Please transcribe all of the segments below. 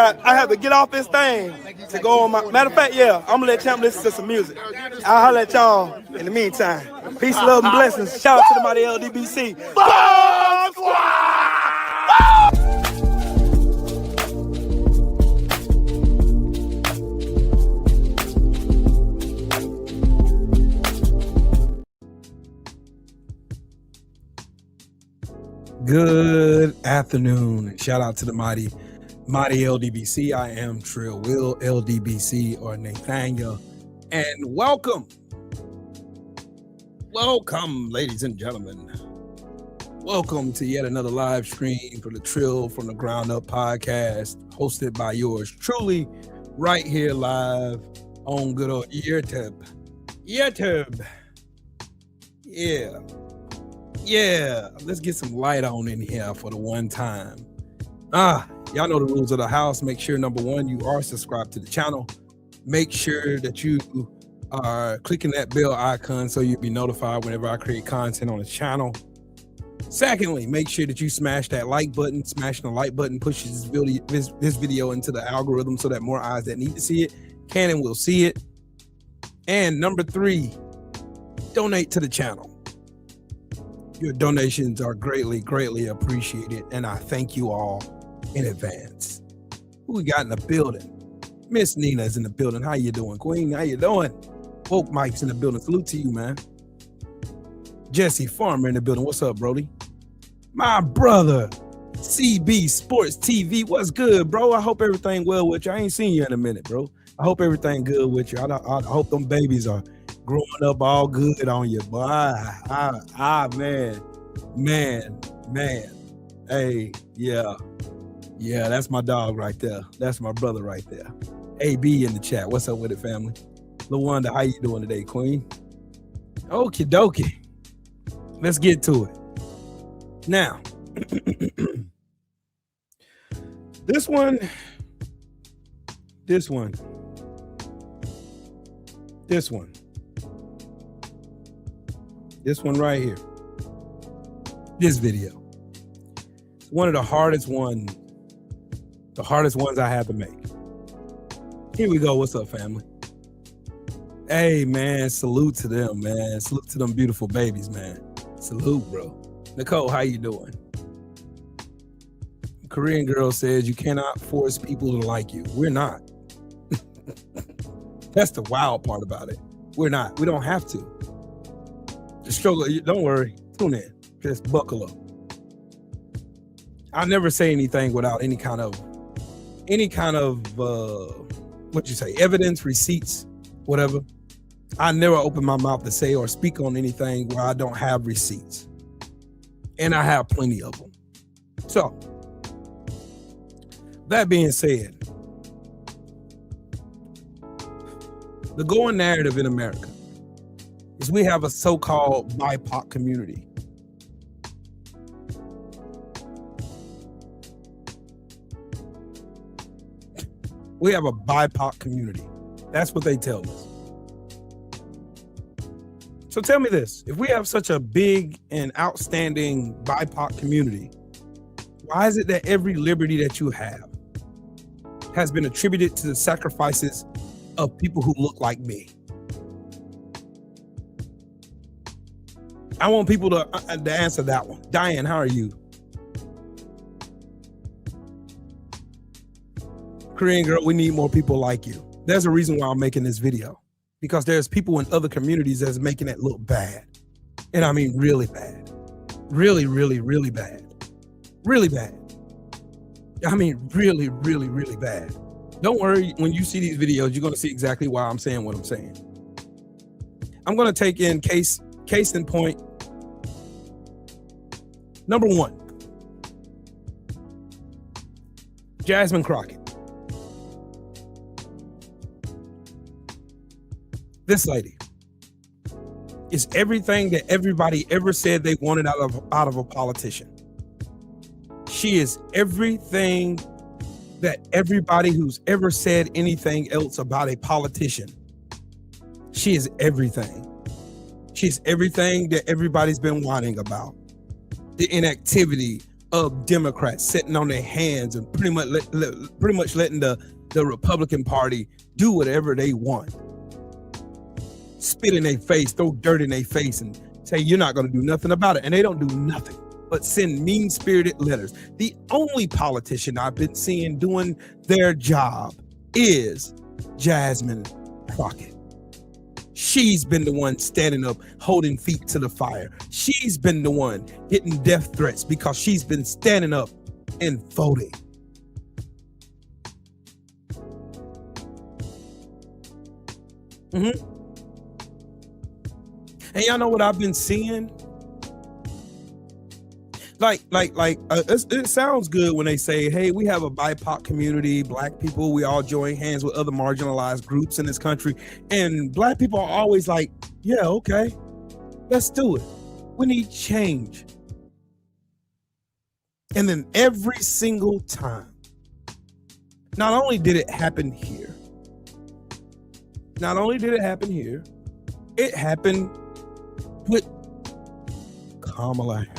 I have to get off this thing to go on my. Matter of fact, yeah, I'm gonna let Champ listen to some music. I'll holler at y'all in the meantime. Peace, love, and blessings. Shout out to the mighty LDBC. Bomb Squad! Good afternoon. Shout out to the mighty LDBC. I am Trill, Will LDBC, or NETANYAHU, and welcome, ladies and gentlemen. Welcome to yet another live stream for the Trill from the Ground Up podcast, hosted by yours truly, right here live on good old YouTube. Yeah, let's get some light on in here for the one time. Y'all know the rules of the house. Make sure, number one, you are subscribed to the channel. Make sure that you are clicking that bell icon so you'll be notified whenever I create content on the channel. Secondly, make sure that you smash that like button. Smashing the like button pushes this video into the algorithm so that more eyes that need to see it can and will see it. And number three, donate to the channel. Your donations are greatly appreciated, and I thank you all in advance. Who we got in the building? Miss Nina's in the building. How you doing, Queen? How you doing? Woke Mike's in the building. Salute to you, man. Jesse Farmer in the building. What's up, Brody? My brother, CB Sports TV. What's good, bro? I hope everything well with you. I ain't seen you in a minute, bro. I hope everything good with you. I hope them babies are growing up all good on you, boy. Man. Hey, yeah, that's my dog right there. That's my brother right there. AB in the chat. What's up with it, family? LaWanda, how you doing today, Queen? Okie dokie. Let's get to it. Now, this one right here. This video. It's one of the hardest ones I had to make. Here we go. What's up, family? Hey, man, salute to them, man. Salute to them beautiful babies, man. Salute, bro. Nicole, how you doing? Korean girl says you cannot force people to like you. We're not. That's the wild part about it. We're not. We don't have to. The struggle, don't worry. Tune in. Just buckle up. I never say anything without any kind of evidence, receipts, whatever. I never open my mouth to say or speak on anything where I don't have receipts. And I have plenty of them. So, that being said, the going narrative in America is we have a so-called BIPOC community. We have a BIPOC community. That's what they tell us. So tell me this, if we have such a big and outstanding BIPOC community, why is it that every liberty that you have has been attributed to the sacrifices of people who look like me? I want people to answer that one. Diane, how are you? Korean girl, we need more people like you. There's a reason why I'm making this video, because there's people in other communities that's making it look bad. And I mean really bad. Really bad. Really bad. I mean really bad. Don't worry, when you see these videos, you're going to see exactly why I'm saying what I'm saying. I'm going to take in case in point. Number one, Jasmine Crockett. This lady is everything that everybody ever said they wanted out of a politician. She is everything that everybody who's ever said anything else about a politician. She is everything. She's everything that everybody's been whining about. The inactivity, of Democrats sitting on their hands and pretty much letting the Republican Party do whatever they want. Spit in their face, throw dirt in their face, and say you're not going to do nothing about it. And they don't do nothing but send mean-spirited letters. The only politician I've been seeing doing their job is Jasmine Crockett. She's been the one standing up, holding feet to the fire. She's been the one getting death threats because she's been standing up and voting. And y'all know what I've been seeing? It sounds good when they say, hey, we have a BIPOC community, black people, we all join hands with other marginalized groups in this country. And black people are always like, yeah, okay, let's do it. We need change. And then every single time, not only did it happen here, it happened with Kamala Harris.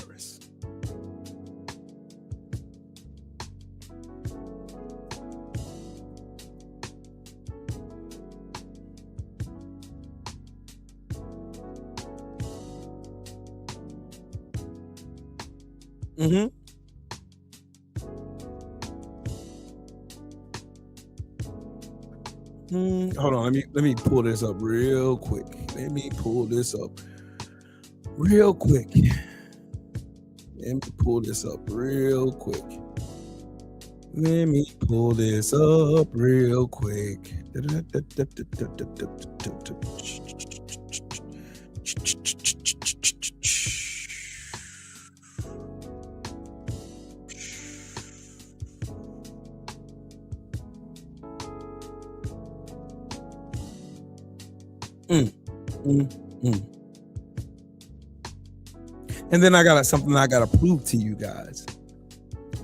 Hold on, let me pull this up real quick. Let me pull this up real quick. And then I got something I got to prove to you guys.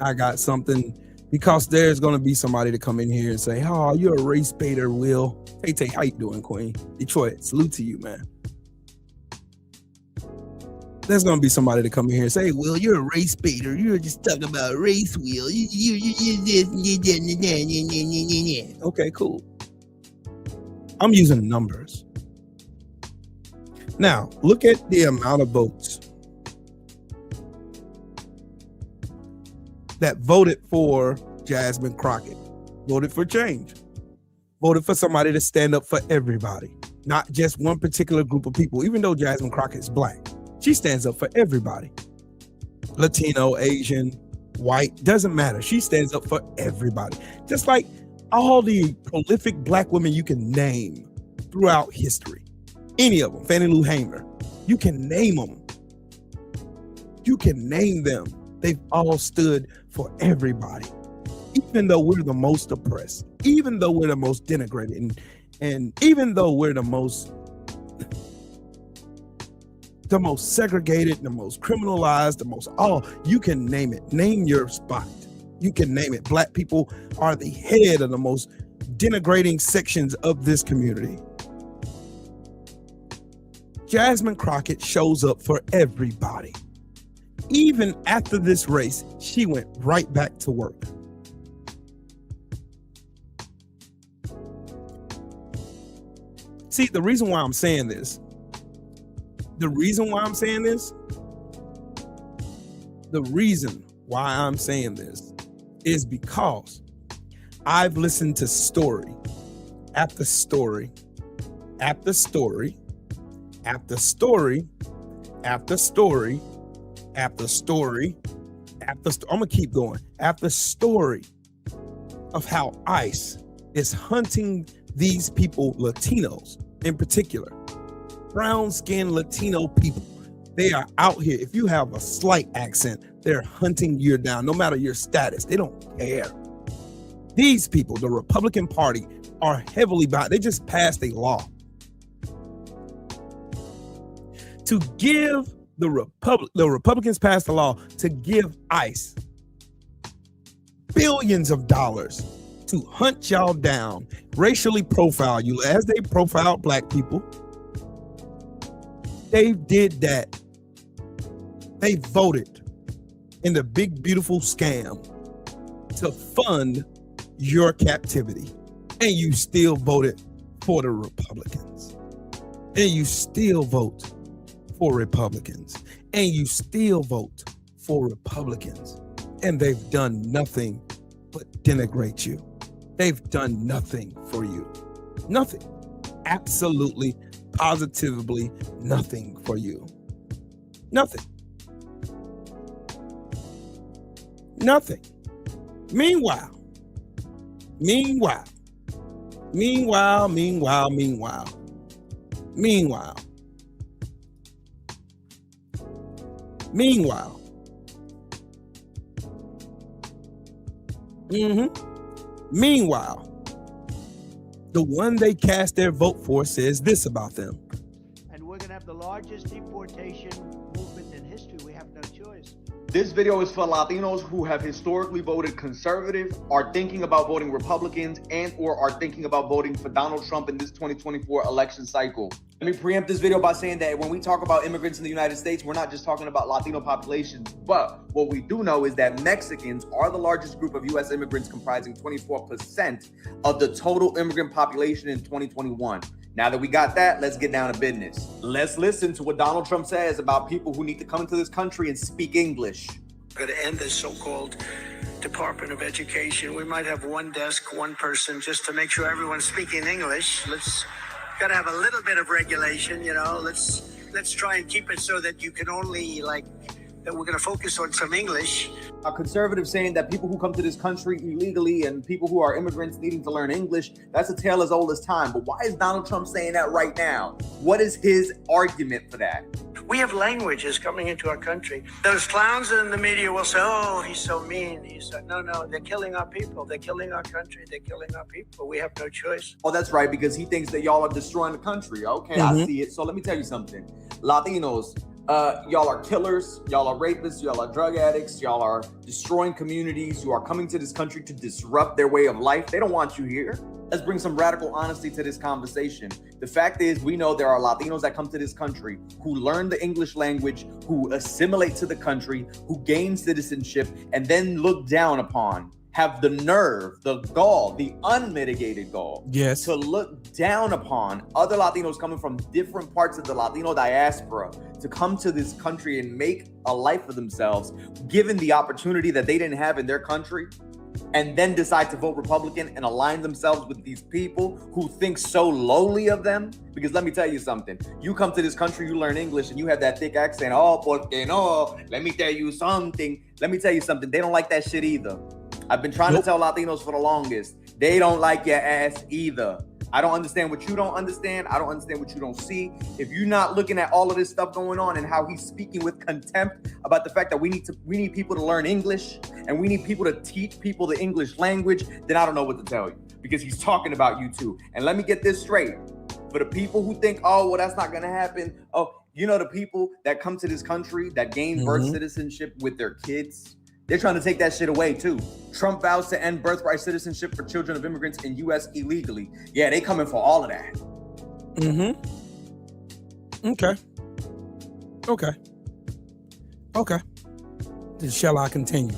I got something, because there's going to be somebody to come in here and say, oh, you're a race baiter, Will. Hey, how you doing, Queen? Detroit, salute to you, man. There's going to be somebody to come in here and say, Will, you're a race baiter. You're just talking about race, Will. Okay, cool. I'm using numbers. Now, look at the amount of votes that voted for Jasmine Crockett, voted for change, voted for somebody to stand up for everybody, not just one particular group of people. Even though Jasmine Crockett's black, she stands up for everybody. Latino, Asian, white, doesn't matter. She stands up for everybody. Just like all the prolific black women you can name throughout history. Any of them, Fannie Lou Hamer, you can name them. You can name them. They've all stood for everybody, even though we're the most oppressed, even though we're the most denigrated, and even though we're the most segregated, the most criminalized, the most you can name it. Name your spot. You can name it. Black people are the head of the most denigrating sections of this community. Jasmine Crockett shows up for everybody. Even after this race, she went right back to work. See, the reason why I'm saying this is because I've listened to story after story after story after story after story after story after I'm gonna keep going after story of how ICE is hunting these people, Latinos in particular, brown-skinned Latino people. They are out here. If you have a slight accent, they're hunting you down, no matter your status. They don't care. These people, the Republican Party, are heavily bound. They just passed a law to give the Republicans passed a law to give ICE billions of dollars to hunt y'all down, racially profile you as they profiled black people. They did that. They voted in the big, beautiful scam to fund your captivity. And you still voted for the Republicans. And you still vote for Republicans. And you still vote for Republicans. And they've done nothing but denigrate you. They've done nothing for you. Nothing. Absolutely, positively nothing for you. Nothing. Nothing. Meanwhile, the one they cast their vote for says this about them. And we're going to have the largest deportation movement in history. We have no choice. This video is for Latinos who have historically voted conservative, are thinking about voting Republicans, and or are thinking about voting for Donald Trump in this 2024 election cycle. Let me preempt this video by saying that when we talk about immigrants in the United States, we're not just talking about Latino populations, but what we do know is that Mexicans are the largest group of U.S. immigrants, comprising 24% of the total immigrant population in 2021. Now that we got that, let's get down to business. Let's listen to what Donald Trump says about people who need to come into this country and speak English. We're going to end this so-called Department of Education. We might have one desk, one person, just to make sure everyone's speaking English. Got to have a little bit of regulation, you know. Let's try and keep it so that you can only that we're going to focus on some English. A conservative saying that people who come to this country illegally and people who are immigrants needing to learn English, that's a tale as old as time. But why is Donald Trump saying that right now? What is his argument for that? We have languages coming into our country. Those clowns in the media will say, oh, he's so mean. No, they're killing our people. They're killing our country. They're killing our people. We have no choice. Oh, that's right, because he thinks that y'all are destroying the country. Okay, I see it. So let me tell you something. Latinos, y'all are killers, y'all are rapists, y'all are drug addicts, y'all are destroying communities. You are coming to this country to disrupt their way of life. They don't want you here. Let's bring some radical honesty to this conversation. The fact is, we know there are Latinos that come to this country who learn the English language, who assimilate to the country, who gain citizenship, and then look down upon, have the nerve, the gall, the unmitigated gall, yes, to look down upon other Latinos coming from different parts of the Latino diaspora to come to this country and make a life for themselves, given the opportunity that they didn't have in their country, and then decide to vote Republican and align themselves with these people who think so lowly of them. Because let me tell you something, you come to this country, you learn English, and you have that thick accent, oh, porque no, let me tell you something. Let me tell you something, they don't like that shit either. I've been trying to tell Latinos for the longest, they don't like your ass either. I don't understand what you don't understand. I don't understand what you don't see. If you're not looking at all of this stuff going on and how he's speaking with contempt about the fact that we need people to learn English and we need people to teach people the English language, then I don't know what to tell you, because he's talking about you too. And let me get this straight. For the people who think, oh, well, that's not going to happen. Oh, you know, the people that come to this country that gain birth citizenship with their kids, they're trying to take that shit away too. Trump vows to end birthright citizenship for children of immigrants in U.S. illegally. Yeah, they coming for all of that. Okay. Then shall I continue?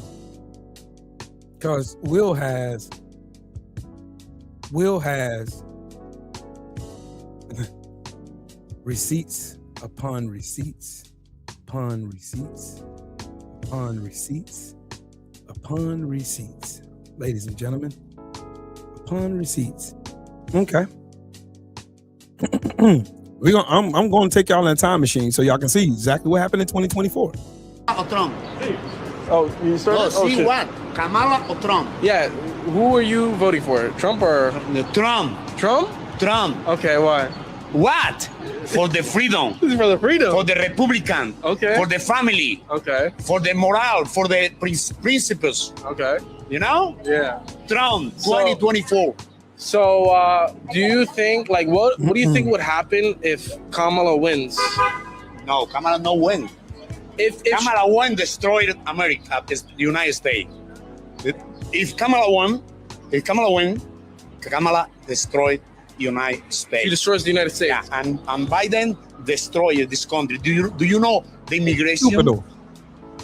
Because Will has receipts upon receipts upon receipts upon receipts upon receipts, ladies and gentlemen, upon receipts. Okay. I'm going to take y'all in a time machine so y'all can see exactly what happened in 2024. Or Trump? Oh, you started? Oh, see what? Kamala or Trump? Yeah. Who are you voting for? Trump or? Trump. Trump? Trump. Okay, why? What? For the freedom. This is for the freedom. For the Republican. Okay. For the family. Okay. For the morale. For the principles. Okay. You know? Yeah. Trump, 2024. So, do you think, what do you think would happen if Kamala wins? No, Kamala no win. If Kamala won, destroyed America, the United States. If Kamala win, Kamala destroyed United States. She destroys the United States. Yeah, and Biden destroyed this country. Do you know the immigration?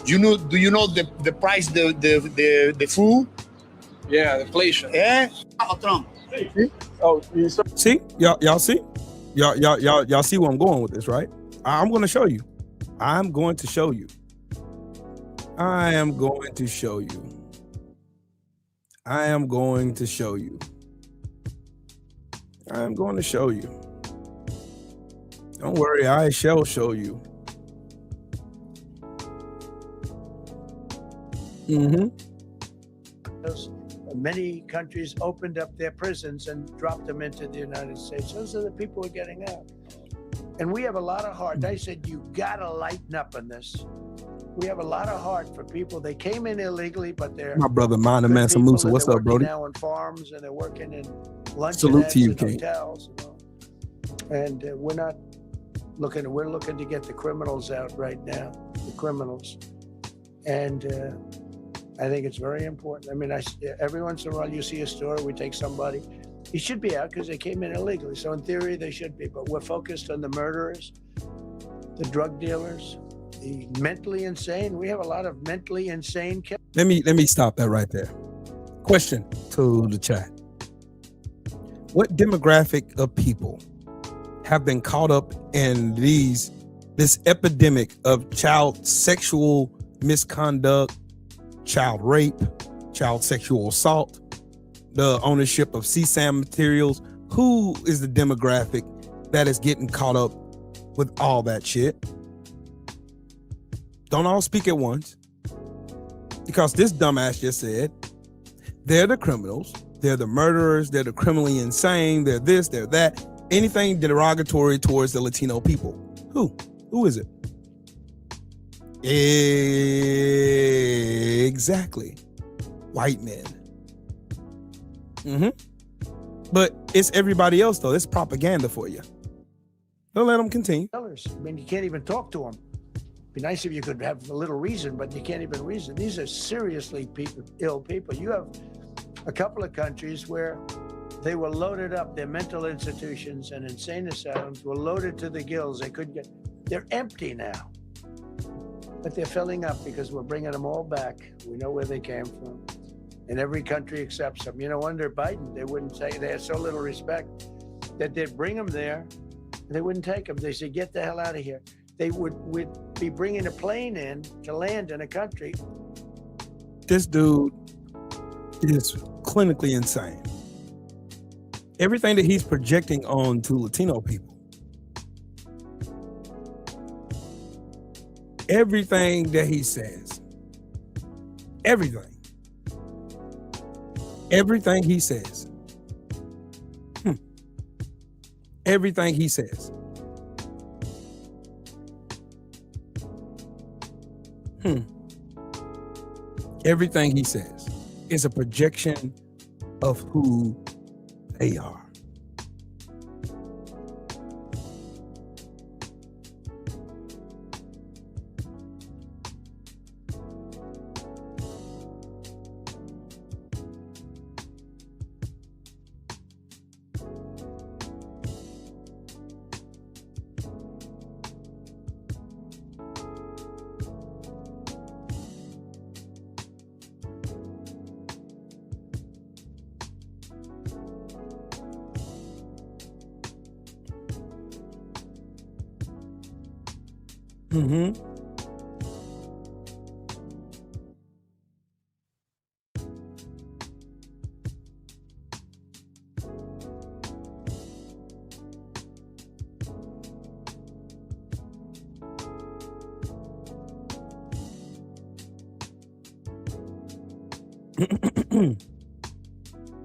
Do you know the price the food? Yeah, inflation. Yeah. Trump. Oh, See, y'all see, y'all see where I'm going with this, right? I'm going to show you. I'm going to show you. I am going to show you. I am going to show you. I am going to show you. Don't worry, I shall show you. Many countries opened up their prisons and dropped them into the United States. Those are the people who are getting out. And we have a lot of heart. I said, you gotta lighten up on this. We have a lot of heart for people. They came in illegally, but they're my brother Mana Mansa Musa. What's up, Brody? Now on farms, and they're working in Salute to you, luncheonettes and King. hotels. And we're not looking. We're looking to get the criminals out right now. The criminals, and I think it's very important. I mean, every once in a while you see a story. We take somebody. He should be out because they came in illegally. So in theory, they should be. But we're focused on the murderers, the drug dealers, the mentally insane. We have a lot of mentally insane killers. Let me stop that right there. Question to the chat. What demographic of people have been caught up in this epidemic of child sexual misconduct, child rape, child sexual assault, the ownership of CSAM materials? Who is the demographic that is getting caught up with all that shit? Don't all speak at once, because this dumbass just said they're the criminals, they're the murderers, they're the criminally insane, they're this, they're that, anything derogatory towards the Latino people. Who is it? Exactly. White men. But it's everybody else, though. It's propaganda for you. Don't let them continue. I mean, you can't even talk to them. Be nice if you could have a little reason, but you can't even reason. These are seriously ill people. You have a couple of countries where they were loaded up. Their mental institutions and insane asylums were loaded to the gills. They couldn't get. They're empty now, but they're filling up because we're bringing them all back. We know where they came from, and every country accepts them. You know, under Biden, they wouldn't say. They had so little respect that they'd bring them there. They wouldn't take them. They said, "Get the hell out of here." They would be bringing a plane in to land in a country. This dude is clinically insane. Everything that he's projecting on to Latino people, everything that he says, everything he says, everything he says, everything he says is a projection of who they are.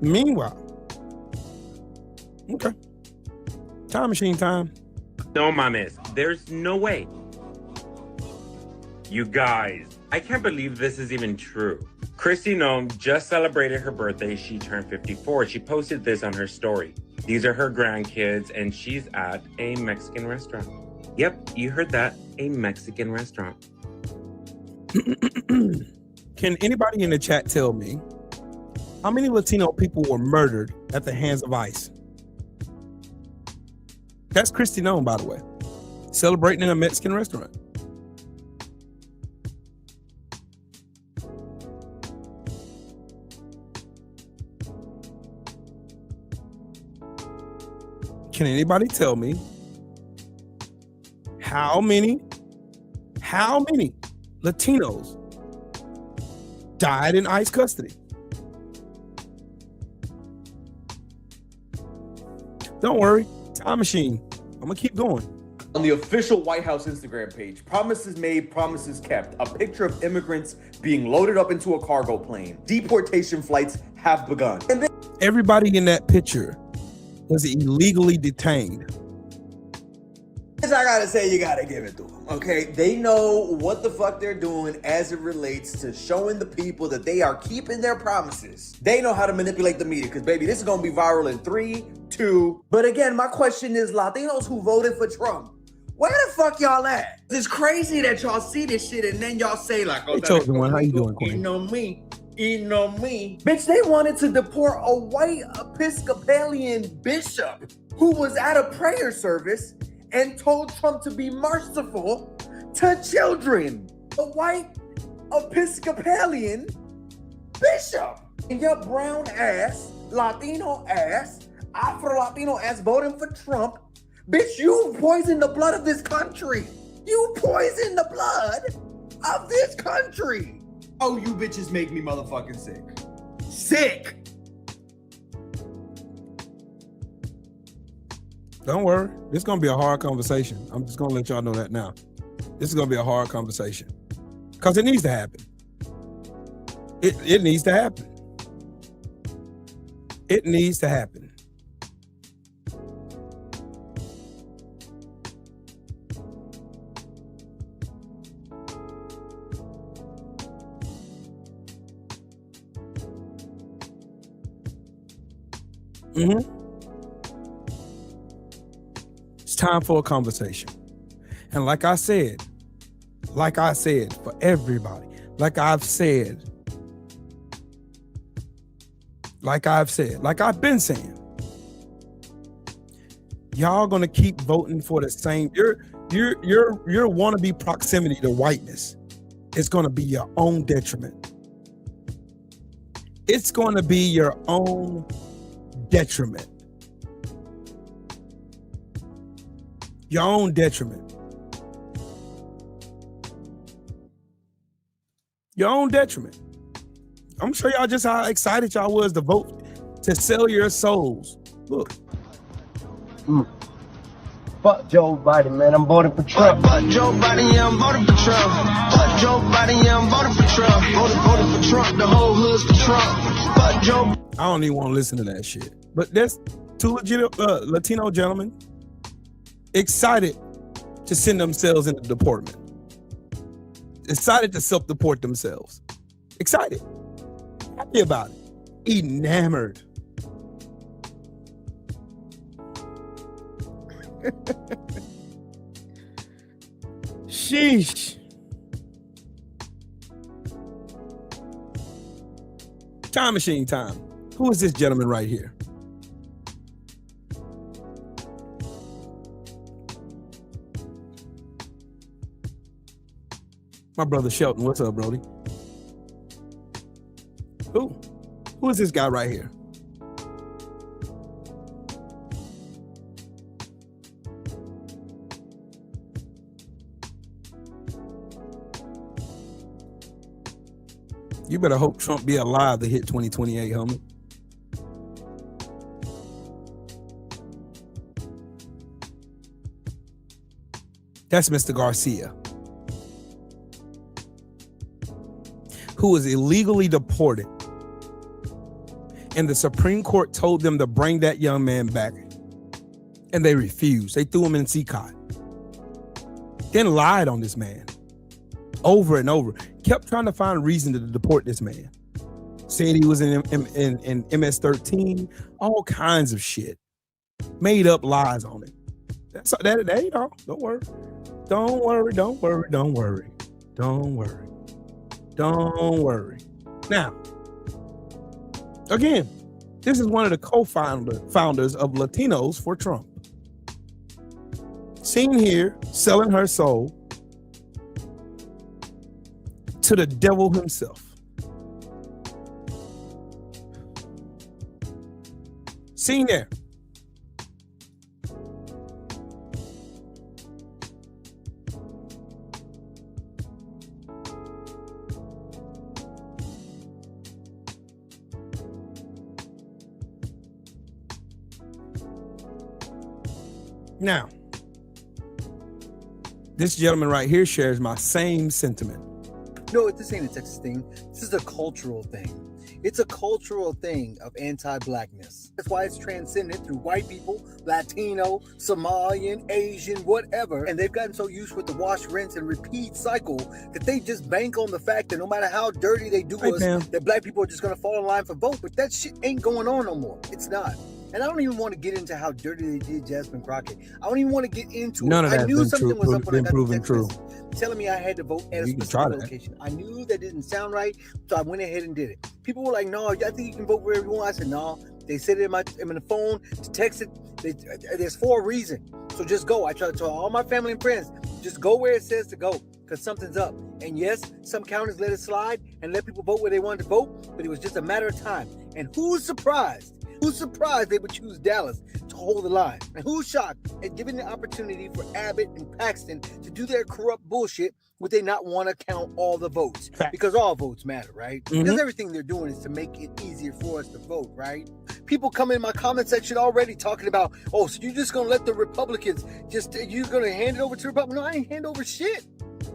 Meanwhile, okay, time machine time. No mames, there's no way. You guys, I can't believe this is even true. Kristi Noem just celebrated her birthday. She turned 54. She posted this on her story. These are her grandkids, and she's at a Mexican restaurant. Yep, you heard that, a Mexican restaurant. Can anybody in the chat tell me how many Latino people were murdered at the hands of ICE? That's Kristi Noem, by the way, celebrating in a Mexican restaurant. Can anybody tell me how many Latinos died in ICE custody? Don't worry, time machine. I'm gonna keep going. On the official White House Instagram page, promises made, promises kept. A picture of immigrants being loaded up into a cargo plane. Deportation flights have begun. And then everybody in that picture was illegally detained. I gotta say, you gotta give it to them, okay? They know what the fuck they're doing as it relates to showing the people that they are keeping their promises. They know how to manipulate the media, because baby, this is gonna be viral in 3, 2. But again, my question is, Latinos who voted for Trump, where the fuck y'all at? It's crazy that y'all see this shit and then y'all say like, oh, Hey, chosen one, how you doing, Queen? You know me. Bitch, they wanted to deport a white Episcopalian bishop who was at a prayer service and told Trump to be merciful to children. A white Episcopalian bishop. And your brown ass, Latino ass, Afro-Latino ass voting for Trump. Bitch, you poisoned the blood of this country. You poisoned the blood of this country. Oh, you bitches make me motherfucking sick. Sick. Don't worry, this is gonna be a hard conversation. I'm just gonna let y'all know that now. This is gonna be a hard conversation because it needs to happen. It needs to happen. It needs to happen. It's time for a conversation. And like I said, for everybody, like I've been saying, y'all gonna keep voting for the same. Your wannabe proximity to whiteness is gonna be your own detriment. It's gonna be your own detriment. Your own detriment. Your own detriment. I'm gonna show y'all just how excited y'all was to vote to sell your souls. Look. Fuck Joe Biden, man. I'm voting for Trump. Fuck Joe Biden, yeah, I'm voting for Trump. Fuck Joe Biden, yeah, I'm voting for Trump. Voting for Trump. The whole hood's for Trump. Fuck Joe. I don't even want to listen to that shit. But there's two legit Latino gentlemen excited to send themselves into deportment. Excited to self-deport themselves. Excited. Happy about it. Enamored. Sheesh. Time machine time. Who is this gentleman right here? My brother Shelton. What's up, Brody? Who is this guy right here? You better hope Trump be alive to hit 2028, homie. That's Mr. Garcia, who was illegally deported. And the Supreme Court told them to bring that young man back. And they refused. They threw him in CCOT. Then lied on this man over and over. Kept trying to find a reason to deport this man. Saying he was in MS-13. All kinds of shit. Made up lies on it. That's that, you know, don't worry. Don't worry, don't worry, don't worry. Don't worry. Don't worry. Now, again, this is one of the co-founders of Latinos for Trump. Seen here selling her soul to the devil himself. Seen there. Now, this gentleman right here shares my same sentiment. No, this ain't a Texas thing. This is a cultural thing. It's a cultural thing of anti-blackness. That's why it's transcended through white people, Latino, Somalian, Asian, whatever. And they've gotten so used with the wash, rinse, and repeat cycle that they just bank on the fact that no matter how dirty they do us, that black people are just going to fall in line for vote. But that shit ain't going on no more. It's not. And I don't even want to get into how dirty they did Jasmine Crockett. I don't even want to get into None it. of that I knew something was up when I got proven the true. telling me I had to vote at a specific location. I knew that didn't sound right, so I went ahead and did it. People were like, "No, I think you can vote wherever you want." I said, "No." They said it in the phone, to text it. There's for a reason, so just go. I try to tell all my family and friends, just go where it says to go, because something's up. And yes, some counties let it slide and let people vote where they wanted to vote, but it was just a matter of time. And who's surprised? Who's surprised they would choose Dallas to hold the line? And who's shocked at giving the opportunity for Abbott and Paxton to do their corrupt bullshit? Would they not want to count all the votes? Because all votes matter, right? Because everything they're doing is to make it easier for us to vote, right? People come in my comment section already talking about, oh, so you're just going to let the Republicans you're going to hand it over to Republicans? No, I ain't hand over shit.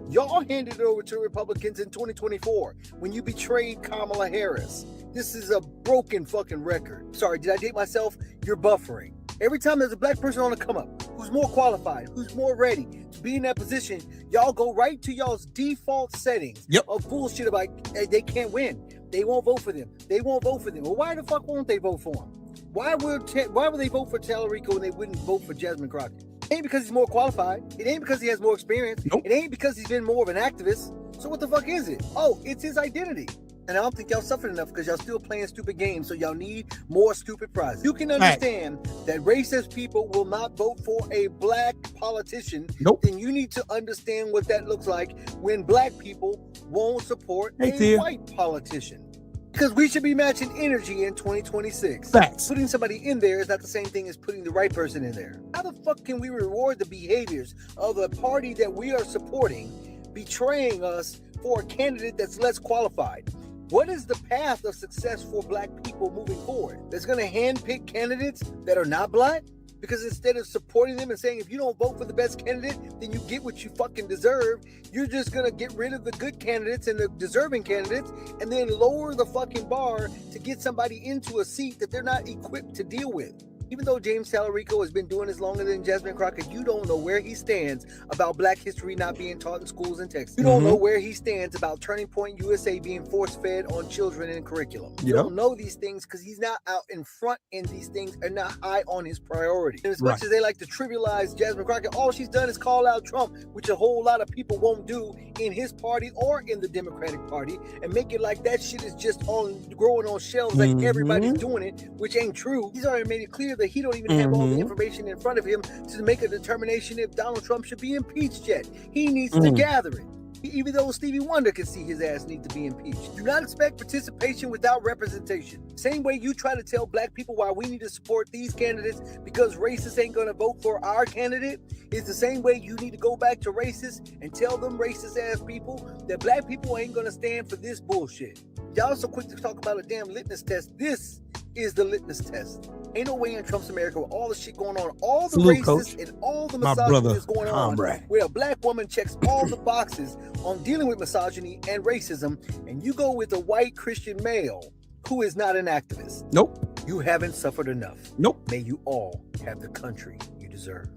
Y'all handed it over to Republicans in 2024 when you betrayed Kamala Harris. This is a broken fucking record. Sorry, did I date myself? You're buffering. Every time there's a black person on the come up who's more qualified, who's more ready to be in that position, y'all go right to y'all's default settings of bullshit about they can't win. They won't vote for them. They won't vote for them. Well, why the fuck won't they vote for him? Why would they vote for Tallarico when they wouldn't vote for Jasmine Crockett? It ain't because he's more qualified. It ain't because he has more experience. Nope. It ain't because he's been more of an activist. So what the fuck is it? Oh, it's his identity. And I don't think y'all suffered enough because y'all still playing stupid games, so y'all need more stupid prizes. You can understand that racist people will not vote for a black politician. Nope. Then you need to understand what that looks like when black people won't support a white politician. Because we should be matching energy in 2026. Facts. Putting somebody in there is not the same thing as putting the right person in there. How the fuck can we reward the behaviors of a party that we are supporting betraying us for a candidate that's less qualified? What is the path of success for black people moving forward? That's going to handpick candidates that are not black? Because instead of supporting them and saying, if you don't vote for the best candidate, then you get what you fucking deserve, you're just going to get rid of the good candidates and the deserving candidates and then lower the fucking bar to get somebody into a seat that they're not equipped to deal with. Even though James Tallarico has been doing this longer than Jasmine Crockett, you don't know where he stands about black history not being taught in schools in Texas. You don't know where he stands about Turning Point USA being force-fed on children in curriculum. You don't know these things because he's not out in front in these things and not high on his priority. And as much as they like to trivialize Jasmine Crockett, all she's done is call out Trump, which a whole lot of people won't do in his party or in the Democratic Party, and make it like that shit is just growing on shelves like everybody's doing it, which ain't true. He's already made it clear that he don't even have all the information in front of him to make a determination if Donald Trump should be impeached yet. He needs to gather it. Even though Stevie Wonder can see his ass need to be impeached. Do not expect participation without representation. Same way you try to tell black people why we need to support these candidates because racists ain't going to vote for our candidate, is the same way you need to go back to racists and tell them racist ass people that black people ain't going to stand for this bullshit. Y'all so quick to talk about a damn litmus test. This is the litmus test. Ain't no way in Trump's America with all the shit going on, all the racists and all the misogyny that's going on, where a black woman checks all the boxes on dealing with misogyny and racism, and you go with a white Christian male who is not an activist. Nope. You haven't suffered enough. Nope. May you all have the country you deserve.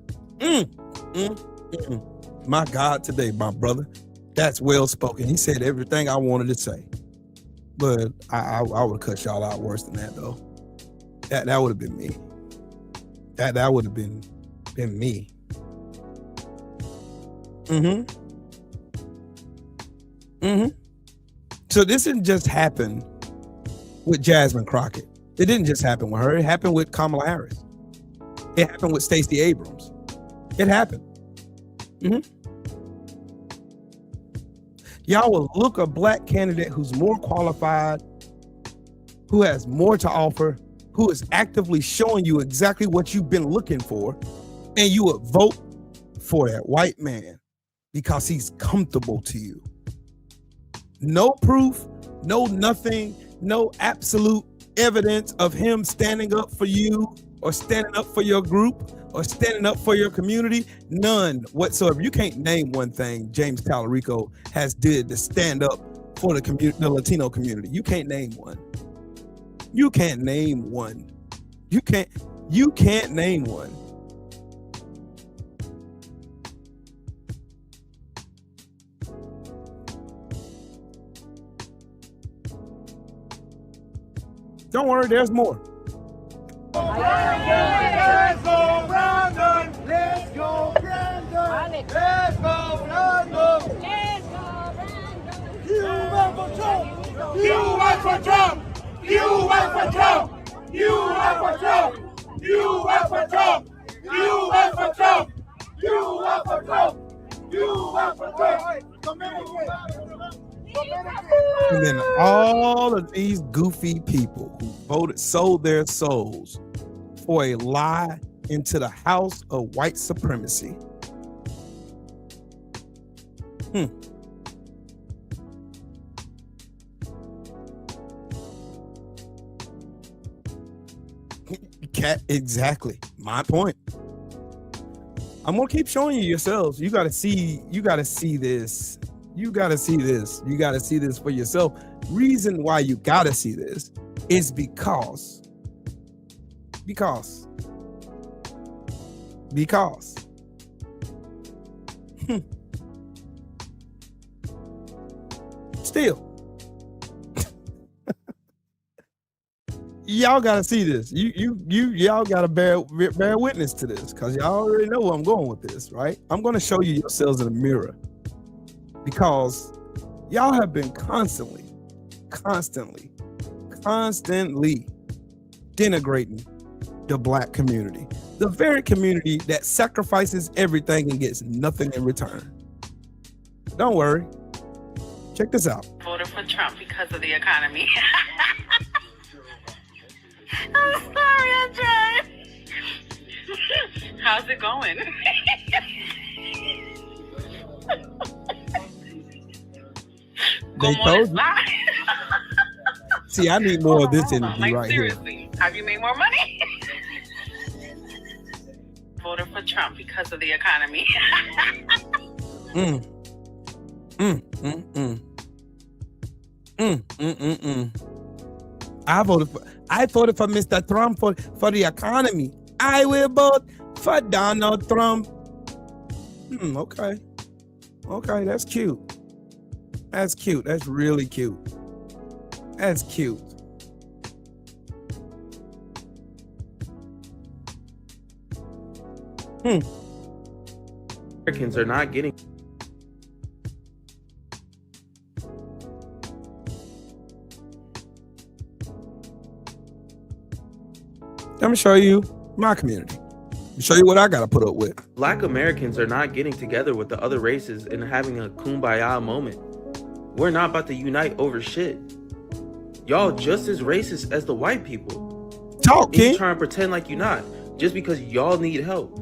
My God, today, my brother, that's well spoken. He said everything I wanted to say, but I would have cut y'all out worse than that, though. That would have been me. That would have been me. So this didn't just happen with Jasmine Crockett. It didn't just happen with her. It happened with Kamala Harris. It happened with Stacey Abrams. It happened. Y'all will look a black candidate who's more qualified, who has more to offer, who is actively showing you exactly what you've been looking for, and you would vote for that white man because he's comfortable to you. No proof, no nothing, no absolute evidence of him standing up for you or standing up for your group or standing up for your community. None whatsoever. You can't name one thing James Tallarico has did to stand up for the Latino community. You can't name one. You can't name one. You can't name one. Don't worry, there's more. Let's go, Brandon! Let's go, Brandon! Let's go, Brandon! Let's go, Brandon! You vote for Trump! You vote for Trump! You vote for Trump! You vote for Trump! You vote for Trump! You vote for Trump! You vote for Trump! You vote for Trump! And then all of these goofy people who sold their souls for a lie into the house of white supremacy. Exactly my point. I'm gonna keep showing you yourselves. You gotta see this. You gotta see this. You gotta see this for yourself. Reason why you gotta see this is because still y'all gotta see this. Y'all gotta bear witness to this, because y'all already know where I'm going with this, right? I'm gonna show you yourselves in the mirror, because y'all have been constantly denigrating the black community, the very community that sacrifices everything and gets nothing in return. Don't worry, check this out. Voted for Trump because of the economy. I'm sorry, I'm trying. How's it going? They told you. See, I need more of this energy right seriously, here. Have you made more money? Voted for Trump because of the economy. I voted for Mr. Trump for the economy. I will vote for Donald Trump. Okay, that's cute. That's cute. That's really cute. That's cute. Americans are not getting. Let me show you my community. Let me show you what I got to put up with. Black Americans are not getting together with the other races and having a kumbaya moment. We're not about to unite over shit. Y'all just as racist as the white people. Talk, King. You trying to pretend like you're not. Just because y'all need help.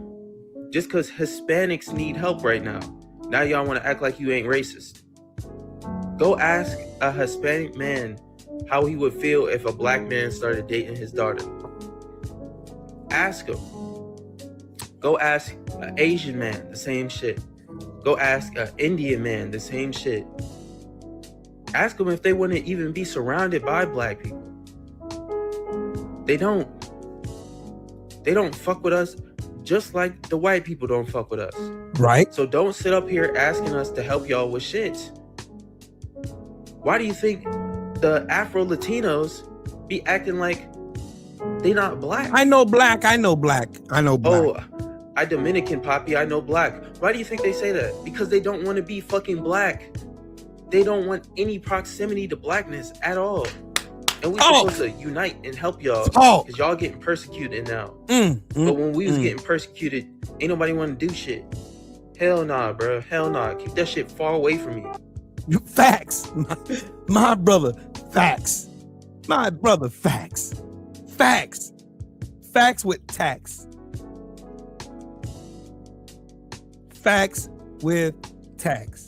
Just because Hispanics need help right now. Now y'all want to act like you ain't racist. Go ask a Hispanic man how he would feel if a black man started dating his daughter. Ask him. Go ask an Asian man the same shit. Go ask an Indian man the same shit. Ask them if they wouldn't even be surrounded by black people. They don't fuck with us just like the white people don't fuck with us. Right. So don't sit up here asking us to help y'all with shit. Why do you think the Afro-Latinos be acting like they not black? I know black. Oh, I Dominican, Poppy, I know black. Why do you think they say that? Because they don't want to be fucking black. They don't want any proximity to blackness at all. And we supposed to unite and help y'all. Because y'all getting persecuted now. But when we was getting persecuted, ain't nobody want to do shit. Hell nah, bro. Hell nah. Keep that shit far away from me. Facts. My brother, facts. My brother, facts. Facts. Facts with tax. Facts with tax.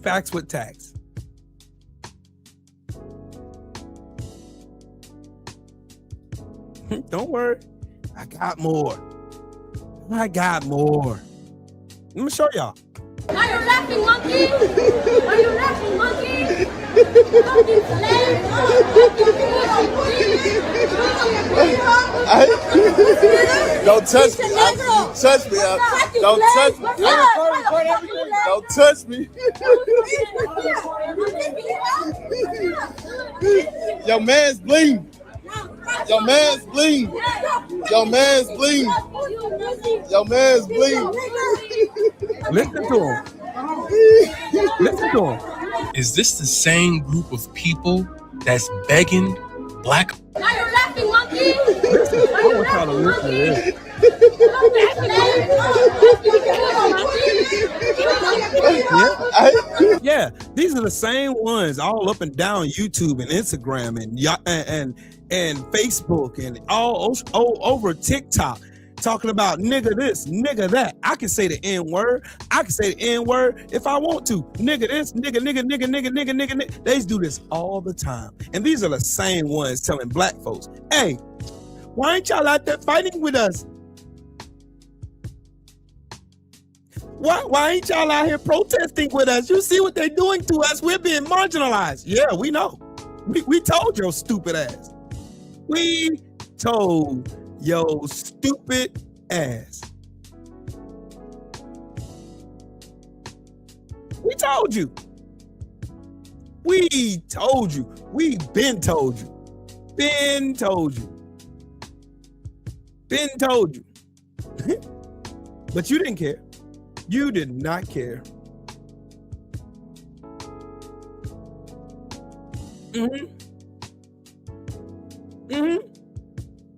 Facts with tax. Don't worry. I got more. I got more. Let me show y'all. Are you laughing, monkey? Are you laughing, monkey? Don't touch me. Touch me. Don't touch me. Don't touch me. Your man's bleeding. Your man's bleeding. Your man's bleeding. Your man's bleeding. Listen to him. Listen to him. Is this the same group of people that's begging black? Are you laughing, monkey? Listen, I want y'all to listen to this. Yeah, these are the same ones all up and down YouTube and Instagram and Facebook and all over TikTok talking about nigga this, nigga that. I can say the N-word. I can say the N-word if I want to. Nigga this, nigga. They do this all the time. And these are the same ones telling black folks, hey, why ain't y'all out there fighting with us? Why ain't y'all out here protesting with us? You see what they're doing to us? We're being marginalized. Yeah, we know. We told your stupid ass. We told your stupid ass. We told you. We told you. We been told you. Been told you. Been told you. But you didn't care. You did not care.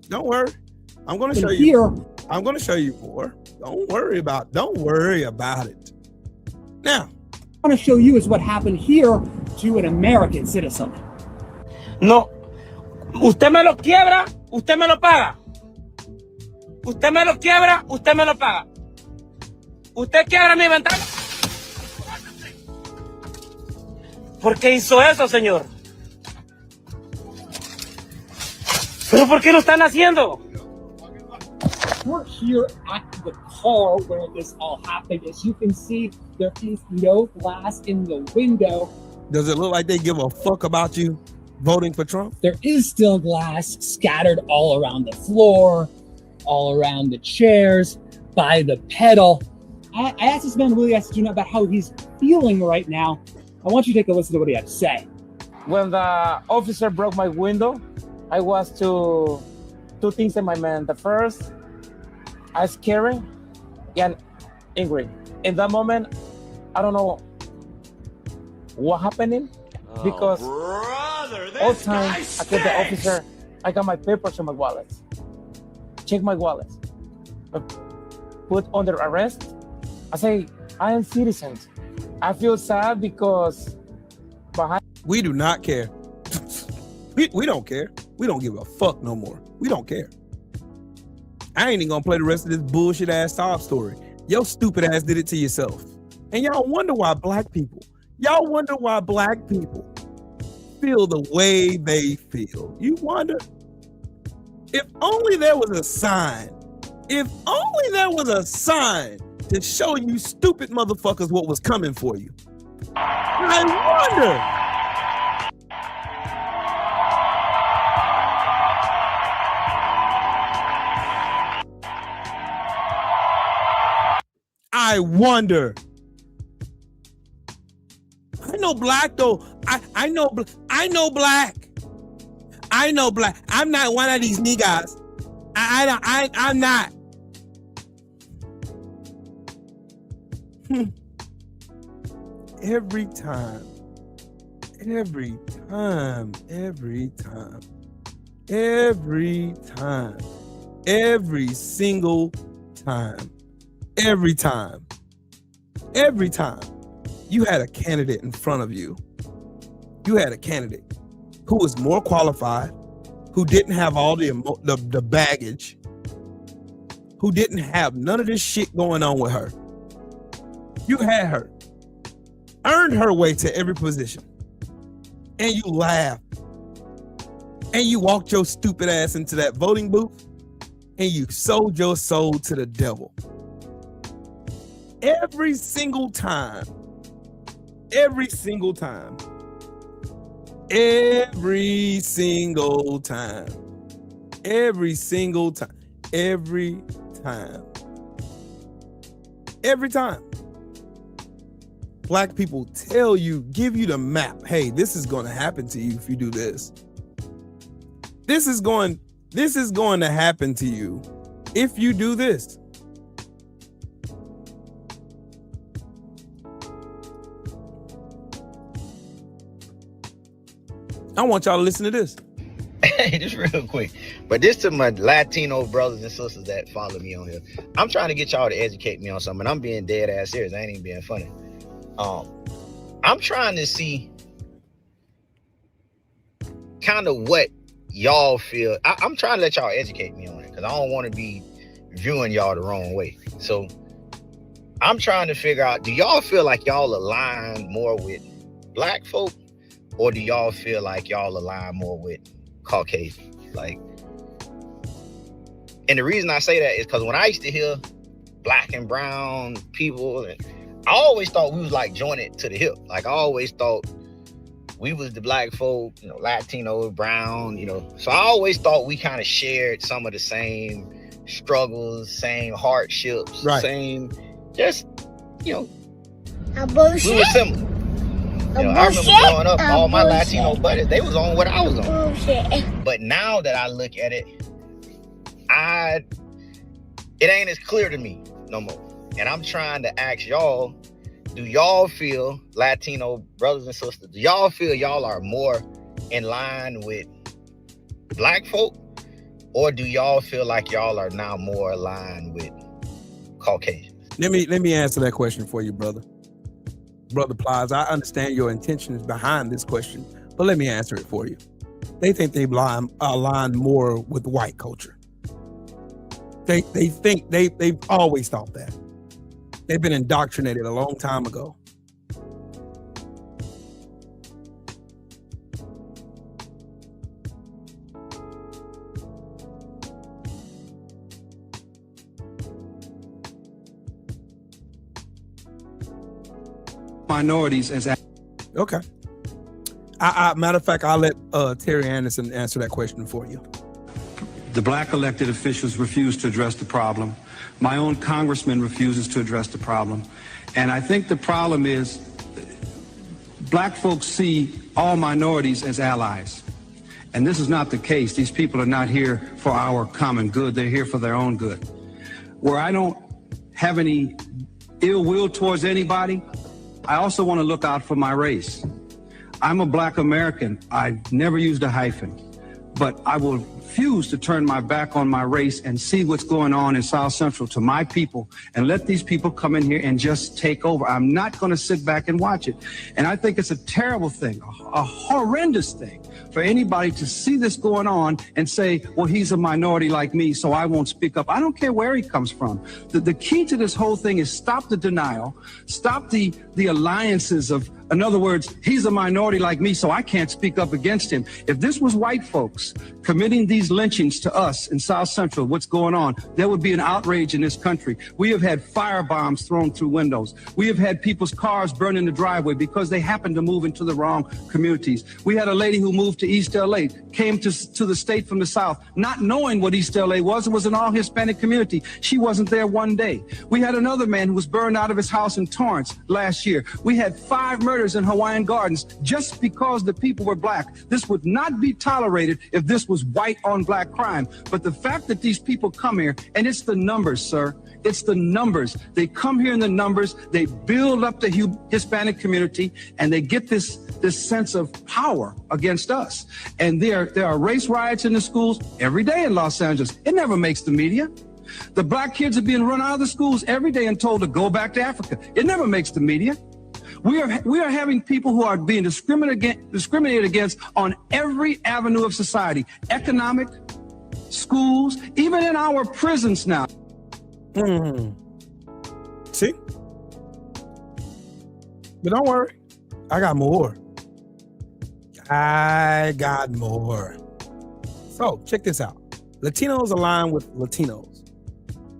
Don't worry. I'm going to show you. I'm going to show you more. Don't worry about it. Now, I want to show you is what happened here to an American citizen. No. Usted me lo quiebra, usted me lo paga. Usted me lo quiebra, usted me lo paga. Usted quiebra mi ventana. ¿Por qué hizo eso, señor? ¿Pero por qué lo están haciendo? We're here at the car where this all happened. As you can see, there is no glass in the window. Does it look like they give a fuck about you voting for Trump? There is still glass scattered all around the floor, all around the chairs, by the pedal. I asked this man, Willie, about how he's feeling right now. I want you to take a listen to what he had to say. When the officer broke my window, I was two things in my mind. The first, I was scared and angry. In that moment, I don't know what happening because all the time I get the officer, I got my papers in my wallet. Check my wallet. Put under arrest. I say, I am citizen. I feel sad because we do not care. we don't care. We don't give a fuck no more. We don't care. I ain't even gonna play the rest of this bullshit ass sob story. Your stupid ass did it to yourself. And y'all wonder why black people feel the way they feel. You wonder? If only there was a sign. If only there was a sign to show you stupid motherfuckers what was coming for you. I wonder. I wonder. I know black though. I know black. I know black. I'm not one of these niggas. I'm not. Every single time, every time you had a candidate in front of you, you had a candidate who was more qualified, who didn't have all the baggage, who didn't have none of this shit going on with her. You had her, earned her way to every position, and you laughed and you walked your stupid ass into that voting booth and you sold your soul to the devil. Every single time. Every single time. Every single time. Every single time. Every time. Every time. Black people tell you, give you the map. Hey, this is going to happen to you if you do this. This is going to happen to you if you do this. I want y'all to listen to this. Hey, just real quick. But this to my Latino brothers and sisters that follow me on here. I'm trying to get y'all to educate me on something. I'm being dead ass serious. I ain't even being funny. I'm trying to see kind of what y'all feel. I'm trying to let y'all educate me on it because I don't want to be viewing y'all the wrong way. So I'm trying to figure out, do y'all feel like y'all align more with black folk, or do y'all feel like y'all align more with Caucasian? Like, and the reason I say that is because when I used to hear black and brown people, and I always thought we was like jointed to the hip. Like I always thought we was the black folk, you know, Latino, brown, you know. So I always thought we kind of shared some of the same struggles, same hardships, right. Same, just, you know, we were similar. You know, I remember growing up, all my Latino buddies, they was on what I was on. But now that I look at it, it ain't as clear to me no more. And I'm trying to ask y'all, do y'all feel, Latino brothers and sisters, do y'all feel y'all are more in line with black folk? Or do y'all feel like y'all are now more aligned with Caucasians? Let me answer that question for you, brother. Brother Plies, I understand your intentions behind this question, but let me answer it for you. They think they align more with white culture. They think they've always thought that. They've been indoctrinated a long time ago. Minorities as okay. Matter of fact, I'll let Terry Anderson answer that question for you. The black elected officials refuse to address the problem. My own congressman refuses to address the problem. And I think the problem is black folks see all minorities as allies. And this is not the case. These people are not here for our common good. They're here for their own good. Where I don't have any ill will towards anybody, I also want to look out for my race. I'm a black American. I never used a hyphen, but I will refuse to turn my back on my race and see what's going on in South Central to my people and let these people come in here and just take over. I'm not going to sit back and watch it. And I think it's a terrible thing, a horrendous thing for anybody to see this going on and say, well, he's a minority like me, so I won't speak up. I don't care where he comes from. The key to this whole thing is stop the denial, stop the alliances of, in other words, he's a minority like me, so I can't speak up against him. If this was white folks committing these lynchings to us in South Central, what's going on, there would be an outrage in this country. We have had firebombs thrown through windows. We have had people's cars burned in the driveway because they happened to move into the wrong communities. We had a lady who moved to East LA, came to the state from the South, not knowing what East LA was. It was an all-Hispanic community. She wasn't there one day. We had another man who was burned out of his house in Torrance last year. We had 5 murders in Hawaiian Gardens just because the people were black. This would not be tolerated if this was white on black crime. But the fact that these people come here, and it's the numbers, sir. It's the numbers. They come here in the numbers. They build up the Hispanic community, and they get this sense of power against us. And there are race riots in the schools every day in Los Angeles. It never makes the media. The black kids are being run out of the schools every day and told to go back to Africa. It never makes the media. We are having people who are being discriminated against on every avenue of society, economic, schools, even in our prisons now. See? But don't worry, I got more. I got more. So check this out. Latinos align with Latinos.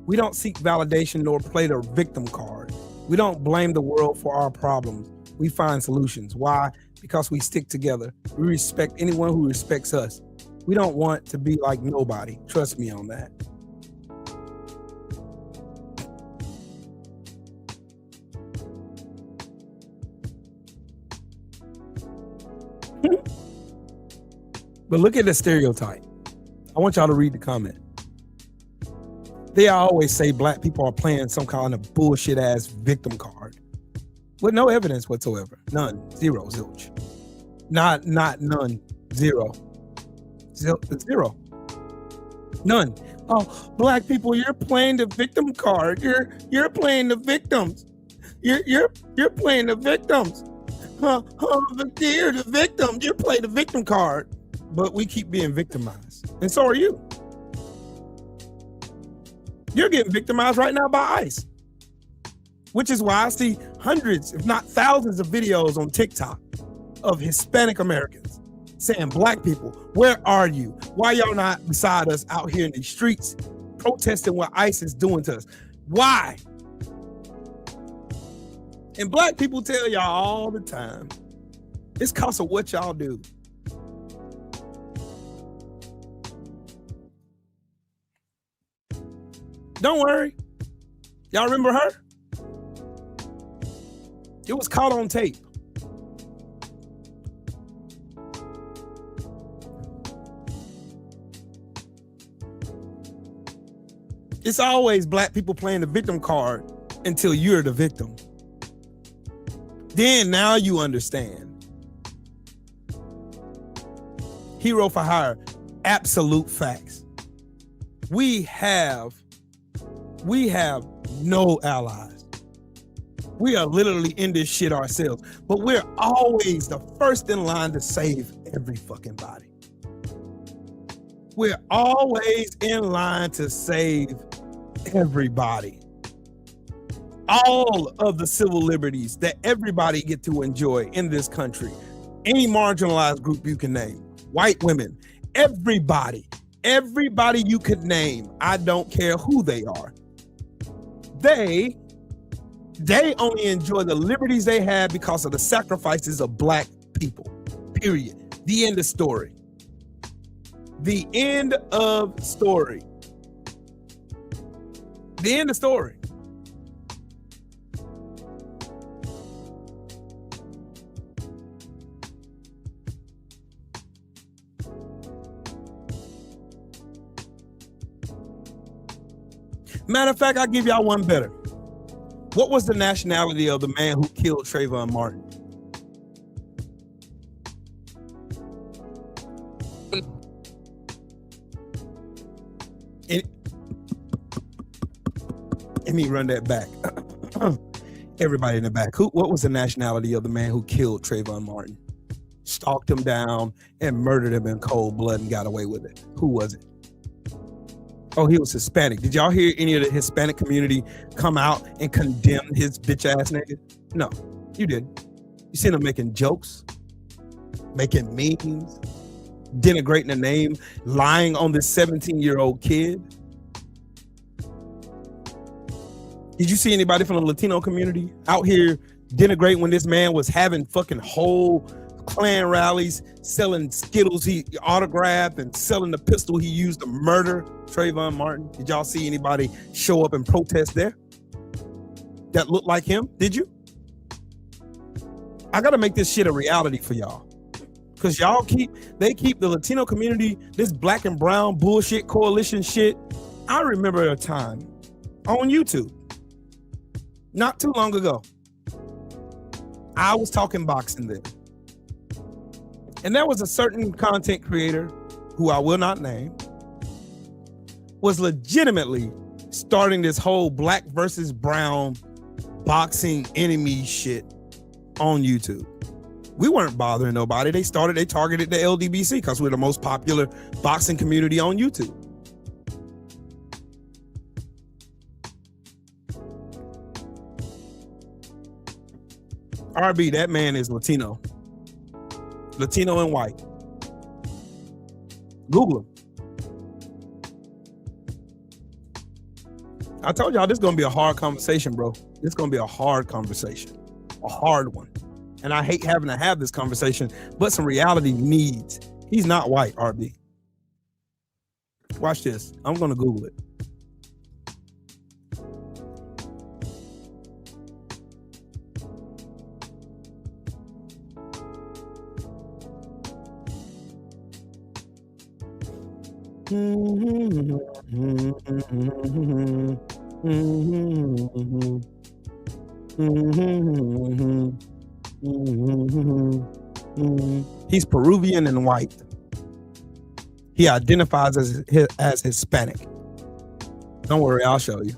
We don't seek validation nor play the victim card. We don't blame the world for our problems. We find solutions. Why? Because we stick together. We respect anyone who respects us. We don't want to be like nobody. Trust me on that. But look at the stereotype. I want y'all to read the comment. They always say black people are playing some kind of bullshit ass victim card with no evidence whatsoever. None. Zero. Zilch. Not none. Zero. Zero. None. Oh, black people, you're playing the victim card. You're playing the victims. You're playing the victims. You're the victim. You're playing the victim card. But we keep being victimized. And so are you. You're getting victimized right now by ICE. Which is why I see hundreds, if not thousands of videos on TikTok of Hispanic Americans saying, black people, where are you? Why y'all not beside us out here in these streets protesting what ICE is doing to us? Why? And black people tell y'all all the time, it's because of what y'all do. Don't worry. Y'all remember her? It was caught on tape. It's always black people playing the victim card until you're the victim. Then now you understand. Hero for hire, absolute facts. We have no allies. We are literally in this shit ourselves, but we're always the first in line to save every fucking body. We're always in line to save everybody. All of the civil liberties that everybody get to enjoy in this country, any marginalized group you can name, white women, everybody you could name, I don't care who they are. They only enjoy the liberties they have because of the sacrifices of black people, period. The end of story. The end of story. The end of story. Matter of fact, I'll give y'all one better. What was the nationality of the man who killed Trayvon Martin? Let me run that back. Everybody in the back. What was the nationality of the man who killed Trayvon Martin? Stalked him down and murdered him in cold blood and got away with it. Who was it? Oh, he was Hispanic. Did y'all hear any of the Hispanic community come out and condemn his bitch ass nigga? No, you didn't. You seen him making jokes, making memes, denigrating the name, lying on this 17-year-old kid. Did you see anybody from the Latino community out here denigrating when this man was having fucking whole Klan rallies, selling Skittles he autographed and selling the pistol he used to murder Trayvon Martin? Did y'all see anybody show up and protest there that looked like him? Did you? I gotta make this shit a reality for y'all, because y'all keep the Latino community, this black and brown bullshit coalition shit. I remember a time on YouTube not too long ago, I was talking boxing then. And there was a certain content creator who I will not name, was legitimately starting this whole black versus brown boxing enemy shit on YouTube. We weren't bothering nobody. They targeted the LDBC because we're the most popular boxing community on YouTube. RB, that man is Latino and white. Google him. I told y'all this is gonna be a hard conversation, bro. This is gonna be a hard conversation, a hard one. And I hate having to have this conversation, but some reality needs. He's not white, RB. Watch this. I'm gonna Google it. He's Peruvian and white. He identifies as Hispanic. Don't worry, I'll show you.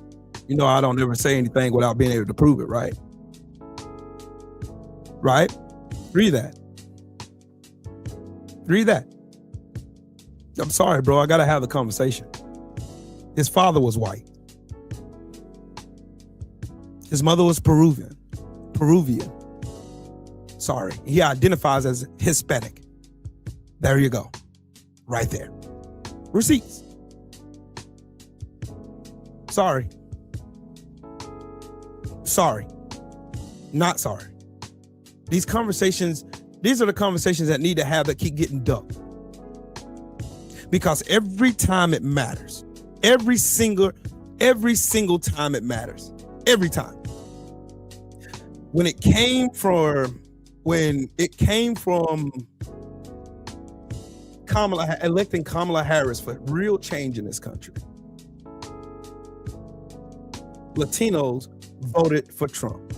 You know I don't ever say anything without being able to prove it, right? Right? Read that. Read that. I'm sorry, bro. I gotta have the conversation. His father was white. His mother was Peruvian. Sorry. He identifies as Hispanic. There you go. Right there. Receipts. Sorry. Sorry. Not sorry. These are the conversations that need to have that keep getting ducked. Because every time it matters. Every single time it matters. Every time. When it came from electing Kamala Harris for real change in this country, Latinos voted for Trump.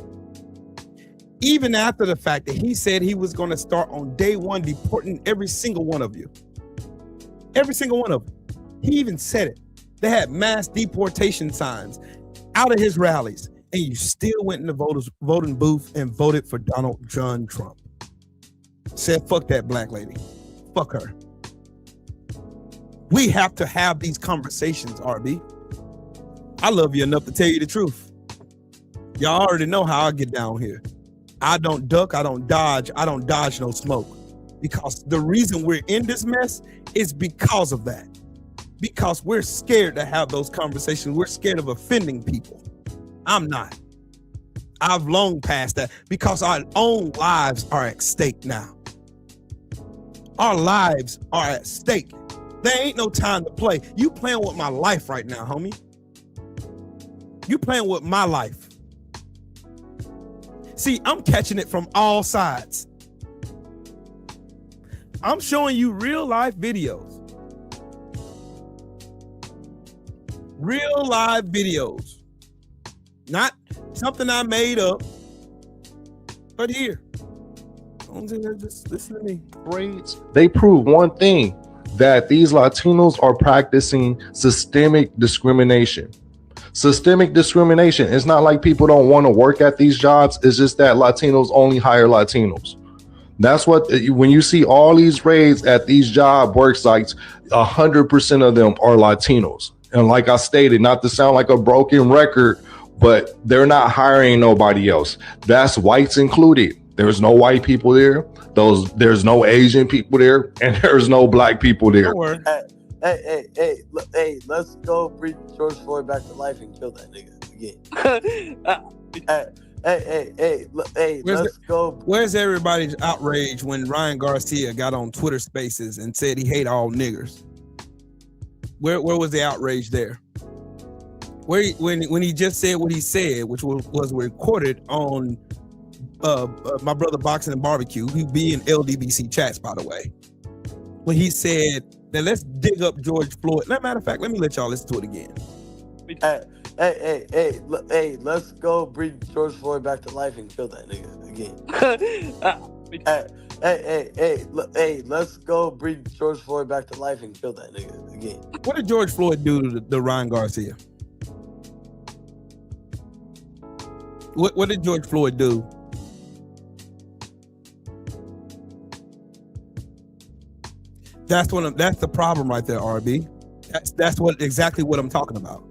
Even after the fact that he said he was going to start on day one deporting every single one of you. Every single one of them. He even said it. They had mass deportation signs out of his rallies, and you still went in the voting booth and voted for Donald John Trump. Said, fuck that black lady. Fuck her. We have to have these conversations, RB. I love you enough to tell you the truth. Y'all already know how I get down here. I don't duck, I don't dodge no smoke. Because the reason we're in this mess is because of that. Because we're scared to have those conversations. We're scared of offending people. I'm not. I've long passed that because our own lives are at stake now. Our lives are at stake. There ain't no time to play. You playing with my life right now, homie. You playing with my life. See, I'm catching it from all sides. I'm showing you real life videos. Real live videos. Not something I made up, but here. Just listen to me. They prove one thing, that these Latinos are practicing systemic discrimination. Systemic discrimination. It's not like people don't want to work at these jobs. It's just that Latinos only hire Latinos. That's what, when you see all these raids at these job work sites, 100% of them are Latinos. And like I stated, not to sound like a broken record, but they're not hiring nobody else. That's whites included. There's no white people there. There's no Asian people there, and there's no black people there. Hey, let's go bring George Floyd back to life and kill that nigga again. Let's go. Where's everybody's outrage when Ryan Garcia got on Twitter Spaces and said he hate all niggers? Where was the outrage there? When he just said what he said, which was recorded on my brother Boxing and Barbecue, who be in LDBC chats, by the way, when he said that let's dig up George Floyd. Matter of fact, let me let y'all listen to it again. Hey, let's go bring George Floyd back to life and kill that nigga again. Hey, let's go bring George Floyd back to life and kill that nigga again. What did George Floyd do to Ryan Garcia? What did George Floyd do? That's the problem right there, RB. That's exactly what I'm talking about.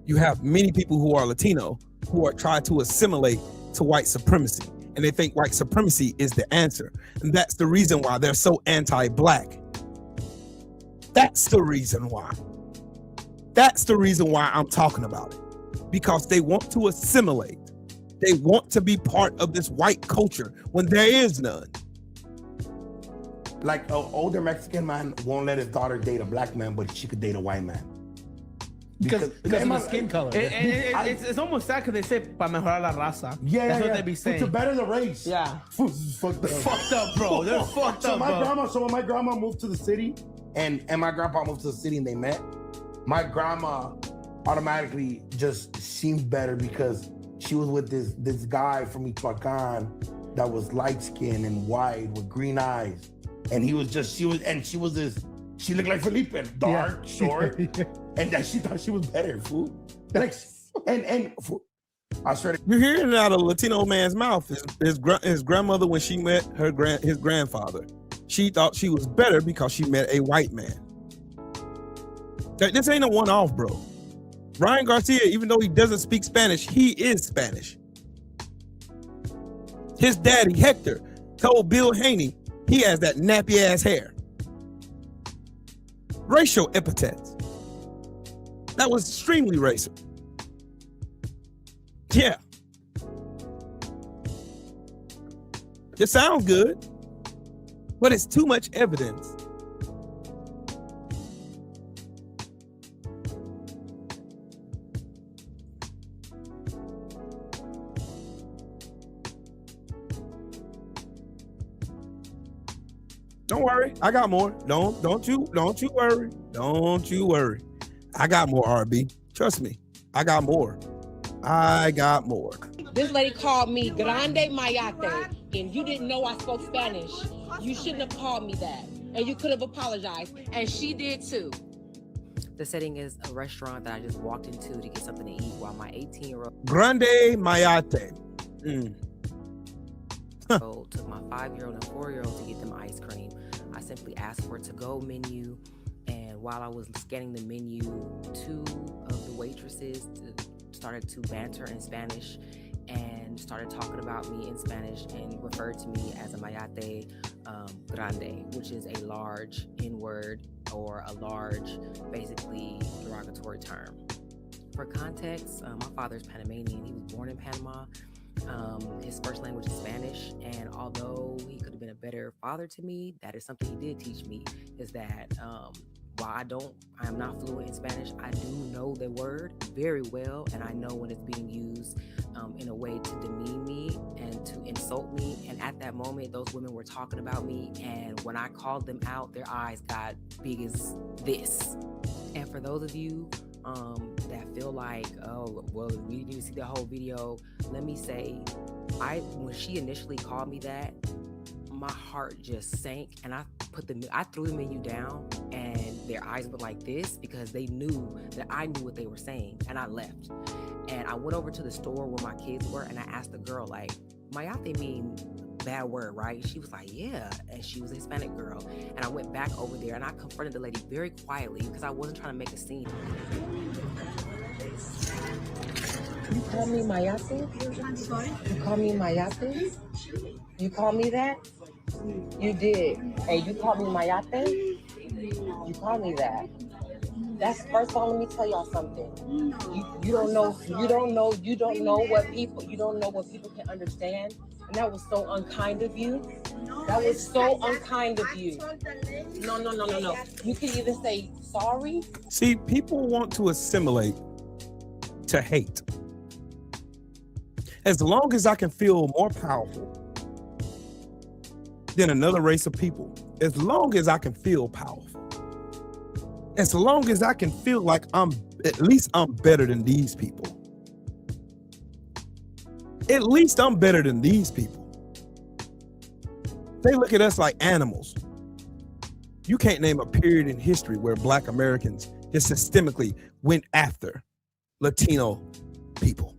You have many people who are Latino who are trying to assimilate to white supremacy, and they think white supremacy is the answer. And that's the reason why they're so anti-black. That's the reason why. That's the reason why I'm talking about it. because they want to assimilate. They want to be part of this white culture when there is none. Like an older Mexican man won't let his daughter date a black man, but she could date a white man. Because of the skin color. It's almost sad because they say para mejorar la raza. Yeah, That's what they be saying. To better the race. Yeah. Fucked up. Fucked up, bro. They're fucked up, bro. So when my grandma moved to the city, and my grandpa moved to the city and they met, my grandma automatically just seemed better because she was with this guy from Michoacan that was light skinned and white with green eyes. And she looked like Felipe, dark, short, and that she thought she was better, fool. Like, I swear to You're hearing it out of a Latino man's mouth. His grandmother, when she met his grandfather, she thought she was better because she met a white man. This ain't a one-off, bro. Ryan Garcia, even though he doesn't speak Spanish, he is Spanish. His daddy, Hector, told Bill Haney he has that nappy ass hair. Racial epithets. That was extremely racist. Yeah. It sounds good, but it's too much evidence. Don't worry, I got more. Don't you worry. Don't you worry. I got more, RB. Trust me, I got more. This lady called me Grande Mayate, and you didn't know I spoke Spanish. You shouldn't have called me that, and you could have apologized, and she did too. The setting is a restaurant that I just walked into to get something to eat while my 18-year-old Grande Mayate. took my 5-year-old and 4-year-old to get them ice cream. I simply asked for a to-go menu, and while I was scanning the menu, 2 of the waitresses started to banter in Spanish and started talking about me in Spanish and referred to me as a Mayate Grande, which is a large N-word or a large, basically derogatory term. For context, my father's Panamanian. He was born in Panama. His first language is Spanish, and although he could have been a better father to me, that is something he did teach me, is that while I am not fluent in Spanish, I do know the word very well, and I know when it's being used in a way to demean me and to insult me. And at that moment, those women were talking about me, and when I called them out, their eyes got big as this. And for those of you that feel like, oh, well, we need to see the whole video, let me say, when she initially called me that, my heart just sank, and I threw the menu down, and their eyes were like this because they knew that I knew what they were saying, and I left. And I went over to the store where my kids were, and I asked the girl, like, Mayate mean bad word, right? She was like, yeah, and she was a Hispanic girl. And I went back over there, and I confronted the lady very quietly because I wasn't trying to make a scene. You call me Mayate? I'm sorry? You call me Mayate? You call me that? You did. Hey, you call me Mayate? You call me that. That's first of all, let me tell y'all something. You don't know what people can understand. And that was so unkind of you. That was so unkind of you. No. You can even say sorry. See, people want to assimilate to hate. As long as I can feel more powerful than another race of people, as long as I can feel powerful, as long as I can feel like I'm better than these people. At least I'm better than these people. They look at us like animals. You can't name a period in history where Black Americans just systemically went after Latino people.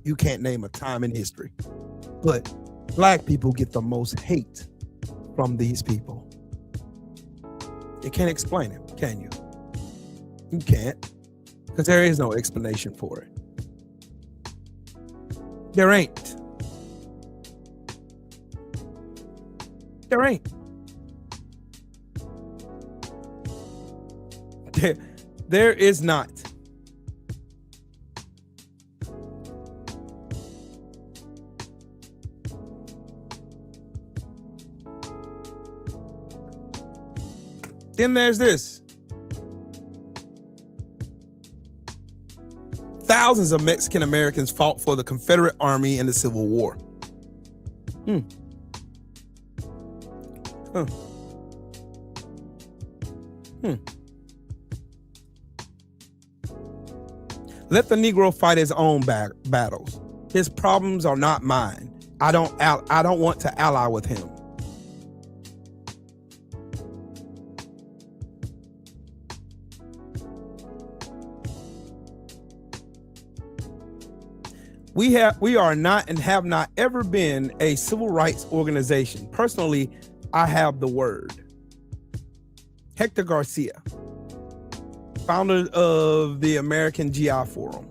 You can't name a time in history. But Black people get the most hate from these people. You can't explain it, can you? You can't, because there is no explanation for it. There ain't. There is not. Then there's this. Thousands of Mexican Americans fought for the Confederate Army in the Civil War. Let the Negro fight his own battles. His problems are not mine. I don't want to ally with him. We are not and have not ever been a civil rights organization. Personally, I have the word. Hector Garcia, founder of the American GI Forum.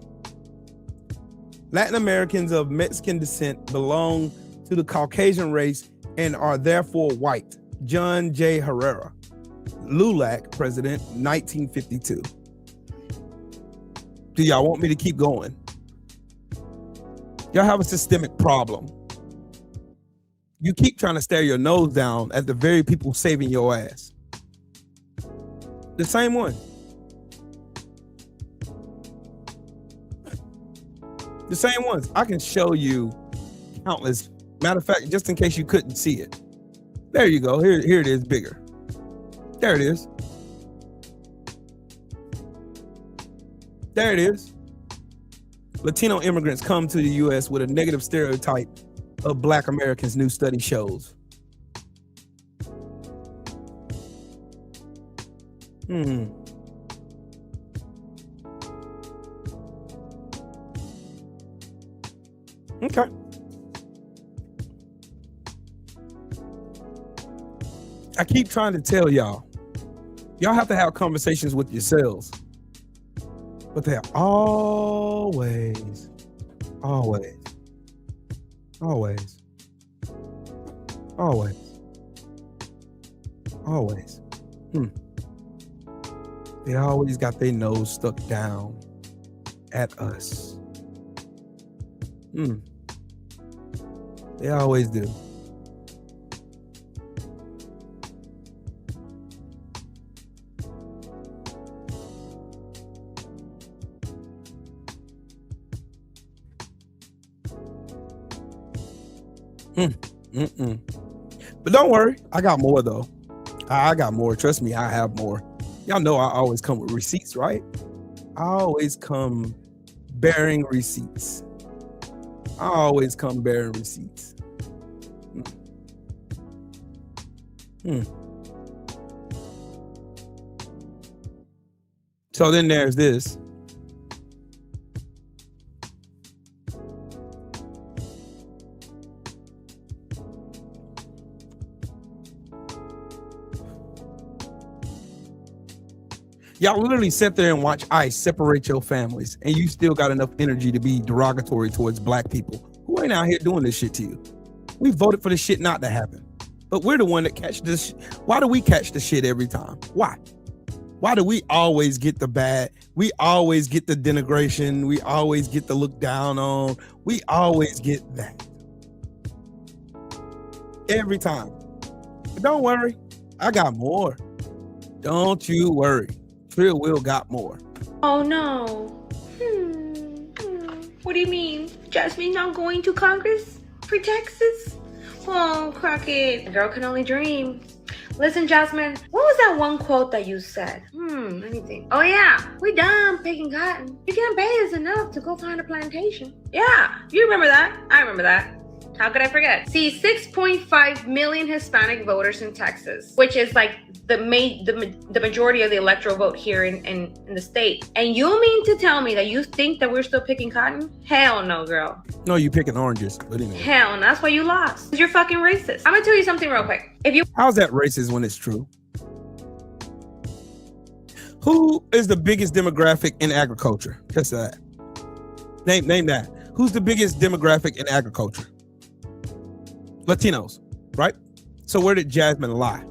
Latin Americans of Mexican descent belong to the Caucasian race and are therefore white. John J. Herrera, LULAC president, 1952. Do y'all want me to keep going? Y'all have a systemic problem. You keep trying to stare your nose down at the very people saving your ass. The same one. The same ones. I can show you countless. Matter of fact, just in case you couldn't see it. There you go. Here it is bigger. There it is. There it is. Latino immigrants come to the U.S. with a negative stereotype of Black Americans, new study shows. Okay. I keep trying to tell y'all have to have conversations with yourselves. But they're always. They always got their nose stuck down at us. They always do. But don't worry, I got more though. I got more. Trust me, I have more. Y'all know I always come with receipts, right? I always come bearing receipts. So then there's this. Y'all literally sit there and watch ICE separate your families, and you still got enough energy to be derogatory towards Black people who ain't out here doing this shit to you. We voted for this shit not to happen, but we're the one that catch this. Why do we catch the shit every time? Why? Why do we always get the bad? We always get the denigration. We always get the look down on. We always get that. Every time. But don't worry, I got more. Don't you worry. Trill Will got more. Oh no. What do you mean? Jasmine not going to Congress for Texas? Oh, Crockett. A girl can only dream. Listen, Jasmine, what was that one quote that you said? Let me think. Oh yeah, we done picking cotton. You can't pay us enough to go find a plantation. Yeah, you remember that? I remember that. How could I forget? See, 6.5 million Hispanic voters in Texas, which is like the majority of the electoral vote here in the state. And you mean to tell me that you think that we're still picking cotton? Hell no, girl. No, you picking oranges. But anyway. Hell, and that's why you lost. You're fucking racist. I'm gonna tell you something real quick. How's that racist when it's true? Who is the biggest demographic in agriculture? Just that. Name that. Who's the biggest demographic in agriculture? Latinos, right? So where did Jasmine lie?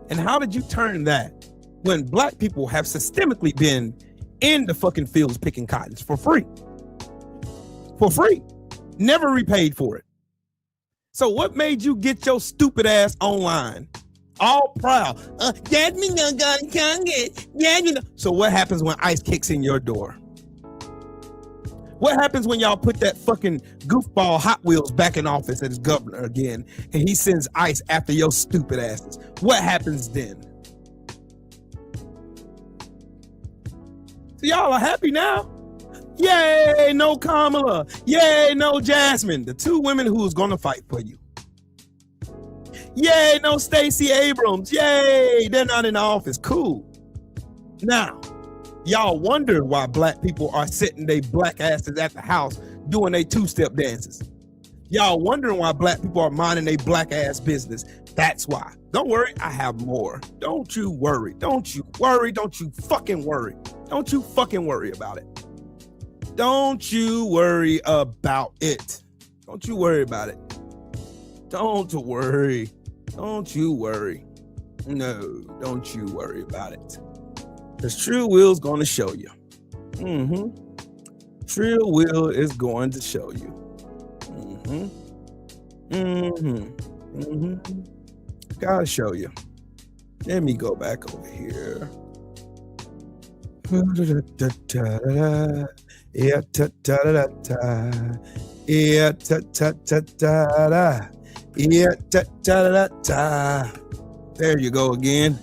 And how did you turn that when Black people have systemically been in the fucking fields picking cottons for free? For free. Never repaid for it. So what made you get your stupid ass online All proud. Jasmine done got in Congress. Jasmine. So what happens when ICE kicks in your door? What happens when y'all put that fucking goofball Hot Wheels back in office as governor again, and he sends ICE after your stupid asses? What happens then? So y'all are happy now? Yay, no Kamala. Yay, no Jasmine. The two women who's gonna fight for you. Yay, no Stacey Abrams. Yay, they're not in the office. Cool. Now, y'all wonder why black people are sitting their black asses at the house doing their two-step dances. Y'all wondering why black people are minding their black ass business. That's why. Don't worry, I have more. Don't you worry. Don't you worry. Don't you fucking worry. Don't you fucking worry about it. Don't you worry about it. Don't you worry about it. Don't worry. Don't you worry. No, don't you worry about it. Because Trill Will's going to show you. Trill Will is going to show you. Gotta show you. Let me go back over here. Yeah, ta ta da ta. Yeah, ta ta ta ta. Yeah, ta ta da ta. There you go again.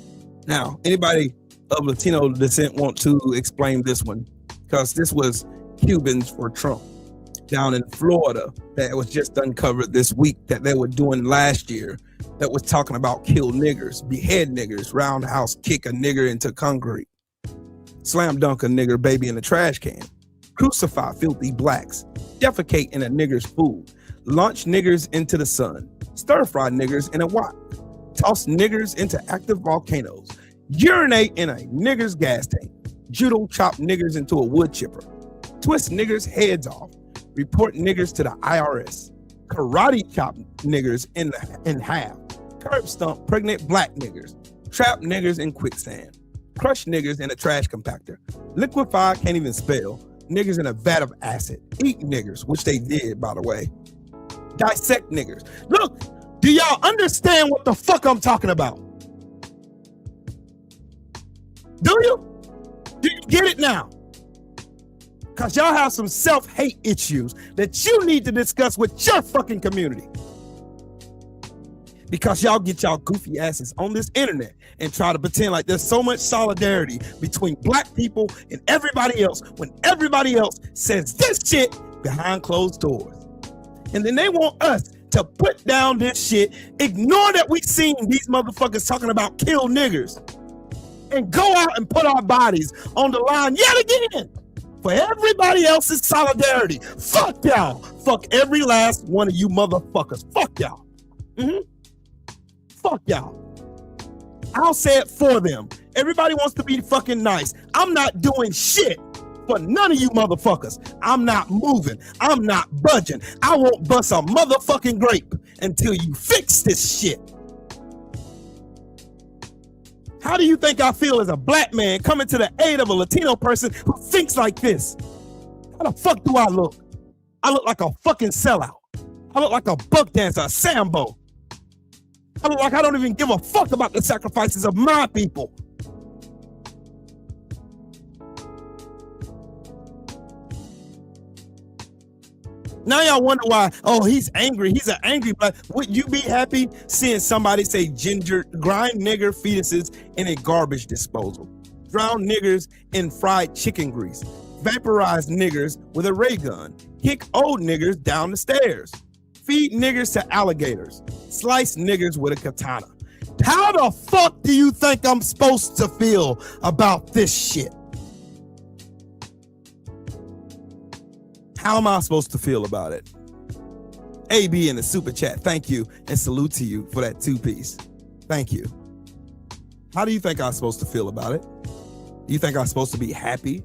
Now, anybody of Latino descent want to explain this one? Because this was Cubans for Trump down in Florida that was just uncovered this week that they were doing last year that was talking about kill niggers, behead niggers, roundhouse kick a nigger into concrete, slam dunk a nigger baby in a trash can, crucify filthy blacks, defecate in a nigger's food, launch niggers into the sun, stir fry niggers in a wok, toss niggers into active volcanoes, urinate in a nigger's gas tank, judo chop niggers into a wood chipper, twist niggers' heads off, report niggers to the IRS, karate chop niggers in half, curb stomp pregnant black niggers, trap niggers in quicksand, crush niggers in a trash compactor, liquefy, can't even spell, niggers in a vat of acid, eat niggers, which they did, by the way, dissect niggers. Look, do y'all understand what the fuck I'm talking about? Do you? Do you get it now? Because y'all have some self-hate issues that you need to discuss with your fucking community. Because y'all get y'all goofy asses on this internet and try to pretend like there's so much solidarity between black people and everybody else when everybody else says this shit behind closed doors. And then they want us to put down this shit, ignore that we seen these motherfuckers talking about kill niggers, and go out and put our bodies on the line yet again for everybody else's solidarity. Fuck y'all. Fuck every last one of you motherfuckers. Fuck y'all. Fuck y'all. I'll say it for them. Everybody wants to be fucking nice. I'm not doing shit for none of you motherfuckers. I'm not moving. I'm not budging. I won't bust a motherfucking grape until you fix this shit. How do you think I feel as a black man coming to the aid of a Latino person who thinks like this? How the fuck do I look? I look like a fucking sellout. I look like a buck dancer, a Sambo. I look like I don't even give a fuck about the sacrifices of my people. Now y'all wonder why, oh, he's angry. He's an angry black. Would you be happy seeing somebody say grind nigger fetuses in a garbage disposal, drown niggers in fried chicken grease, vaporize niggers with a ray gun, kick old niggers down the stairs, feed niggers to alligators, slice niggers with a katana? How the fuck do you think I'm supposed to feel about this shit? How am I supposed to feel about it? AB in the super chat, thank you, and salute to you for that 2-piece. Thank you. How do you think I'm supposed to feel about it? You think I'm supposed to be happy?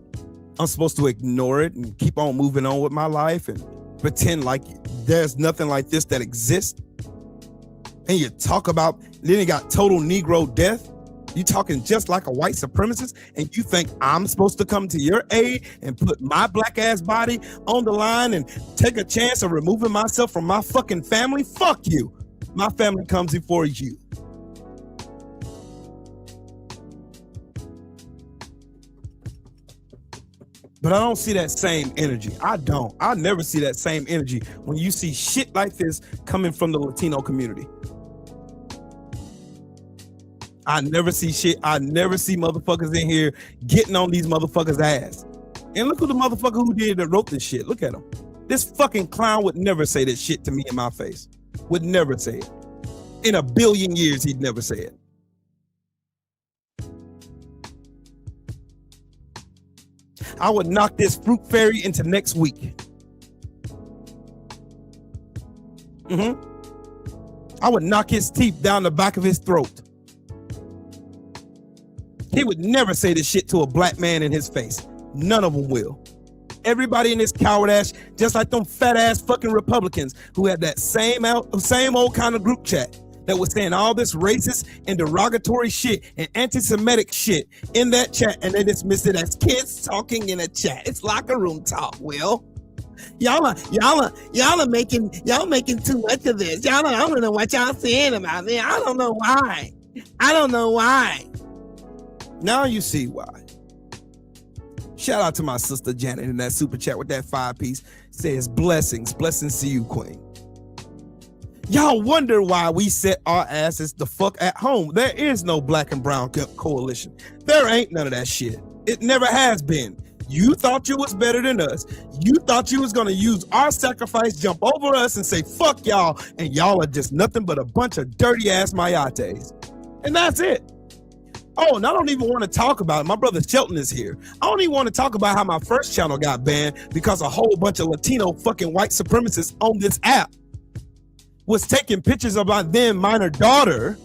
I'm supposed to ignore it and keep on moving on with my life and pretend like there's nothing like this that exists? And you talk about, then you got total Negro death? You talking just like a white supremacist, and you think I'm supposed to come to your aid and put my black ass body on the line and take a chance of removing myself from my fucking family? Fuck you. My family comes before you. But I don't see that same energy. I don't. I never see that same energy when you see shit like this coming from the Latino community. I never see shit. I never see motherfuckers in here getting on these motherfuckers' ass. And look who the motherfucker who did that wrote this shit. Look at him. This fucking clown would never say this shit to me in my face. Would never say it. In a billion years, he'd never say it. I would knock this fruit fairy into next week. I would knock his teeth down the back of his throat. He would never say this shit to a black man in his face. None of them will. Everybody in this coward ass, just like them fat ass fucking Republicans who had that same old kind of group chat that was saying all this racist and derogatory shit and anti-Semitic shit in that chat, and they dismissed it as kids talking in a chat. It's locker room talk, Will. Y'all are making too much of this. I don't know what y'all saying about me. I don't know why. Now you see why. Shout out to my sister Janet in that super chat with that 5-piece. Says blessings to you, Queen. Y'all wonder why we set our asses the fuck at home. There is no black and brown coalition. There ain't none of that shit. It never has been. You thought you was better than us. You thought you was gonna use our sacrifice, jump over us and say fuck y'all, and y'all are just nothing but a bunch of dirty ass mayates. And that's it. Oh, and I don't even want to talk about it. My brother Shelton is here. I don't even want to talk about how my first channel got banned because a whole bunch of Latino fucking white supremacists on this app was taking pictures of my then minor daughter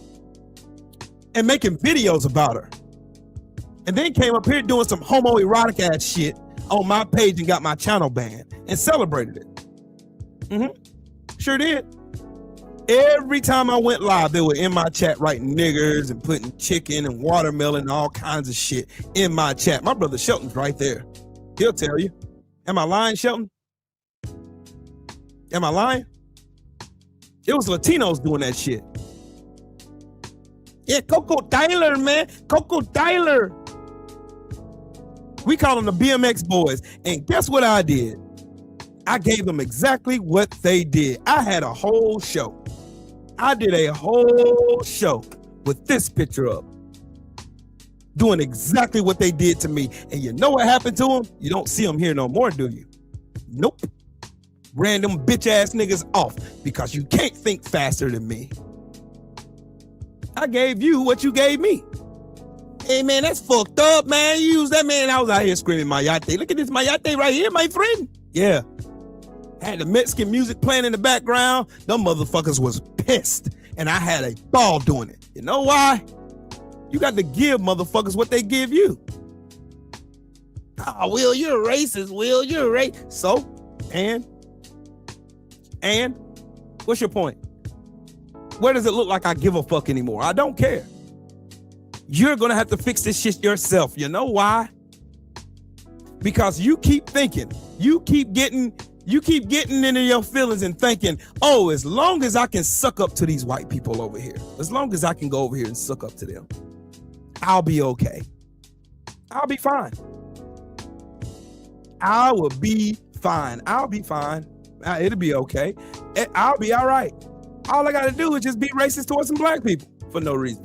and making videos about her. And then came up here doing some homoerotic ass shit on my page and got my channel banned and celebrated it. Sure did. Every time I went live, they were in my chat writing niggers and putting chicken and watermelon and all kinds of shit in my chat. My brother Shelton's right there. He'll tell you. Am I lying, Shelton? Am I lying? It was Latinos doing that shit. Yeah, Coco Tyler, man. Coco Tyler. We call them the BMX boys. And guess what I did? I gave them exactly what they did. I had a whole show. I did a whole show with this picture up, doing exactly what they did to me. And you know what happened to them? You don't see them here no more, do you? Nope. Ran them bitch ass niggas off because you can't think faster than me. I gave you what you gave me. Hey man, that's fucked up, man. You use that, man. I was out here screaming mayate. Look at this mayate right here, my friend. Yeah. Had the Mexican music playing in the background. Them motherfuckers was pissed. And I had a ball doing it. You know why? You got to give motherfuckers what they give you. Oh, Will, you're a racist, Will. You're a racist. So, and what's your point? Where does it look like I give a fuck anymore? I don't care. You're going to have to fix this shit yourself. You know why? Because you keep thinking, you keep getting into your feelings and thinking, oh, as long as I can suck up to these white people over here, as long as I can go over here and suck up to them, I'll be okay. I'll be fine. I will be fine. I'll be fine. It'll be okay. I'll be all right. All I got to do is just be racist towards some black people for no reason.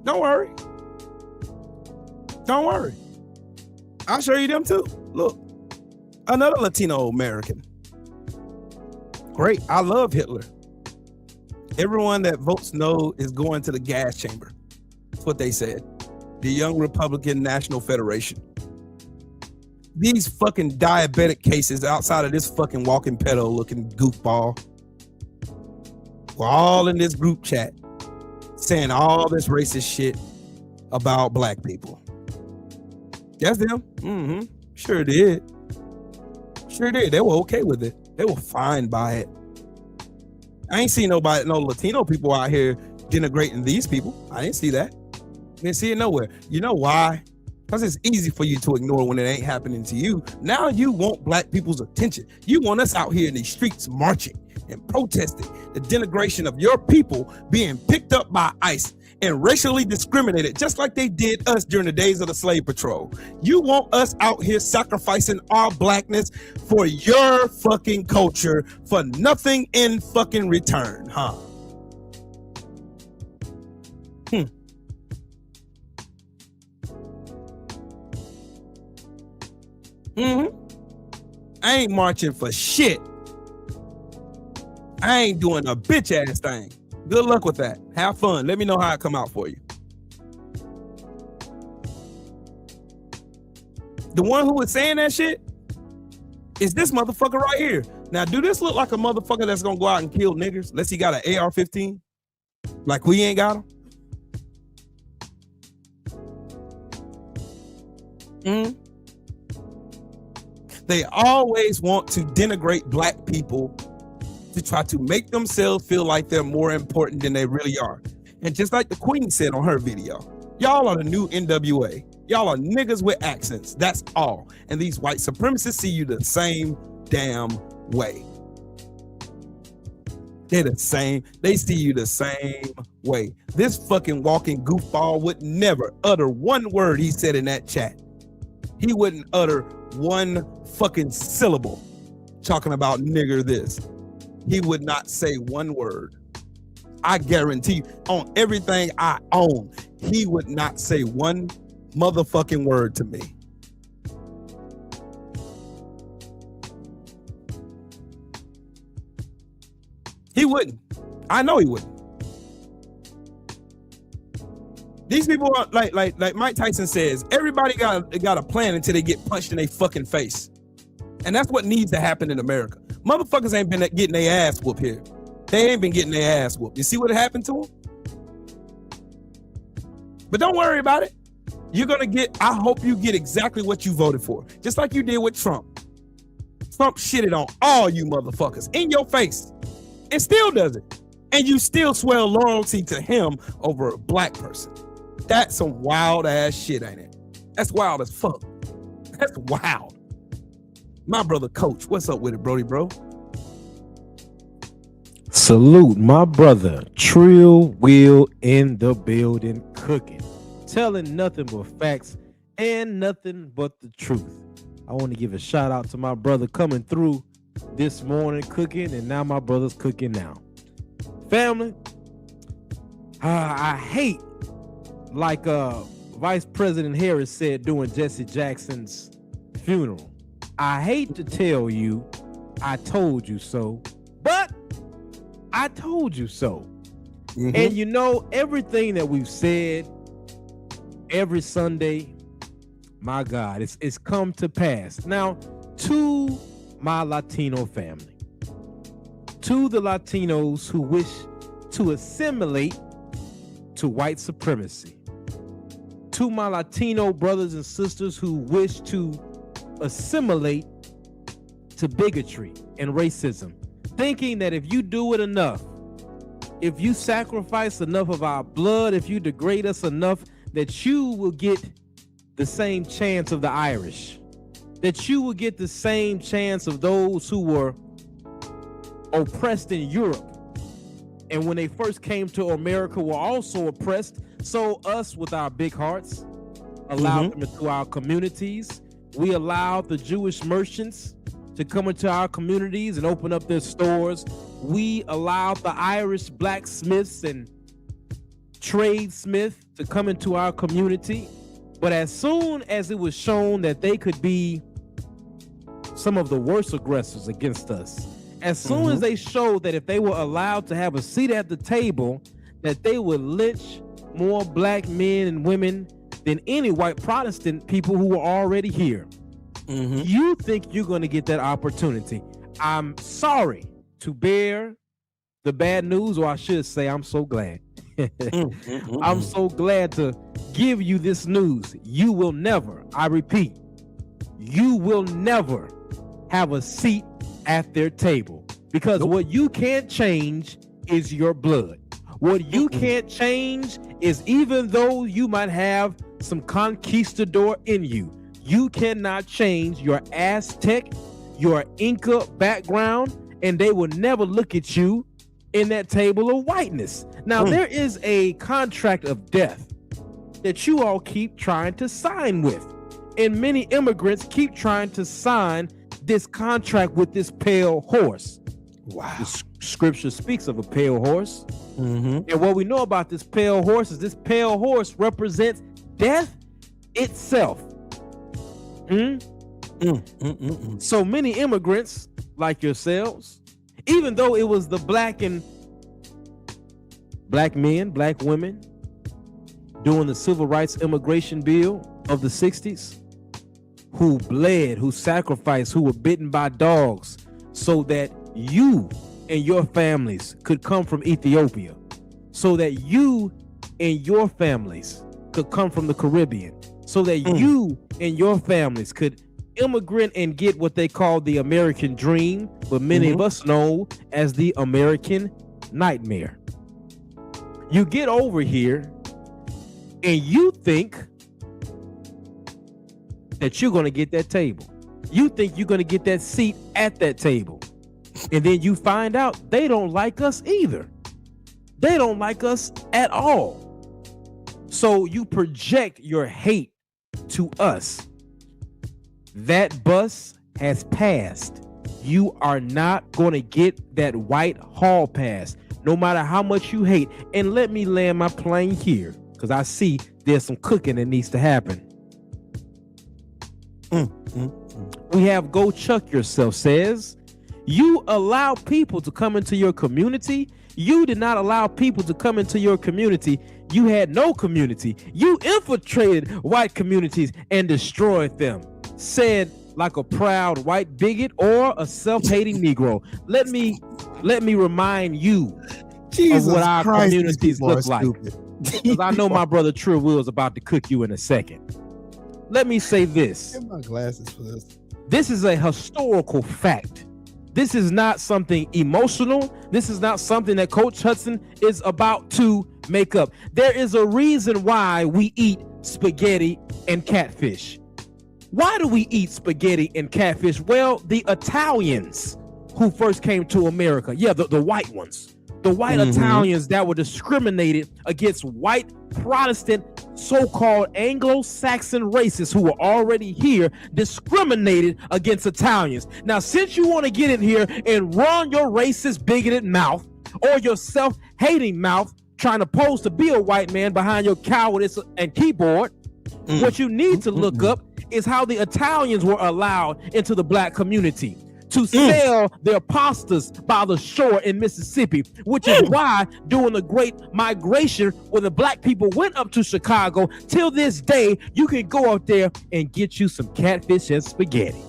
Don't worry. Don't worry. I'll show you them too. Look, another Latino American. Great. I love Hitler. Everyone that votes no is going to the gas chamber. That's what they said. The Young Republican National Federation. These fucking diabetic cases outside of this fucking walking pedo looking goofball were all in this group chat saying all this racist shit about black people. That's them. Sure did. Sure did. They were okay with it. They were fine by it. I ain't seen no Latino people out here denigrating these people. I didn't see that. Didn't see it nowhere. You know why? Because it's easy for you to ignore when it ain't happening to you. Now you want black people's attention. You want us out here in these streets marching and protesting the denigration of your people being picked up by ICE and racially discriminated, just like they did us during the days of the slave patrol. You want us out here sacrificing our blackness for your fucking culture for nothing in fucking return, huh? I ain't marching for shit. I ain't doing a bitch ass thing. Good luck with that. Have fun. Let me know how it come out for you. The one who was saying that shit is this motherfucker right here. Now, do this look like a motherfucker that's gonna go out and kill niggas unless he got an AR-15? Like we ain't got him? They always want to denigrate black people to try to make themselves feel like they're more important than they really are. And just like the Queen said on her video, y'all are the new NWA. Y'all are niggas with accents. That's all. And these white supremacists see you the same damn way. They're the same. They see you the same way. This fucking walking goofball would never utter one word he said in that chat. He wouldn't utter one fucking syllable talking about nigger this. He would not say one word. I guarantee you, on everything I own, he would not say one motherfucking word to me. He wouldn't. I know he wouldn't. These people are like Mike Tyson says, everybody got a plan until they get punched in their fucking face. And that's what needs to happen in America. Motherfuckers ain't been getting their ass whooped here. They ain't been getting their ass whooped. You see what happened to them? But don't worry about it. You're gonna get, I hope you get exactly what you voted for. Just like you did with Trump. Trump shitted on all you motherfuckers in your face. And still does it. And you still swear loyalty to him over a black person. That's some wild ass shit, ain't it? That's wild as fuck. That's wild. My brother Coach, what's up with it, Brody, bro? Salute my brother Trill Will in the building, cooking, telling nothing but facts and nothing but the truth. I want to give a shout out to my brother coming through this morning cooking, and now my brother's cooking now. Family, I hate, like Vice President Harris said during Jesse Jackson's funeral, I hate to tell you I told you so, but I told you so. And you know, everything that we've said every Sunday, my God, it's come to pass. Now, to my Latino family, to the Latinos who wish to assimilate to white supremacy, to my Latino brothers and sisters who wish to assimilate to bigotry and racism, thinking that if you do it enough, if you sacrifice enough of our blood, if you degrade us enough, that you will get the same chance of the Irish, that you will get the same chance of those who were oppressed in Europe, and when they first came to America were also oppressed. So us, with our big hearts, allowed them into our communities. We allowed the Jewish merchants to come into our communities and open up their stores. We allowed the Irish blacksmiths and tradesmiths to come into our community. But as soon as it was shown that they could be some of the worst aggressors against us, as soon as they showed that if they were allowed to have a seat at the table, that they would lynch more black men and women than any white Protestant people who were already here. You think you're going to get that opportunity. I'm sorry to bear the bad news, or I should say I'm so glad. I'm so glad to give you this news. You will never, I repeat, you will never have a seat at their table. Because what you can't change is your blood. What you can't change is, even though you might have some conquistador in you, you cannot change your Aztec, your Inca background, and they will never look at you in that table of whiteness. Now, there is a contract of death that you all keep trying to sign with. And many immigrants keep trying to sign this contract with this pale horse. Wow. The scripture speaks of a pale horse. And what we know about this pale horse is this pale horse represents death itself. So many immigrants like yourselves, even though it was the black men, black women during the Civil Rights Immigration Bill of the 60s, who bled, who sacrificed, who were bitten by dogs so that you and your families could come from Ethiopia, so that you and your families could come from the Caribbean, so that you and your families could immigrate and get what they call the American dream, but many of us know as the American nightmare. You get over here and you think that you're going to get that table. You think you're going to get that seat at that table. And then you find out they don't like us either. They don't like us at all. So you project your hate to us. That bus has passed. You are not going to get that white hall pass, no matter how much you hate. And let me land my plane here, because I see there's some cooking that needs to happen. We have Go Chuck Yourself says, you allow people to come into your community. You did not allow people to come into your community. You had no community. You infiltrated white communities and destroyed them. Said like a proud white bigot or a self-hating Negro. Let me remind you of what our communities look like. Because I know my brother Trill Will is about to cook you in a second. Let me say this. Get my glasses for this. This is a historical fact. This is not something emotional. This is not something that Coach Hudson is about to make up. There is a reason why we eat spaghetti and catfish. Why do we eat spaghetti and catfish? Well, the Italians who first came to America, the white ones, the white Italians that were discriminated against white Protestant so-called Anglo-Saxon racists who were already here, discriminated against Italians. Now, since you want to get in here and run your racist, bigoted mouth or your self-hating mouth, trying to pose to be a white man behind your cowardice and keyboard, what you need to look up is how the Italians were allowed into the black community to sell their pastas by the shore in Mississippi, which is why during the Great Migration, when the black people went up to Chicago, till this day, you can go up there and get you some catfish and spaghetti.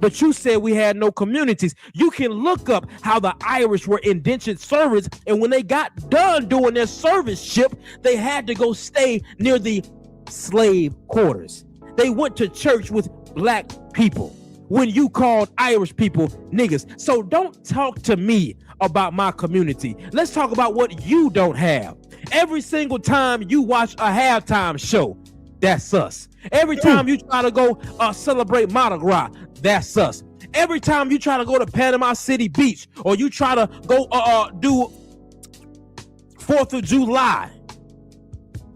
But you said we had no communities. You can look up how the Irish were indentured servants, and when they got done doing their service ship, they had to go stay near the slave quarters. They went to church with black people when you called Irish people niggas. So don't talk to me about my community. Let's talk about what you don't have. Every single time you watch a halftime show, that's us. Every time you try to go celebrate Mardi Gras, that's us. Every time you try to go to Panama City Beach, or you try to go do 4th of July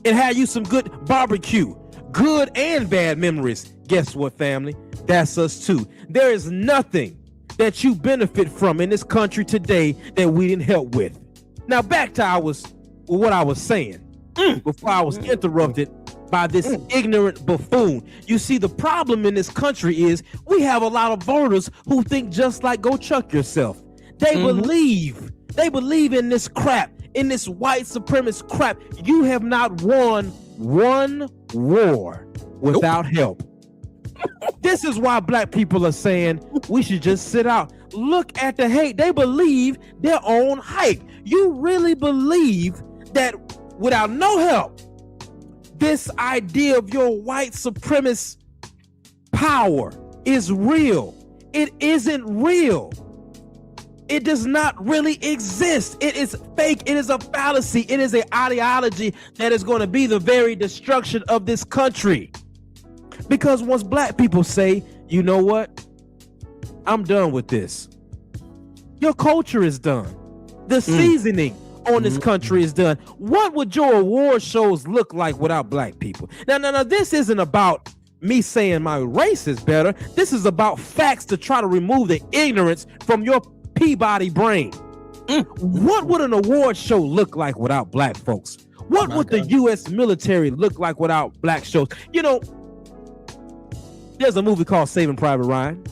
and have you some good barbecue, good and bad memories, guess what, family? That's us too. There is nothing that you benefit from in this country today that we didn't help with. Now back to what I was saying before I was interrupted by this ignorant buffoon. You see, the problem in this country is we have a lot of voters who think just like Go Chuck Yourself. They believe in this crap, in this white supremacist crap. You have not won one war without help. This is why black people are saying we should just sit out. Look at the hate. They believe their own hype. You really believe that without no help, this idea of your white supremacist power is real. It isn't real. It does not really exist. It is fake. It is a fallacy. It is an ideology that is going to be the very destruction of this country. Because once black people say, you know what? I'm done with this. Your culture is done. The seasoning on this country is done. What would your award shows look like without black people? Now, this isn't about me saying my race is better. This is about facts to try to remove the ignorance from your Peabody brain. What would an award show look like without black folks? What would the U.S. military look like without black shows? You know, there's a movie called Saving Private Ryan.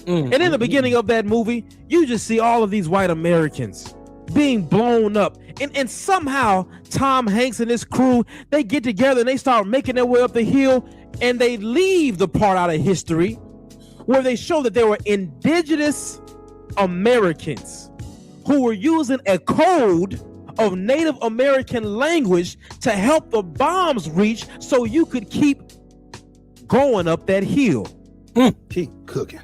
And in the beginning of that movie, you just see all of these white Americans being blown up. And somehow Tom Hanks and his crew, they get together and they start making their way up the hill, and they leave the part out of history where they show that there were indigenous Americans who were using a code of Native American language to help the bombs reach so you could keep going up that hill. Keep cooking.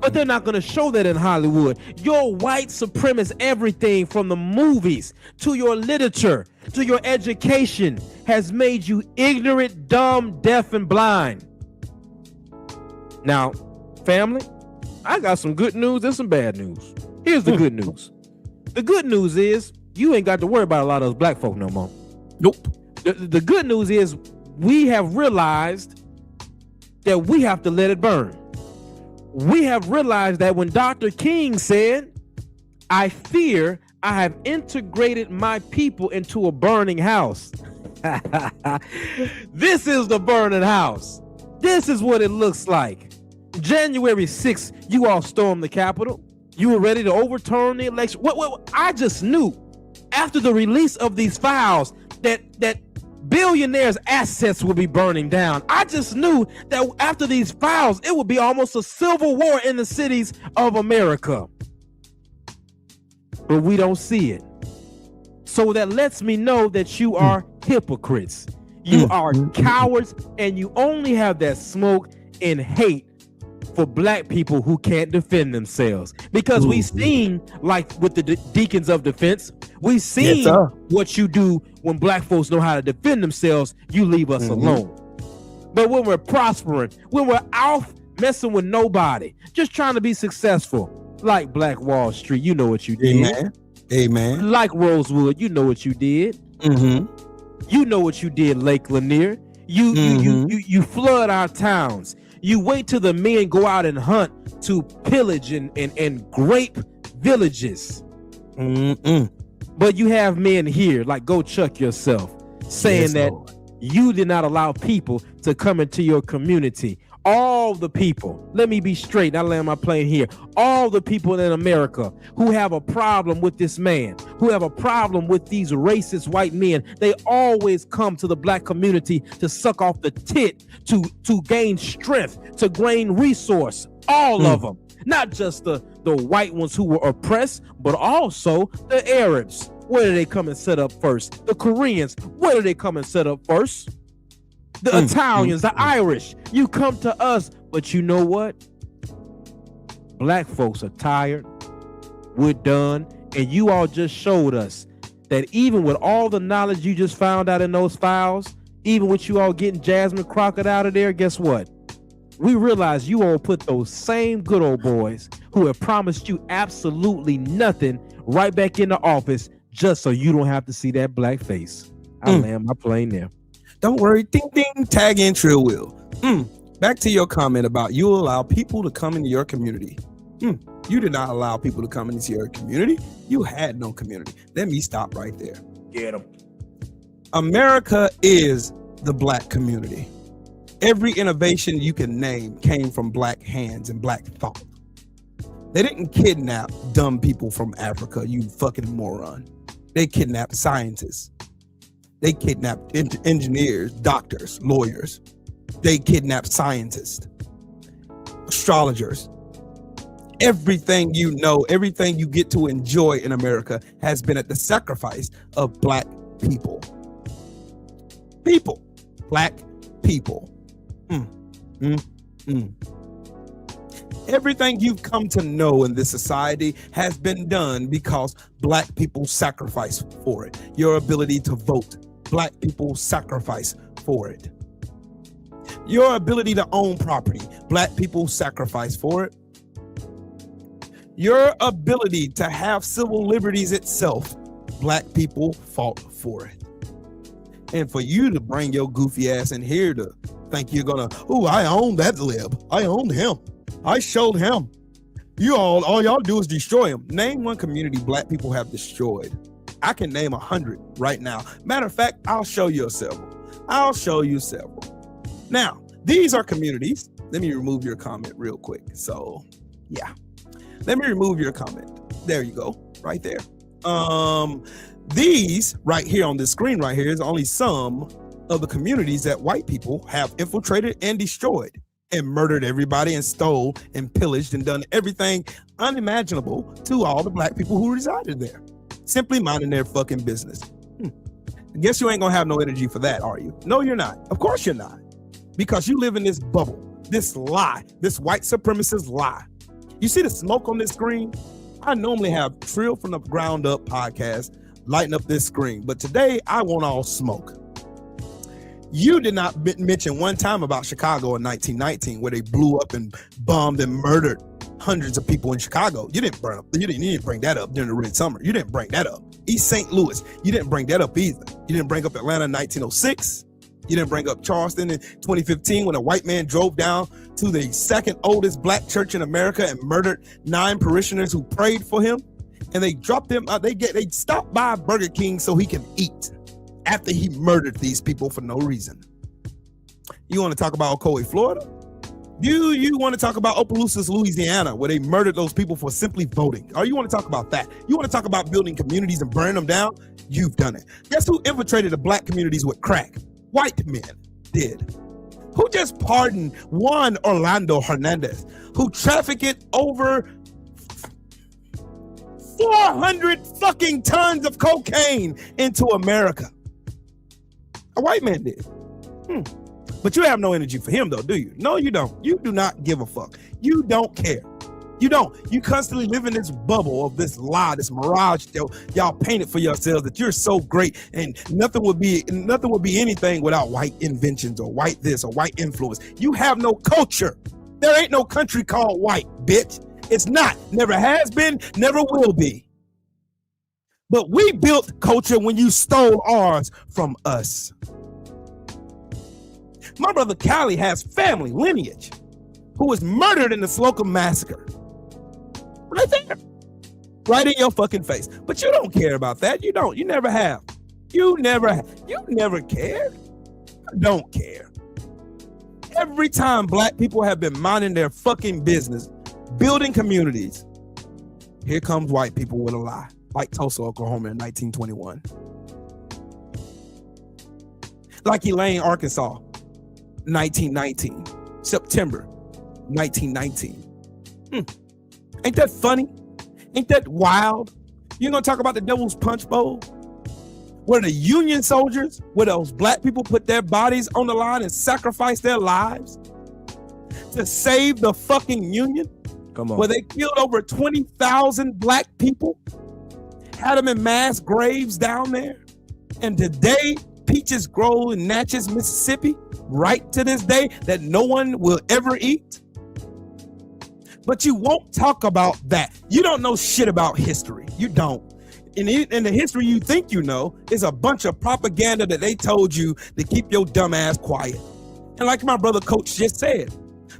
But they're not going to show that in Hollywood. Your white supremacist everything from the movies to your literature to your education has made you ignorant, dumb, deaf, and blind. Now, family, I got some good news and some bad news. Here's the good news. The good news is you ain't got to worry about a lot of those black folk no more. Nope. The good news is we have realized that we have to let it burn. We have realized that when Dr. King said, I fear I have integrated my people into a burning house. This is the burning house. This is what it looks like. January 6th, you all stormed the Capitol. You were ready to overturn the election. What I just knew after the release of these files that billionaires' assets will be burning down. I just knew that after these files, it would be almost a civil war in the cities of America. But we don't see it. So that lets me know that you are hypocrites. You are cowards, and you only have that smoke and hate for black people who can't defend themselves. Because we've seen, like with the deacons of defense, we've seen what you do when black folks know how to defend themselves. You leave us alone. But when we're prospering, when we're out messing with nobody, just trying to be successful, like Black Wall Street, you know what you did. Amen. Like Rosewood, you know what you did. You know what you did, Lake Lanier. You flood our towns. You wait till the men go out and hunt to pillage and grape villages. But you have men here, like Go Chuck yourself, saying that you did not allow people to come into your community. All the people, let me be straight, I land my plane here. All the people in America who have a problem with this man, who have a problem with these racist white men, they always come to the black community to suck off the tit, to gain strength, to gain resource. All of them, not just the white ones who were oppressed, but also the Arabs. Where do they come and set up first? The Koreans, where do they come and set up first? The Italians, the Irish, you come to us, but you know what? Black folks are tired. We're done. And you all just showed us that even with all the knowledge you just found out in those files, even with you all getting Jasmine Crockett out of there, guess what? We realize you all put those same good old boys who have promised you absolutely nothing right back in the office just so you don't have to see that black face. I land my plane there. Don't worry, ding ding, tag in Trill Will. Back to your comment about you allow people to come into your community. You did not allow people to come into your community. You had no community. Let me stop right there. Get them. America is the black community. Every innovation you can name came from black hands and black thought. They didn't kidnap dumb people from Africa, you fucking moron. They kidnapped scientists. They kidnapped engineers, doctors, lawyers. They kidnapped scientists, astrologers. Everything you know, everything you get to enjoy in America has been at the sacrifice of black people. Black people. Everything you've come to know in this society has been done because black people sacrifice for it. Your ability to vote, black people sacrifice for it. Your ability to own property, black people sacrifice for it. Your ability to have civil liberties itself, black people fought for it. And for you to bring your goofy ass in here to think you're gonna, oh, I own that lib. I owned him. I showed him. You all y'all do is destroy him. Name one community black people have destroyed. I can name 100 right now. Matter of fact, I'll show you several. Now, these are communities. Let me remove your comment real quick. So, yeah. Let me remove your comment. There you go. Right there. These right here on this screen right here is only some of the communities that white people have infiltrated and destroyed and murdered everybody and stole and pillaged and done everything unimaginable to all the black people who resided there, simply minding their fucking business. I guess you ain't gonna have no energy for that, are you? No, you're not. Of course you're not. Because you live in this bubble, this lie, this white supremacist lie. You see the smoke on this screen? I normally have Trill from the Ground Up podcast lighting up this screen, but today I want all smoke. You did not mention one time about Chicago in 1919, where they blew up and bombed and murdered hundreds of people in Chicago. You didn't you didn't bring that up during the Red Summer. You didn't bring that up. East St. Louis, you didn't bring that up either. You didn't bring up Atlanta in 1906. You didn't bring up Charleston in 2015 when a white man drove down to the second oldest black church in America and murdered 9 parishioners who prayed for him. And they dropped them out. They stopped by Burger King so he can eat after he murdered these people for no reason. You want to talk about Ocoee, Florida? You want to talk about Opelousas, Louisiana, where they murdered those people for simply voting? Or you want to talk about that? You want to talk about building communities and burning them down? You've done it. Guess who infiltrated the black communities with crack? White men did. Who just pardoned Juan Orlando Hernandez, who trafficked it over 400 fucking tons of cocaine into America? A white man did. But you have no energy for him though, do you? No, you don't. You do not give a fuck. You don't care. You don't. You constantly live in this bubble of this lie, this mirage y'all painted for yourselves that you're so great and nothing would be anything without white inventions or white this or white influence. You have no culture. There ain't no country called white, bitch. It's not. Never has been, never will be. But we built culture when you stole ours from us. My brother Cali has family lineage who was murdered in the Slocum massacre. Right there. Right in your fucking face. But you don't care about that. You don't. You never have. You never cared. I don't care. Every time black people have been minding their fucking business, building communities, here comes white people with a lie. Like Tulsa, Oklahoma in 1921. Like Elaine, Arkansas, 1919. September 1919. Ain't that funny? Ain't that wild? You're gonna talk about the Devil's Punch Bowl? Where the Union soldiers, where those black people put their bodies on the line and sacrificed their lives to save the fucking Union? Come on. Where they killed over 20,000 black people, had them in mass graves down there. And today, peaches grow in Natchez, Mississippi, right to this day, that no one will ever eat. But you won't talk about that. You don't know shit about history. You don't. And the history you think you know is a bunch of propaganda that they told you to keep your dumb ass quiet. And like my brother Coach just said,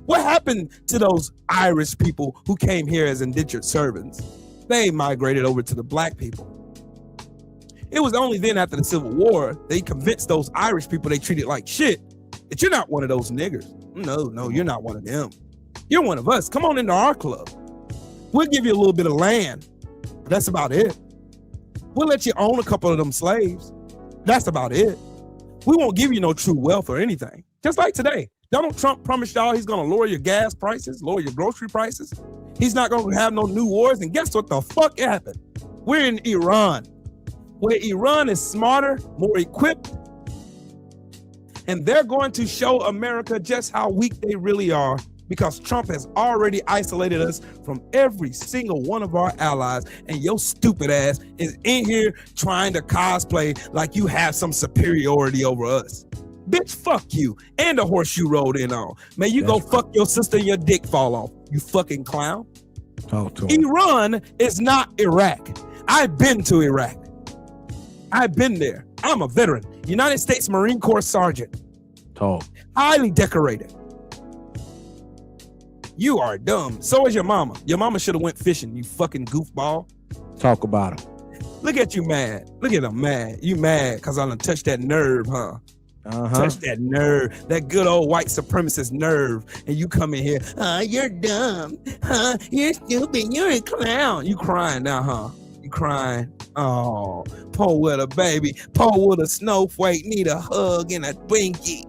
what happened to those Irish people who came here as indentured servants? They migrated over to the black people. It was only then after the Civil War, they convinced those Irish people they treated like shit that you're not one of those niggers. No, you're not one of them. You're one of us. Come on into our club. We'll give you a little bit of land. That's about it. We'll let you own a couple of them slaves. That's about it. We won't give you no true wealth or anything. Just like today. Donald Trump promised y'all he's going to lower your gas prices, lower your grocery prices. He's not going to have no new wars. And guess what the fuck happened? We're in Iran, where Iran is smarter, more equipped. And they're going to show America just how weak they really are because Trump has already isolated us from every single one of our allies, and your stupid ass is in here trying to cosplay like you have some superiority over us. Bitch, fuck you and the horse you rode in on. May you go fuck your sister and your dick fall off, you fucking clown. Talk to him. Iran is not Iraq. I've been to Iraq. I've been there. I'm a veteran, United States Marine Corps sergeant. Talk. Highly decorated. You are dumb. So is your mama. Your mama should have went fishing, you fucking goofball. Talk about him. Look at you mad. Look at him mad. You mad because I done touched that nerve, huh? Touch that nerve, that good old white supremacist nerve, and you come in here, you're dumb, you're stupid, you're a clown. You crying now, huh? You crying. Oh, poor little baby, poor little snowflake need a hug and a binky.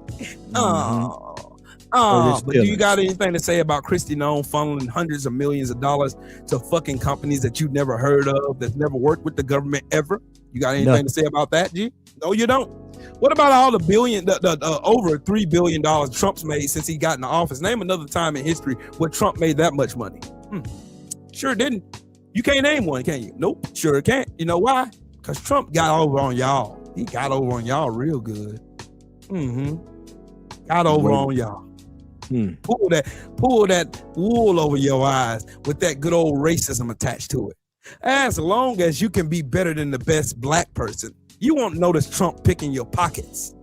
But do you got anything to say about Kristi Noem funneling hundreds of millions of dollars to fucking companies that you've never heard of, that's never worked with the government ever? You got anything to say about that, G? No, you don't. What about all the over $3 billion Trump's made since he got in the office? Name another time in history where Trump made that much money. Sure didn't. You can't name one, can you? Nope, sure can't. You know why? Because Trump got over on y'all. He got over on y'all real good. Got over on y'all. Pull that wool over your eyes with that good old racism attached to it. As long as you can be better than the best black person, you won't notice Trump picking your pockets.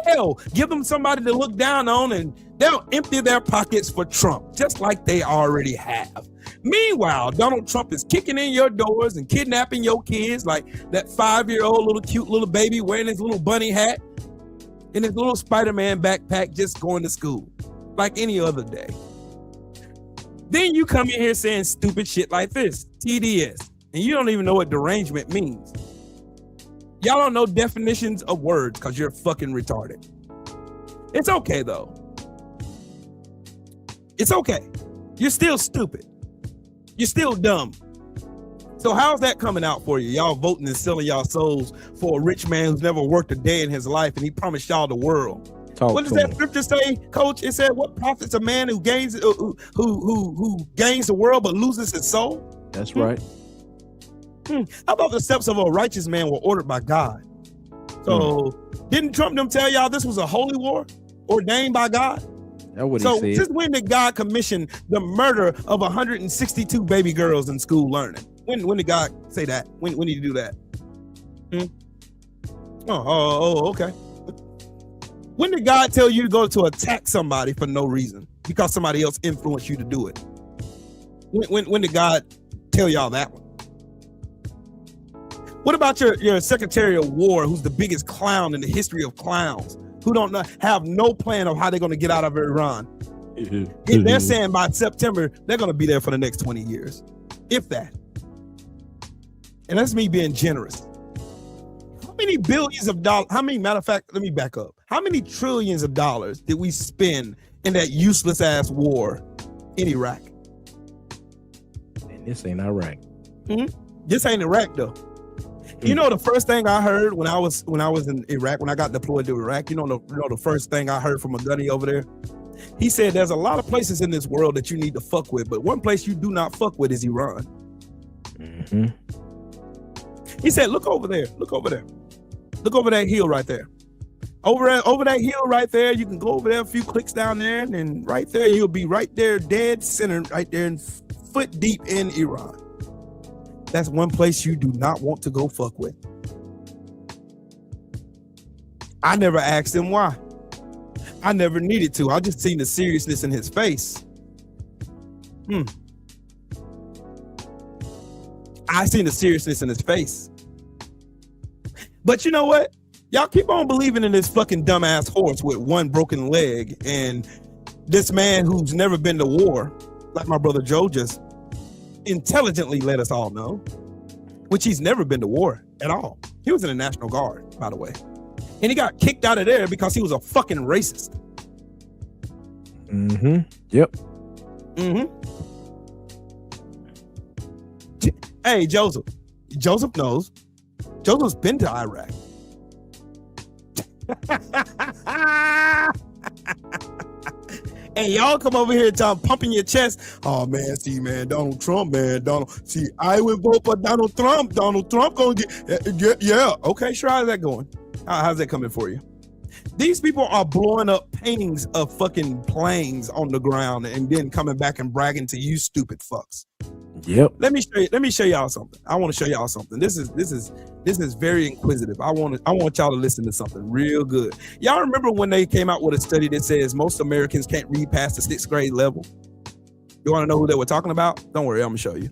Hell, give them somebody to look down on and they'll empty their pockets for Trump, just like they already have. Meanwhile, Donald Trump is kicking in your doors and kidnapping your kids like that 5-year-old little cute little baby wearing his little bunny hat and his little Spider-Man backpack just going to school like any other day. Then you come in here saying stupid shit like this, TDS, and you don't even know what derangement means. Y'all don't know definitions of words because you're fucking retarded. It's okay though. It's okay. You're still stupid. You're still dumb. So how's that coming out for you? Y'all voting and selling y'all souls for a rich man who's never worked a day in his life and he promised y'all the world. What does that scripture say, Coach? It said, "What profits a man who gains who gains the world but loses his soul?" That's right. How about the steps of a righteous man were ordered by God? So didn't Trump them tell y'all this was a holy war ordained by God? That's what So he said. since when did God commission the murder of 162 baby girls in school learning? When did God say that? When did he do that? Okay. When did God tell you to go to attack somebody for no reason because somebody else influenced you to do it? When did God tell y'all that one? What about your Secretary of War, who's the biggest clown in the history of clowns, who don't have no plan of how they're going to get out of Iran? They're saying by September, they're going to be there for the next 20 years, if that. And that's me being generous. How many billions of dollars, matter of fact, let me back up. How many trillions of dollars did we spend in that useless ass war in Iraq? And this ain't Iraq. This ain't Iraq though. You know the first thing I heard when I was in Iraq, when I got deployed to Iraq, you know the first thing I heard from a gunny over there? He said there's a lot of places in this world that you need to fuck with, but one place you do not fuck with is Iran. He said, look over there. Look over there. Look over that hill right there. Over that hill right there, you can go over there a few clicks down there, and then right there, you'll be right there, dead center, right there, foot deep in Iran. That's one place you do not want to go fuck with. I never asked him why. I never needed to. I just seen the seriousness in his face. I seen the seriousness in his face. But you know what? Y'all keep on believing in this fucking dumbass horse with one broken leg and this man who's never been to war, like my brother Joe just intelligently let us all know, which he's never been to war at all. He was in the National Guard, by the way. And he got kicked out of there because he was a fucking racist. Yep. Hey, Joseph. Joseph knows. Joseph's been to Iraq. And y'all come over here pumping your chest. Oh man, see man, Donald Trump, man, See, I would vote for Donald Trump. Donald Trump gonna get yeah. Okay, sure. How's that going? How's that coming for you? These people are blowing up paintings of fucking planes on the ground and then coming back and bragging to you stupid fucks. Yep. Let me show y'all something. I want to show y'all something. This is very inquisitive. I want y'all to listen to something real good. Y'all remember when they came out with a study that says most Americans can't read past the 6th grade level? You want to know who they were talking about? Don't worry, I'm gonna show you.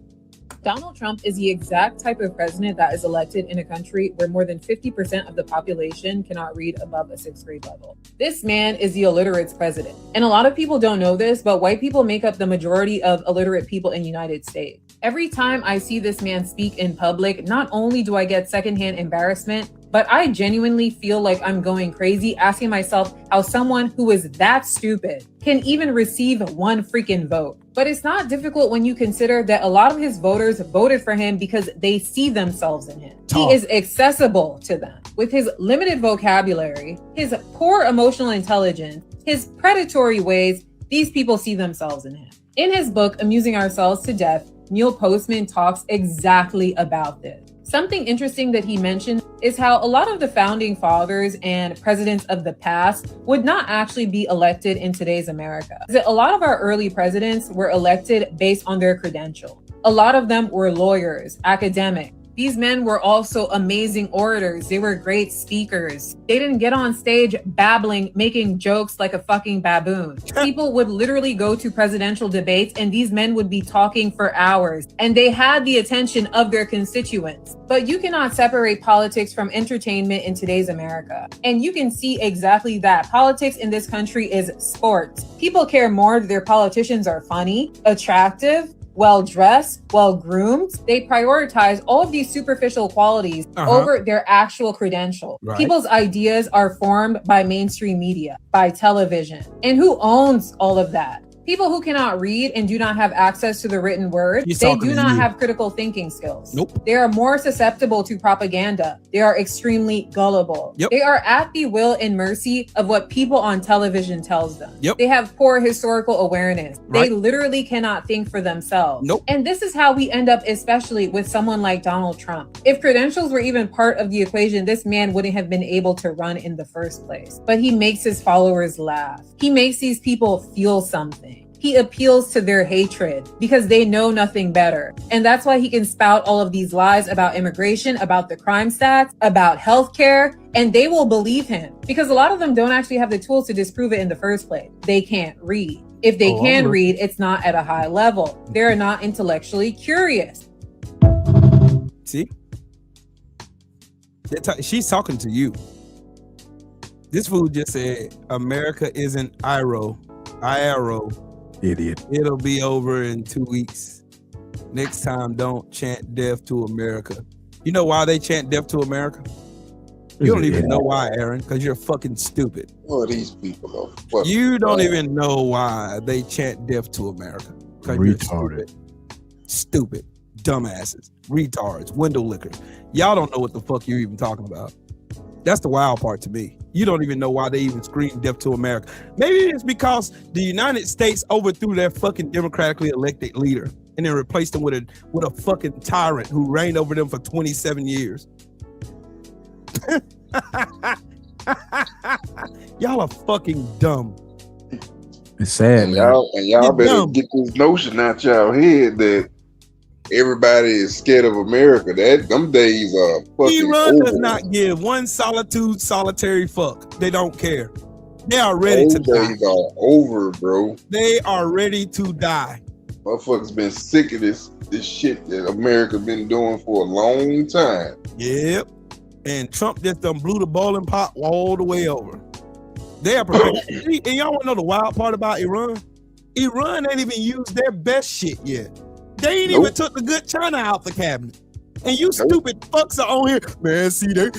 Donald Trump is the exact type of president that is elected in a country where more than 50% of the population cannot read above a 6th grade level. This man is the illiterate president. And a lot of people don't know this, but white people make up the majority of illiterate people in the United States. Every time I see this man speak in public, not only do I get secondhand embarrassment, but I genuinely feel like I'm going crazy asking myself how someone who is that stupid can even receive one freaking vote. But it's not difficult when you consider that a lot of his voters voted for him because they see themselves in him. He is accessible to them. With his limited vocabulary, his poor emotional intelligence, his predatory ways, these people see themselves in him. In his book, Amusing Ourselves to Death, Neil Postman talks exactly about this. Something interesting that he mentioned is how a lot of the founding fathers and presidents of the past would not actually be elected in today's America. A lot of our early presidents were elected based on their credential. A lot of them were lawyers, academics. These men were also amazing orators. They were great speakers. They didn't get on stage babbling, making jokes like a fucking baboon. People would literally go to presidential debates and these men would be talking for hours and they had the attention of their constituents. But you cannot separate politics from entertainment in today's America. And you can see exactly that. Politics in this country is sports. People care more that their politicians are funny, attractive, well-dressed, well-groomed. They prioritize all of these superficial qualities over their actual credential. Right. People's ideas are formed by mainstream media, by television. And who owns all of that? People who cannot read and do not have access to the written word, they do not have critical thinking skills. Nope. They are more susceptible to propaganda. They are extremely gullible. Yep. They are at the will and mercy of what people on television tells them. Yep. They have poor historical awareness. Right. They literally cannot think for themselves. Nope. And this is how we end up, especially with someone like Donald Trump. If credentials were even part of the equation, this man wouldn't have been able to run in the first place. But he makes his followers laugh. He makes these people feel something. He appeals to their hatred because they know nothing better. And that's why he can spout all of these lies about immigration, about the crime stats, about healthcare, and they will believe him because a lot of them don't actually have the tools to disprove it in the first place. They can't read. If they can read, it's not at a high level. They're not intellectually curious. See? She's talking to you. This fool just said, America isn't IRO. Idiot. It'll be over in 2 weeks. Next time, don't chant death to America. You know why they chant death to America? You don't even know why, Aaron, because you're fucking stupid. Well, these people are You don't even know why they chant death to America. Because you're stupid. Stupid. Dumbasses. Retards. Window lickers. Y'all don't know what the fuck you're even talking about. That's the wild part to me. You don't even know why they even scream death to America. Maybe it's because the United States overthrew their fucking democratically elected leader and then replaced him with a fucking tyrant who reigned over them for 27 years. Y'all are fucking dumb. It's sad, and man. y'all better get this notion out y'all head that everybody is scared of America. Them days are fucking Iran over. does not give one solitary fuck. They don't care. They are ready to die. Days are over, bro. They are ready to die. Motherfuckers been sick of this shit that America been doing for a long time. Yep. And Trump just done blew the boiling pot all the way over. They are prepared. And y'all want to know the wild part about Iran? Iran ain't even used their best shit yet. They ain't even took the good China out the cabinet. And you stupid fucks are on here. Man, see, they're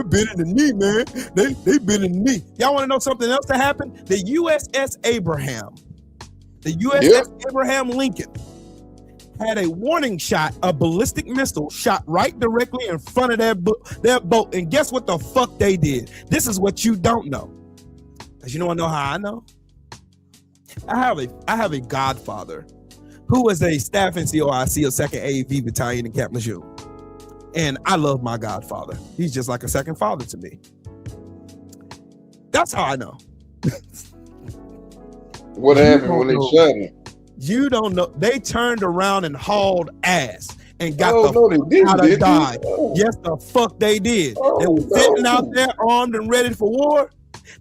bending the knee, man. They bending the knee. Y'all want to know something else that happened? The USS Abraham. The USS Abraham Lincoln had a warning shot, a ballistic missile shot right directly in front of their boat. And guess what the fuck they did? This is what you don't know. Because you don't know how I know. I have a godfather who was a staff in COIC, a 2nd AAV battalion in Camp Lejeune. And I love my godfather. He's just like a second father to me. That's how I know. What happened when they shot him? You don't know. They turned around and hauled ass and got they out didn't, of Dodge. Yes, the fuck they did. They were sitting out there armed and ready for war.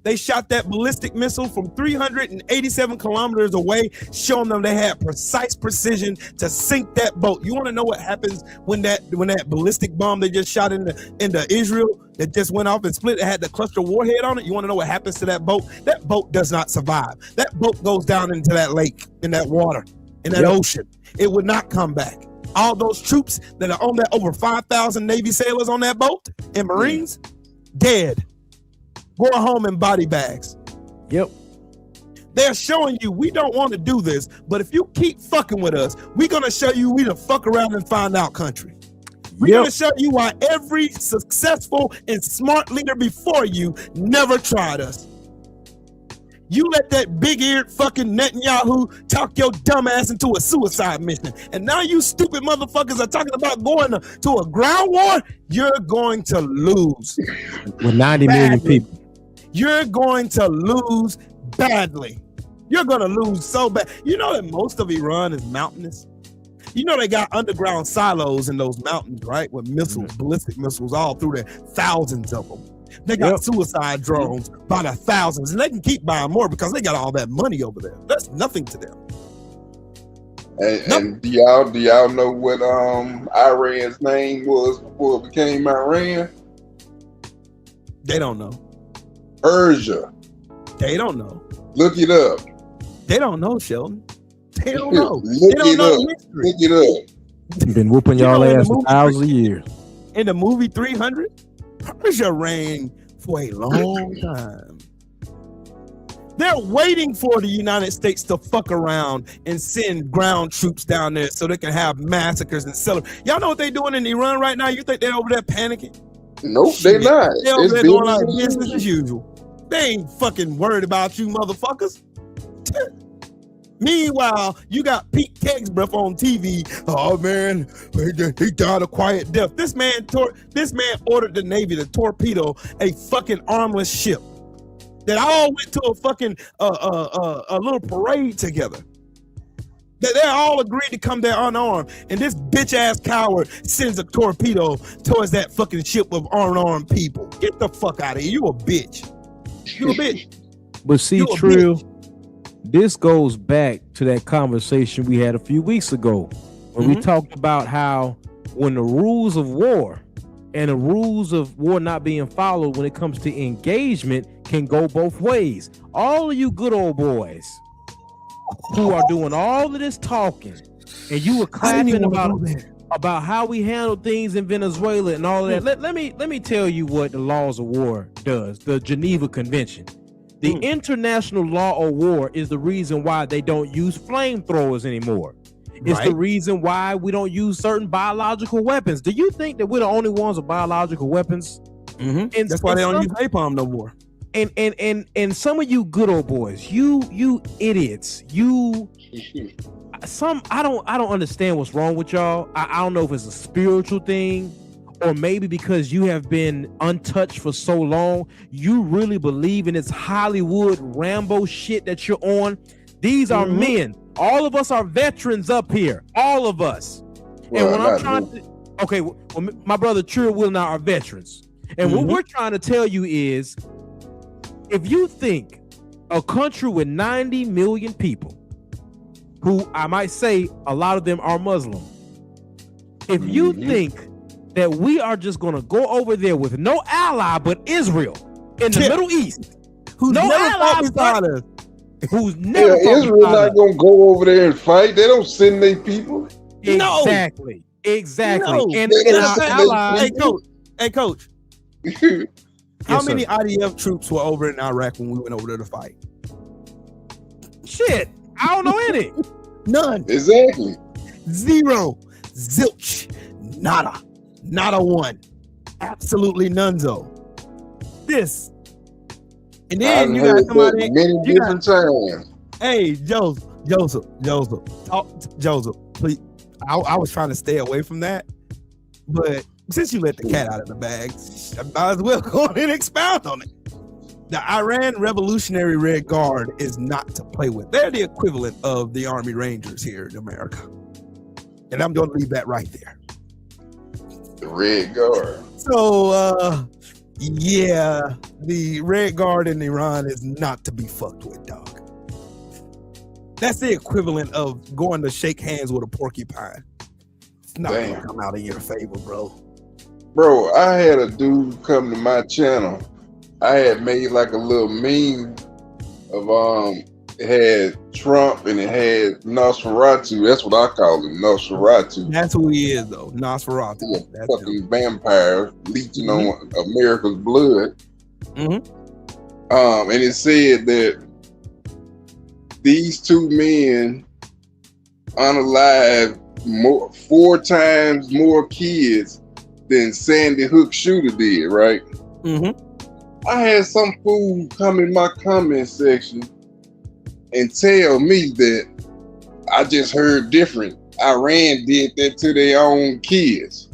They shot that ballistic missile from 387 kilometers away, showing them they had precise precision to sink that boat. You want to know what happens when that ballistic bomb they just shot into Israel that just went off and split? It had the cluster warhead on it. You want to know what happens to that boat? That boat does not survive. That boat goes down into that lake, in that water, in that ocean. It would not come back. All those troops that are on that, over 5,000 Navy sailors on that boat and Marines, dead. Going home in body bags. Yep. They're showing you we don't want to do this, but if you keep fucking with us, we're going to show you we the fuck around and find out country. We're going to show you why every successful and smart leader before you never tried us. You let that big-eared fucking Netanyahu talk your dumb ass into a suicide mission. And now you stupid motherfuckers are talking about going to a ground war. You're going to lose. With 90 million people. You're going to lose badly. You're going to lose so bad. You know that most of Iran is mountainous. You know they got underground silos in those mountains, right? With missiles, ballistic missiles all through there, thousands of them. They got suicide drones by the thousands, and they can keep buying more because they got all that money over there. That's nothing to them. And do y'all know what Iran's name was before it became Iran? They don't know. Persia. They don't know. Look it up. They don't know, Sheldon. They don't know. Look They don't know it up. history. Look it up. Been whooping y'all ass for thousands of years. In the movie 300, Persia reigned for a long time. They're waiting for the United States to fuck around and send ground troops down there so they can have massacres and celebrate. Y'all know what they're doing in Iran right now? You think they're over there panicking? Nope, they're not. They're over there going like business as usual. They ain't fucking worried about you motherfuckers. Meanwhile, you got Pete Kegsbreath on TV. Oh man, he died a quiet death. This man ordered the Navy to torpedo a fucking armless ship that all went to a fucking a little parade together. They all agreed to come there unarmed, and this bitch ass coward sends a torpedo towards that fucking ship of unarmed people. Get the fuck out of here! You a bitch. You a bitch. But see, Trill, this goes back to that conversation we had a few weeks ago when we talked about how when the rules of war and the rules of war not being followed when it comes to engagement can go both ways. All of you good old boys who are doing all of this talking and you were clapping about how we handle things in Venezuela and all of that. Let me tell you what the laws of war does, the Geneva Convention. The international law of war is the reason why they don't use flamethrowers anymore. It's the reason why we don't use certain biological weapons. Do you think that we're the only ones with biological weapons? That's why they don't use napalm no more. And some of you good old boys, you idiots, I don't understand what's wrong with y'all. I don't know if it's a spiritual thing, or maybe because you have been untouched for so long, you really believe in this Hollywood Rambo shit that you're on. These are men. All of us are veterans up here. All of us. Well, and when I'm trying to, well, my brother Trill, Will, and I are veterans. And what we're trying to tell you is, if you think a country with 90 million people, who I might say a lot of them are Muslim, if you think that we are just going to go over there with no ally but Israel in the Middle East, who's no ally but us, who's never Israel not going to go over there and fight. They don't send their people. Exactly. No. And our allies. Hey, coach. How many IDF troops were over in Iraq when we went over there to fight? Shit, I don't know any. None. Exactly. Zero. Zilch. Nada. Not a one. Absolutely nunzo. This. And then you got somebody. Many different times. Hey, Joseph, Joseph, please. I was trying to stay away from that, but since you let the cat out of the bag, I might as well go ahead and expound on it. The Iran Revolutionary Red Guard is not to play with. They're the equivalent of the Army Rangers here in America. And I'm going to leave that right there. The Red Guard. So, yeah, the Red Guard in Iran is not to be fucked with, dog. That's the equivalent of going to shake hands with a porcupine. It's not going to come out in your favor, bro. Bro, I had a dude come to my channel. I had made like a little meme of it had Trump and it had Nosferatu. That's what I call him, Nosferatu. That's who he is, though. Nosferatu. He's a fucking vampire leeching on America's blood. And it said that these two men unalived 4 times more kids than Sandy Hook shooter did, right? I had some fool come in my comment section and tell me that I just heard different. Iran did that to their own kids.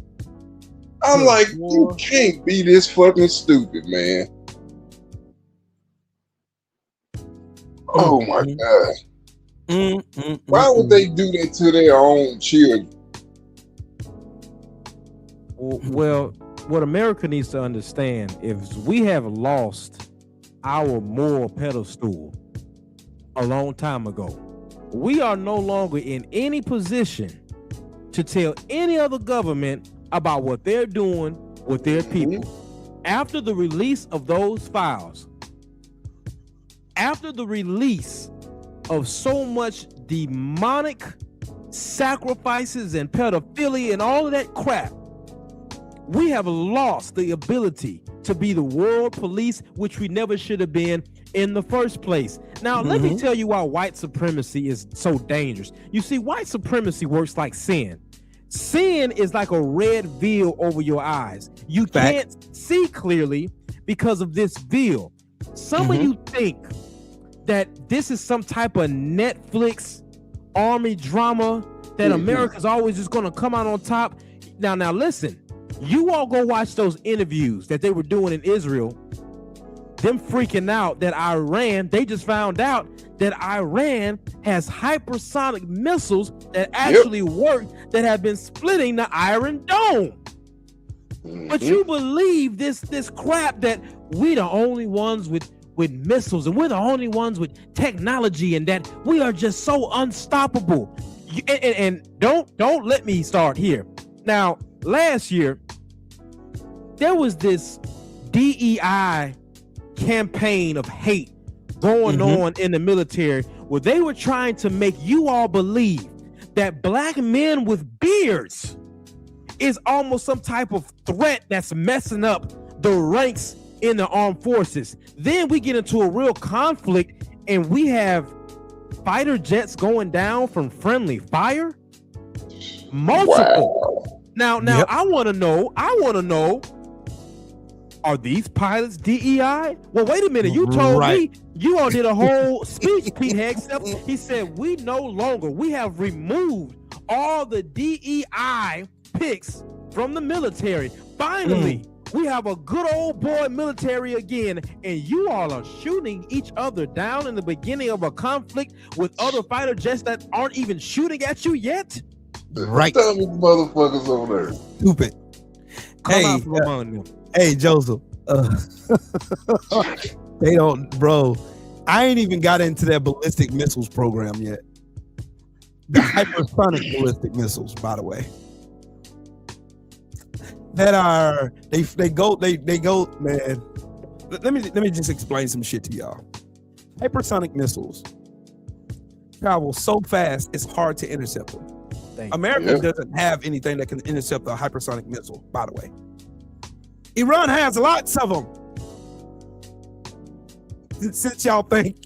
I'm like, you can't be this fucking stupid, man. Oh my God. Why would they do that to their own children? Well, what America needs to understand is we have lost our moral pedestal a long time ago. We are no longer in any position to tell any other government about what they're doing with their people. After the release of those files, after the release of so much demonic sacrifices and pedophilia and all of that crap, we have lost the ability to be the world police, which we never should have been in the first place. Now, let me tell you why white supremacy is so dangerous. You see, white supremacy works like sin. Sin is like a red veil over your eyes. You can't see clearly because of this veil. Some of you think that this is some type of Netflix army drama that America's always just going to come out on top. Now listen. You all go watch those interviews that they were doing in Israel, them freaking out that Iran, they just found out that Iran has hypersonic missiles that actually work, that have been splitting the Iron Dome. But you believe this crap that we the only ones with missiles and we're the only ones with technology and that we are just so unstoppable. And don't let me start here. Now, last year, there was this DEI campaign of hate going on in the military where they were trying to make you all believe that black men with beards is almost some type of threat that's messing up the ranks in the armed forces. Then we get into a real conflict and we have fighter jets going down from friendly fire. Multiple. Now, I want to know, are these pilots DEI? Well, wait a minute. You told me you all did a whole speech, Pete Hegseth. He said, we have removed all the DEI picks from the military. Finally, we have a good old boy military again, and you all are shooting each other down in the beginning of a conflict with other fighter jets that aren't even shooting at you yet? Right. Tell me motherfuckers over there. Stupid. Hey, Joseph. They don't, bro. I ain't even got into that ballistic missiles program yet. The hypersonic ballistic missiles, by the way. That are they go, man. Let me just explain some shit to y'all. Hypersonic missiles travel so fast it's hard to intercept them. America doesn't have anything that can intercept a hypersonic missile, by the way. Iran has lots of them. Since y'all think.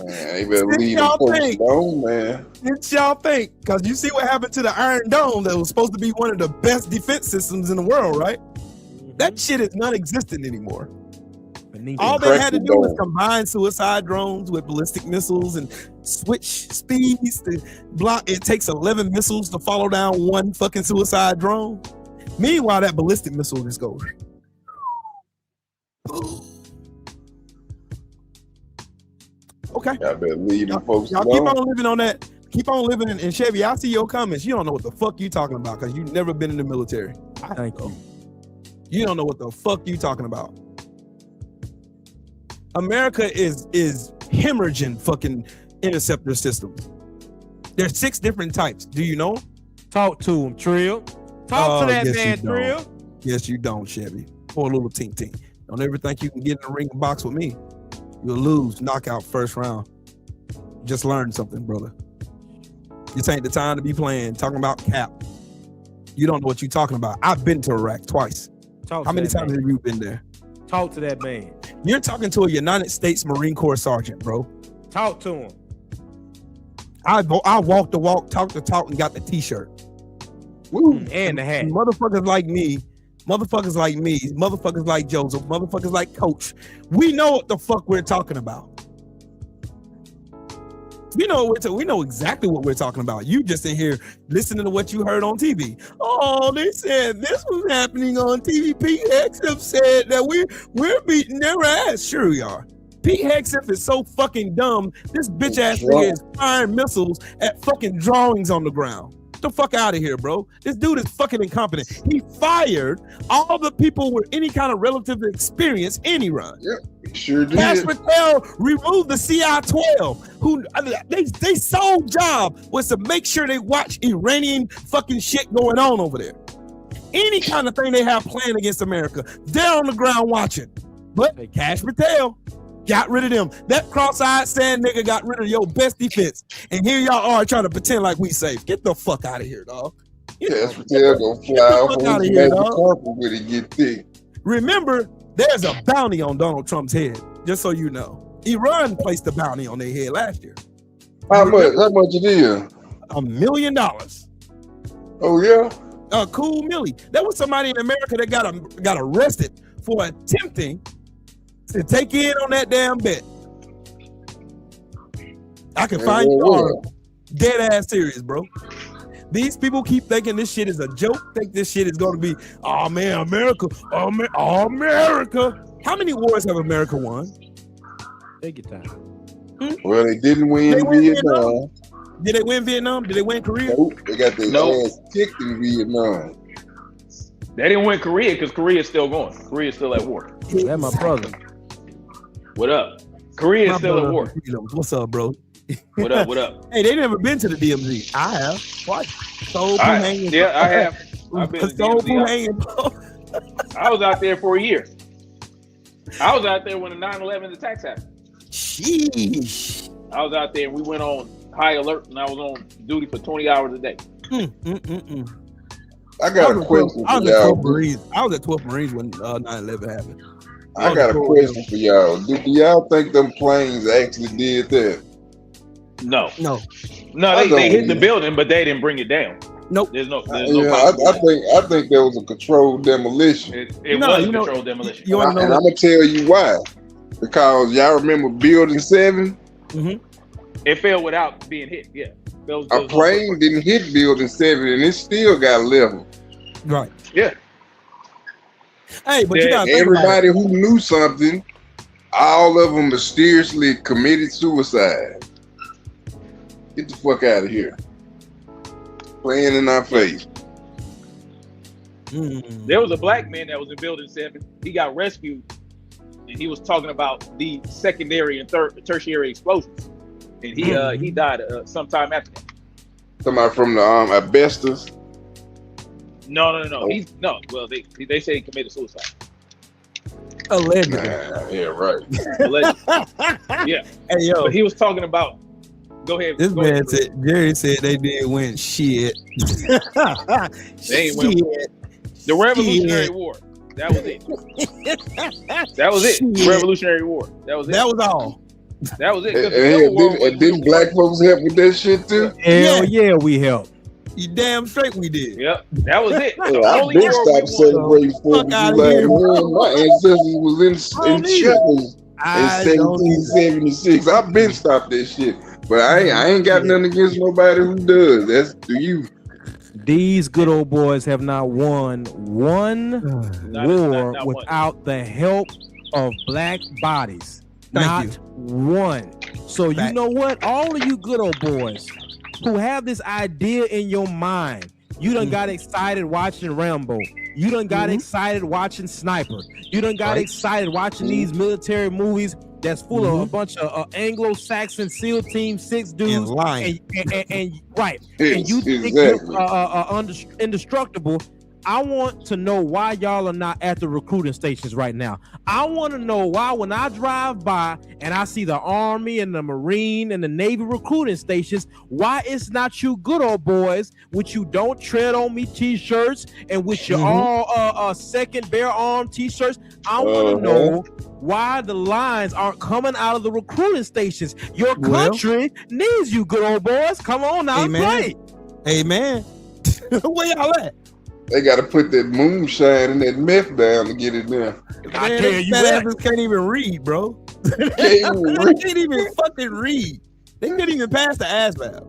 Man, they better leave the folks alone, man. Since y'all think, because you see what happened to the Iron Dome that was supposed to be one of the best defense systems in the world, right? That shit is non-existent anymore. All they had to do was combine suicide drones with ballistic missiles and switch speeds to block. It takes 11 missiles to follow down one fucking suicide drone. Meanwhile, that ballistic missile just goes. Okay. I better leave them folks Y'all alone. keep on living on that. Keep on living in Chevy. I see your comments. You don't know what the fuck you talking about because you've never been in the military. Thank you. You don't know what the fuck you talking about. America is hemorrhaging fucking interceptor systems. There's 6 different types. Do you know? Talk to him, Trill. Talk to that man, Trill. Yes, you don't, Chevy. Poor little tink tink. Don't ever think you can get in the ring box with me. You'll lose, knockout first round. Just learn something, brother. This ain't the time to be playing, talking about cap. You don't know what you're talking about. I've been to Iraq twice. How many times have you been there? Talk to that man. You're talking to a United States Marine Corps sergeant, bro. Talk to him. I walked the walk, talked the talk, and got the t-shirt. Woo. And the hat. Motherfuckers like me, motherfuckers like Joseph, motherfuckers like Coach. We know what the fuck we're talking about. We know exactly what we're talking about. You just in here listening to what you heard on TV. Oh, they said this was happening on TV. Pete Hegseth said that we're beating their ass. Sure we are. Pete Hegseth is so fucking dumb. This bitch ass nigga is firing missiles at fucking drawings on the ground. Get the fuck out of here, bro. This dude is fucking incompetent. He fired all the people with any kind of relative experience in Iran. Yep, he sure did. Cash Patel removed the CI-12, who they sole job was to make sure they watch Iranian fucking shit going on over there. Any kind of thing they have planned against America, they're on the ground watching. But Cash Patel got rid of them. That cross-eyed sand nigga got rid of your best defense. And here y'all are trying to pretend like we safe. Get the fuck out of here, dog. Cash Patel gonna fly off on his magic carpet when it get thick. Remember, there's a bounty on Donald Trump's head, just so you know. Iran placed a bounty on their head last year. How much it is? $1 million. Oh yeah? A cool millie. There was somebody in America that got arrested for attempting to take in on that damn bet. I can find you dead ass serious, bro. These people keep thinking this shit is a joke, think this shit is going to be, oh man, America, America. How many wars have America won? Take your time. Well, they didn't win Vietnam. Did they win Vietnam? Did they win Korea? Nope, they got their ass kicked in Vietnam. They didn't win Korea because Korea's still going. Korea's still at war. That's my brother. What up? Korea's still at war. What's up, bro? What up? What up? Hey, they never been to the DMZ. I have. What? Yeah, I have. I've been to DMZ. I was out there for a year. I was out there when the 9/11 attacks happened. Sheesh. I was out there and we went on high alert and I was on duty for 20 hours a day. I got a question for y'all. I was at 12th Marines when 9/11 happened. I got a question for y'all. Do y'all think them planes actually did that? No. No, they hit the building, but they didn't bring it down. Nope. There's no I think there was a controlled demolition. It was a controlled demolition. And I'm gonna tell you why. Because y'all remember Building 7? Mm-hmm. It fell without being hit. Yeah. A plane didn't hit Building 7 and it still got leveled. Right. Yeah. Hey, but you got everybody who knew something, all of them mysteriously committed suicide. Get the fuck out of here. Playing in our face. There was a black man that was in Building 7. He got rescued and he was talking about the secondary and tertiary explosions. And he died sometime after that. Somebody from the asbestos? No. Well, they say he committed suicide. Allegedly. Yeah, right. Allegedly. Yeah. Hey, yo. But he was talking about. Go ahead. This man said, Jerry said they did win shit. They ain't win. The Revolutionary War. That was it. That was it. Shit. Revolutionary War. That was it. That was all. That was it. And didn't black folks help with that shit too? Hell yeah, we helped. You damn straight we did. Yep, that was it. Yeah, I've been stopped celebrating 4th of July. My ancestors was in checkers in 1776. I've been stopped that shit. But I ain't got nothing against nobody who does. That's to you. These good old boys have not won one war without the help of black bodies. Not one. So you know what? All of you good old boys who have this idea in your mind, you done got excited watching Rambo. You done got excited watching Sniper. You done got excited watching these military movies that's full of a bunch of Anglo-Saxon SEAL Team 6 dudes and lying. And you think you're indestructible. I want to know why y'all are not at the recruiting stations right now. I want to know why when I drive by and I see the Army and the Marine and the Navy recruiting stations, why it's not you good old boys with you don't tread on me t-shirts and with your all second bare arm t-shirts. I want to know why the lines aren't coming out of the recruiting stations. Your country needs you good old boys. Come on now and play. Amen. Where y'all at? They got to put that moonshine and that meth down to get it there. I tell you, that can't even read, bro. They can't even fucking read. They couldn't even pass the ASVAB.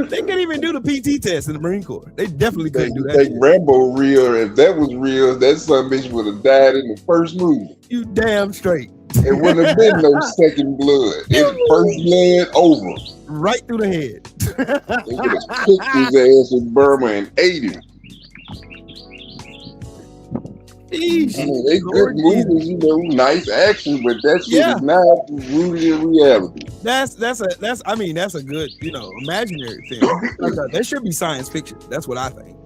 They couldn't even do the PT test in the Marine Corps. They definitely couldn't do that. Take Rambo real. If that was real, that son bitch would have died in the first movie. You damn straight. It wouldn't have been no second blood. It's first blood over. Right through the head. They would have cooked his ass in Burma and ate him. I mean, they good movies, you know, nice action, but that shit is not rooted in reality. That's a good, you know, imaginary thing. There should be science fiction. That's what I think.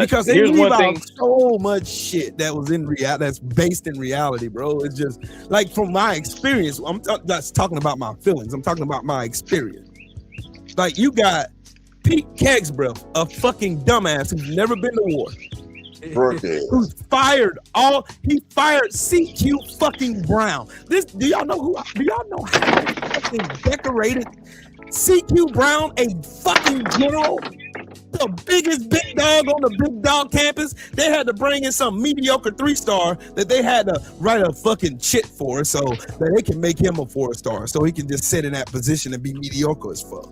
Because they leave out so much shit that was in reality, that's based in reality, bro. It's just like from my experience. I'm not talking about my feelings. I'm talking about my experience. Like you got Pete Kegsbreath, a fucking dumbass who's never been to war. Who's fired he fired CQ fucking Brown. Do y'all know how fucking decorated CQ Brown, a fucking general, the biggest big dog on the big dog campus? They had to bring in some mediocre 3-star that they had to write a fucking shit for so that they can make him a 4-star so he can just sit in that position and be mediocre as fuck.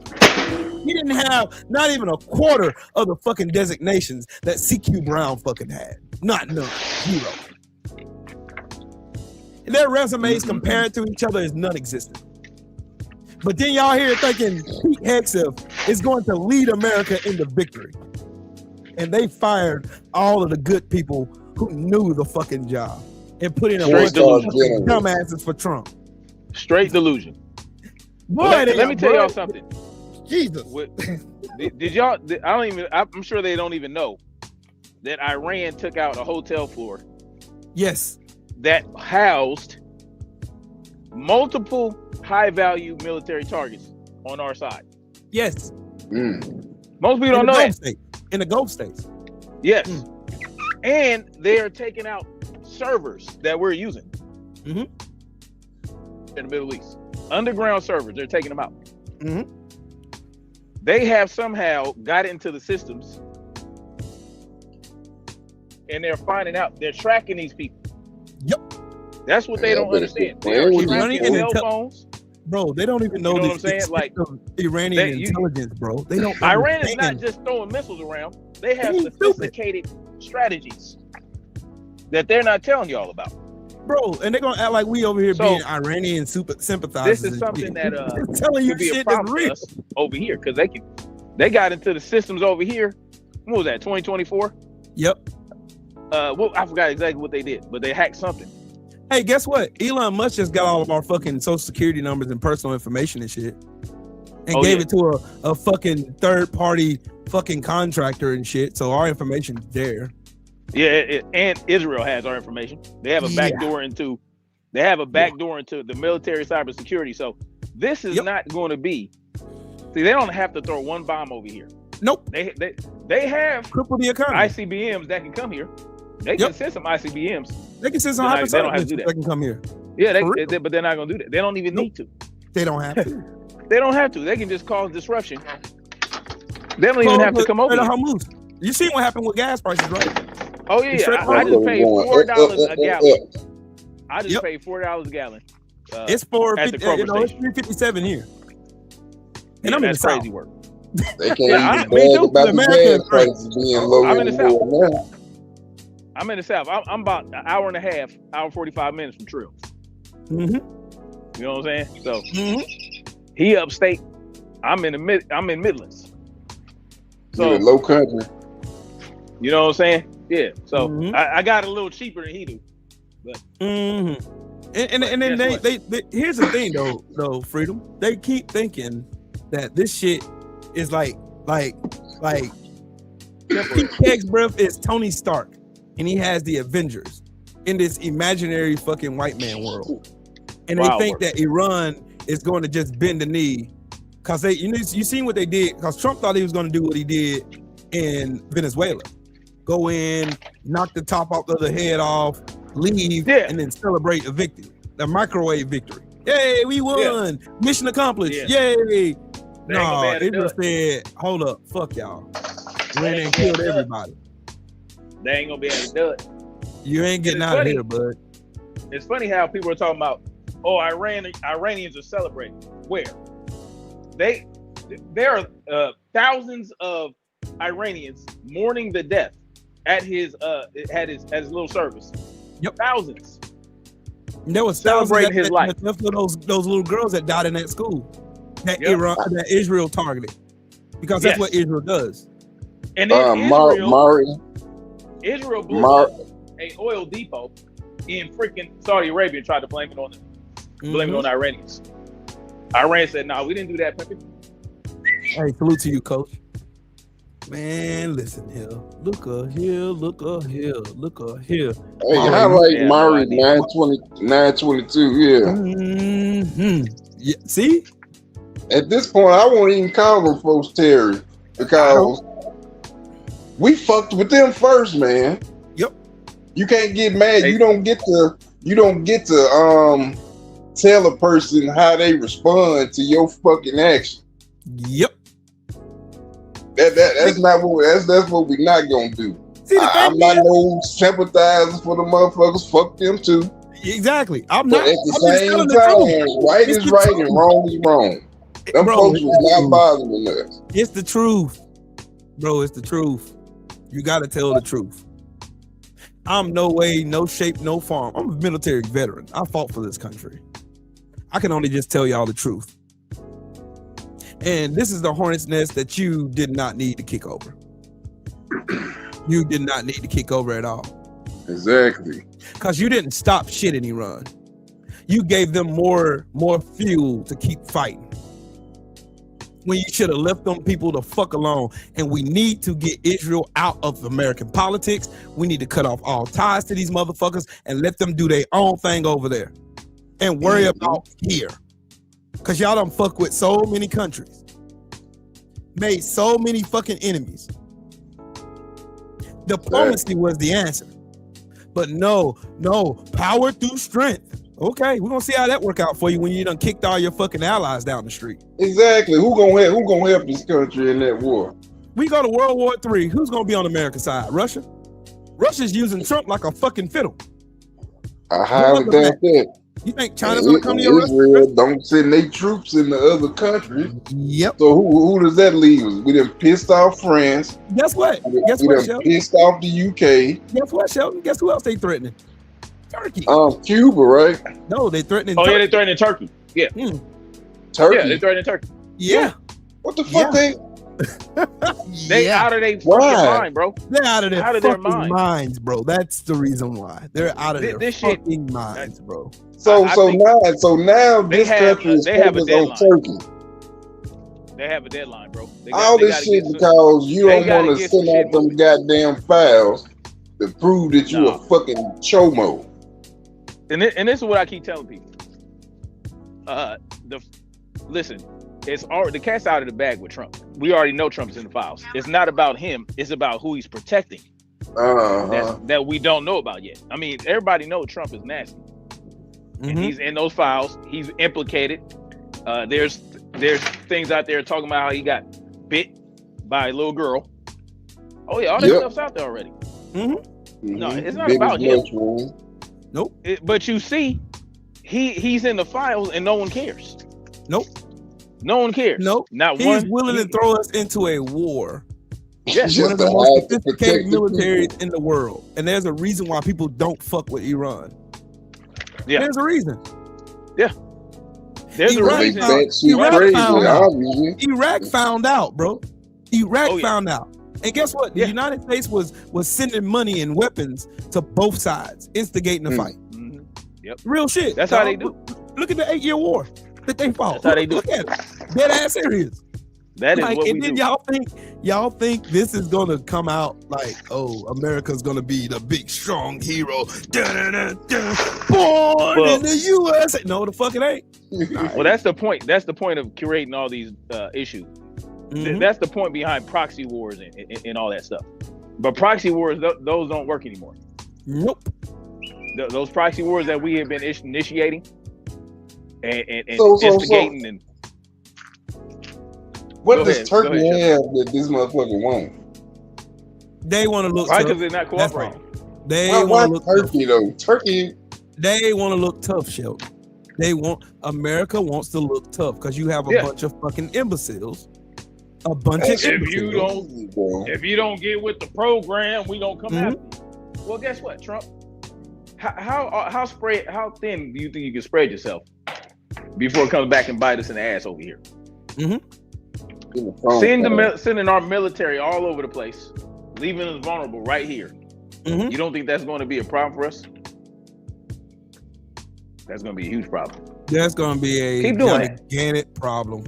He didn't have not even a quarter of the fucking designations that CQ Brown fucking had. Not none. Zero. And their resumes compared to each other is non-existent. But then y'all here thinking Pete Hegseth is going to lead America into victory. And they fired all of the good people who knew the fucking job and put in a bunch of dumbasses for Trump. Straight delusion. Boy, let me tell y'all something. Jesus. Did y'all, I'm sure they don't even know that Iran took out a hotel floor. Yes. That housed multiple high-value military targets on our side. Yes. Most people don't know that. In the Gulf states. Yes. And they're taking out servers that we're using in the Middle East. Underground servers, they're taking them out. They have somehow got into the systems and they're finding out, they're tracking these people. Yep. That's what they don't understand. They're tracking cell phones. Bro, they don't even know, what I'm saying? Like Iranian intelligence, bro. They don't. Iran is not just throwing missiles around. They have sophisticated strategies that they're not telling y'all about. Bro, and they're gonna act like we over here being Iranian sympathizers. This is something that telling you could be shit a problem real for us over here because they got into the systems over here. What was that? 2024. Yep. Well, I forgot exactly what they did, but they hacked something. Hey, guess what? Elon Musk just got all of our fucking social security numbers and personal information and shit, and gave it to a fucking third party fucking contractor and shit. So our information's there. Yeah, and Israel has our information. They have a backdoor into. They have a backdoor into the military cybersecurity. So this is not going to be. See, they don't have to throw one bomb over here. Nope. They have cripple the economy. ICBMs that can come here. They can send some ICBMs. They can send some hypersonic they don't have to do that. That can come here. Yeah, but they're not gonna do that. They don't even need to. They don't have to. They don't have to. They can just cause disruption They don't even have to come over. You seen what happened with gas prices, right? Oh yeah, I just paid $4 a gallon. I just paid $4 a gallon. It's $4.50. At the Kroger station. It's $3.57 here. And Yeah, I'm in the that's South. crazy work. They can't Yeah, even brag about the gas prices being lower I'm in the than South. now. I'm in the South. I'm about an hour and a half, hour 45 minutes from Trill. Mm-hmm. You know what I'm saying? So he upstate. I'm in Midlands. So In the low country. you know what I'm saying? Yeah. So I got a little cheaper than he do. But And then they here's the thing though, Freedom. They keep thinking that this shit is like Pete Kegsbreath is Tony Stark, and he has the Avengers in this imaginary fucking white man world, and they think that Iran is going to just bend the knee because you seen what they did, because Trump thought he was going to do what he did in Venezuela, go in, knock the top off of the head off, leave, and then celebrate a victory, a microwave victory. Yay, we won! Mission accomplished! Yay! No, Israel said, hold up, fuck y'all. Ran and killed everybody. They ain't gonna be able to do it. You ain't getting out of here, bud. It's funny how people are talking about, oh, Iranians are celebrating. Where? There are thousands of Iranians mourning the death at his little service. Yep. Thousands. And there was Celebrating his life. Those little girls that died in that school that Israel targeted, because that's what Israel does. And then Israel blew up a oil depot in freaking Saudi Arabia and tried to blame it on the Iranians. Iran said, "No, we didn't do that, Pepe." Hey, salute to you, Coach. Man, listen here. Look here. Look here. Look here. Hey, I like Murray 922. Yeah. See? At this point, I won't even call them folks Terry, because we fucked with them first, man. Yep. You can't get mad. You don't get to tell a person how they respond to your fucking action. Yep. That's what we're not gonna do. See, I'm not no sympathizer for the motherfuckers. Fuck them too. Exactly. I'm but not. At the same time, right is right and wrong is wrong. Them folks was not bothering us. It's the truth, bro. It's the truth. You got to tell the truth. I'm no way, no shape, no form. I'm a military veteran. I fought for this country. I can only just tell y'all the truth. And this is the hornet's nest that you did not need to kick over. You did not need to kick over at all. Exactly. Because you didn't stop shit in Iran. You gave them more fuel to keep fighting, when you should have left them people the fuck alone. And we need to get Israel out of American politics. We need to cut off all ties to these motherfuckers and let them do their own thing over there and worry about here. Because y'all done fuck with so many countries, made so many fucking enemies. Diplomacy was the answer. But no, power through strength. Okay, we're gonna see how that work out for you when you done kicked all your fucking allies down the street. Exactly. Who gonna help this country in that war? We go to World War III. Who's gonna be on America's side? Russia? Russia's using Trump like a fucking fiddle. I highly doubt that. You think China's gonna come to your Israel don't send their troops in the other countries. Yep. So who does that leave us? We done pissed off France. Guess what? We done pissed off the UK. Guess what, Sheldon? Guess who else they threatening? Turkey. Cuba, right? No, they threatening. Oh, yeah, they threatening Turkey. Yeah. Turkey. Yeah, they threatening Turkey. Yeah. What the fuck They out of their fucking mind, bro. They're out of their mind. minds, bro. That's the reason why. They're out of their fucking minds, bro. So now this country is focused on Turkey. They have a deadline, bro. All this shit because you don't want to send out them goddamn files to prove that you a fucking chomo. And this is what I keep telling people. Listen, the cat's out of the bag with Trump. We already know Trump's in the files. It's not about him. It's about who he's protecting. That we don't know about yet. I mean, everybody knows Trump is nasty. And he's in those files. He's implicated. There's things out there talking about how he got bit by a little girl. Oh yeah, all that stuff's out there already. No, it's not about him. Nope. But you see, he's in the files and no one cares. Nope. No one cares. Nope. Not He's one. willing to throw us into a war. Yes. One of the most sophisticated militaries in the world. And there's a reason why people don't fuck with Iran. Yeah. There's a reason. Yeah. There's a reason. Iraq found out, bro. Iraq found out. And guess what? The Yeah. United States was sending money and weapons to both sides, instigating the fight. Yep. Real shit. That's how they do. Look at the 8-year war that they fought. That's how they do. Look at it. Dead ass serious. That is like, what and we then do. y'all think this is gonna come out like, oh, America's gonna be the big strong hero. Born in the USA. No, the fuck it ain't. Well, that's the point. That's the point of curating all these issues. That's the point behind proxy wars and all that stuff. But proxy wars, those don't work anymore. Nope. Those proxy wars that we have been initiating and instigating and. What does Turkey have that this motherfucker won't? They want to look right tough. because they're not cooperating. They why want to look Turkey tough. though? Turkey. They want to look tough, Shelton. America wants to look tough because you have a bunch of fucking imbeciles. A bunch of imbeciles. If you don't get with the program, we don't come after you. Well, guess what, Trump? How thin do you think you can spread yourself before it comes back and bite us in the ass over here? Sending our military all over the place, leaving us vulnerable right here. You don't think that's going to be a problem for us? That's going to be a huge problem. That's going to be a gigantic problem.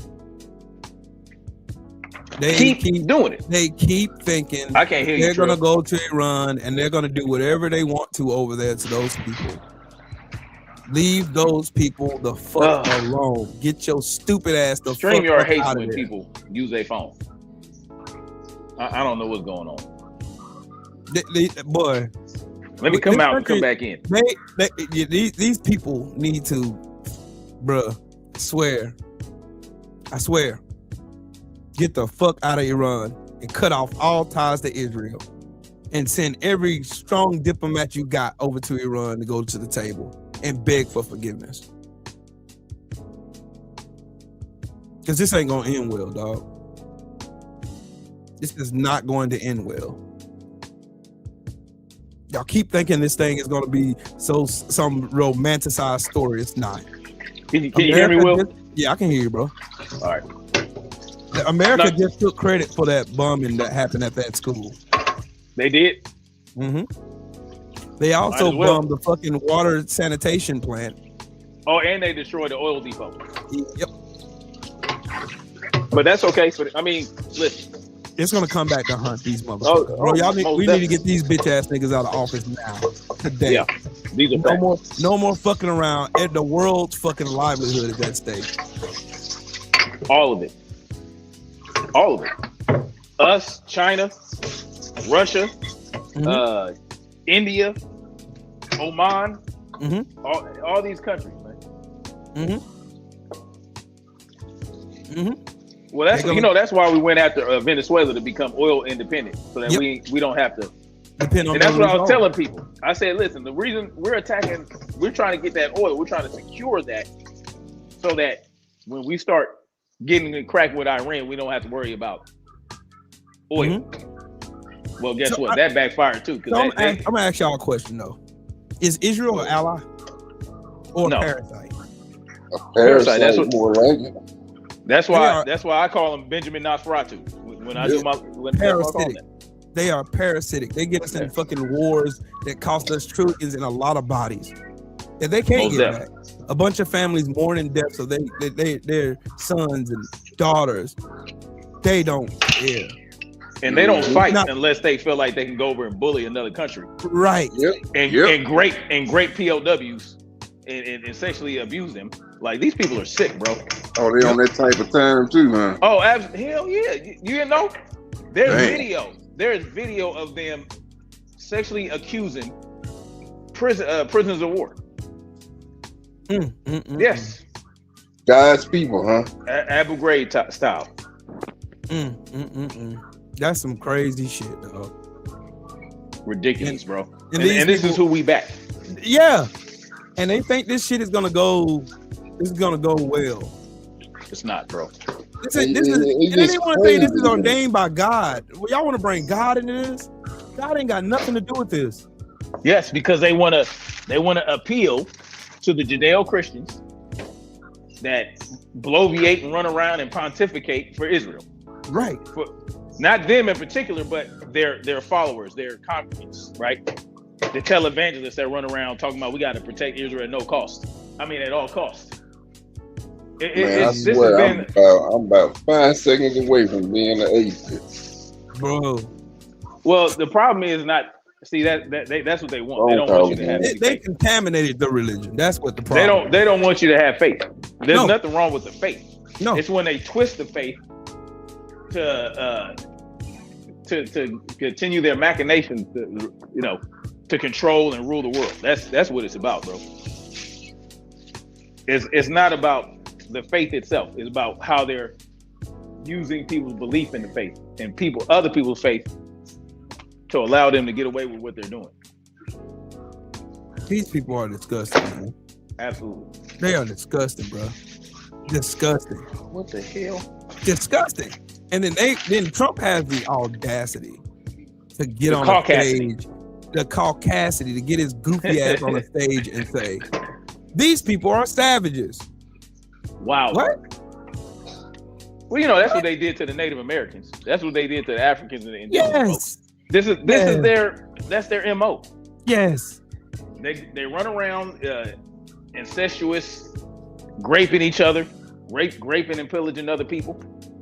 They keep doing it. They keep thinking I can't hear you, they're going to Trill. go to Iran and they're going to do whatever they want to over there to those people. Leave those people the fuck alone. Get your stupid ass the fuck StreamYard out hates of when there. people use their phone. I don't know what's going on. Boy, let me come out and come back in. These people need to, bruh, I swear, get the fuck out of Iran and cut off all ties to Israel and send every strong diplomat you got over to Iran to go to the table and beg for forgiveness. Because this ain't going to end well, dog. This is not going to end well. Y'all keep thinking this thing is going to be some romanticized story. It's not. Can you hear me, Will? Yeah, I can hear you, bro. All right. America just took credit for that bombing that happened at that school. They did? They also bombed the fucking water sanitation plant. Oh, and they destroyed the oil depot. Yep. But that's okay. I mean, listen. It's gonna come back to hunt these motherfuckers. Bro, we need to get these bitch ass niggas out of office now. Today. Yeah. These are no more fucking around. And the world's fucking livelihood is at stake. All of it. All of it. Us, China, Russia, India, Oman, all these countries, man. Well, that's why we went after Venezuela to become oil independent, so that we don't have to depend on. And that's what I was telling people. I said, listen, the reason we're trying to get that oil, we're trying to secure that, so that when we start getting in crack with Iran, we don't have to worry about oil. Well, guess what? That backfired too. I'm gonna ask y'all a question though: is Israel an ally or a parasite? A parasite. That's what more like it. That's why I call him Benjamin Nosferatu when I do my parasitic. They are parasitic. They get us in fucking wars that cost us trillions and a lot of bodies. And they can't get back. A bunch of families mourning deaths of their sons and daughters. They don't care. And they don't fight unless they feel like they can go over and bully another country. Right. And great POWs and sexually abuse them. Like, these people are sick, bro. Oh, they on that type of time too, man. Oh, hell yeah. You didn't know? There's video of them sexually accusing prisoners of war. Yes. God's people, huh? Abu Ghraib style. That's some crazy shit, dog. Ridiculous, bro. And these this people- is who we back. Yeah, and they think this shit is gonna go. It's gonna go well. It's not, bro. This is, and they want to say this is ordained by God. Well, y'all want to bring God into this? God ain't got nothing to do with this. Yes, because they want to appeal to the Judeo-Christians that bloviate and run around and pontificate for Israel. Right. Not them in particular, but their followers, their congregants, right? The televangelists that run around talking about we got to protect Israel at no cost. I mean, at all costs. Man, I swear, I'm about 5 seconds away from being an atheist, bro. Well, the problem is not. See that's what they want. They don't want you to have. They contaminated the religion. That's what the problem. They don't want you to have faith. There's nothing wrong with the faith. No, it's when they twist the faith to continue their machinations, to control and rule the world. That's what it's about, bro. It's not about the faith itself. It's about how they're using people's belief in the faith and other people's faith to allow them to get away with what they're doing. These people are disgusting, man. Absolutely. They are disgusting, bro. Disgusting. What the hell? Disgusting. And then Trump has the audacity to get on the stage, the caucasity to get his goofy ass on the stage and say, "These people are savages." Wow. What? Well, that's what they did to the Native Americans. That's what they did to the Africans and the Indians. Yes. This is their MO. Yes. They run around incestuous, raping each other, raping and pillaging other people,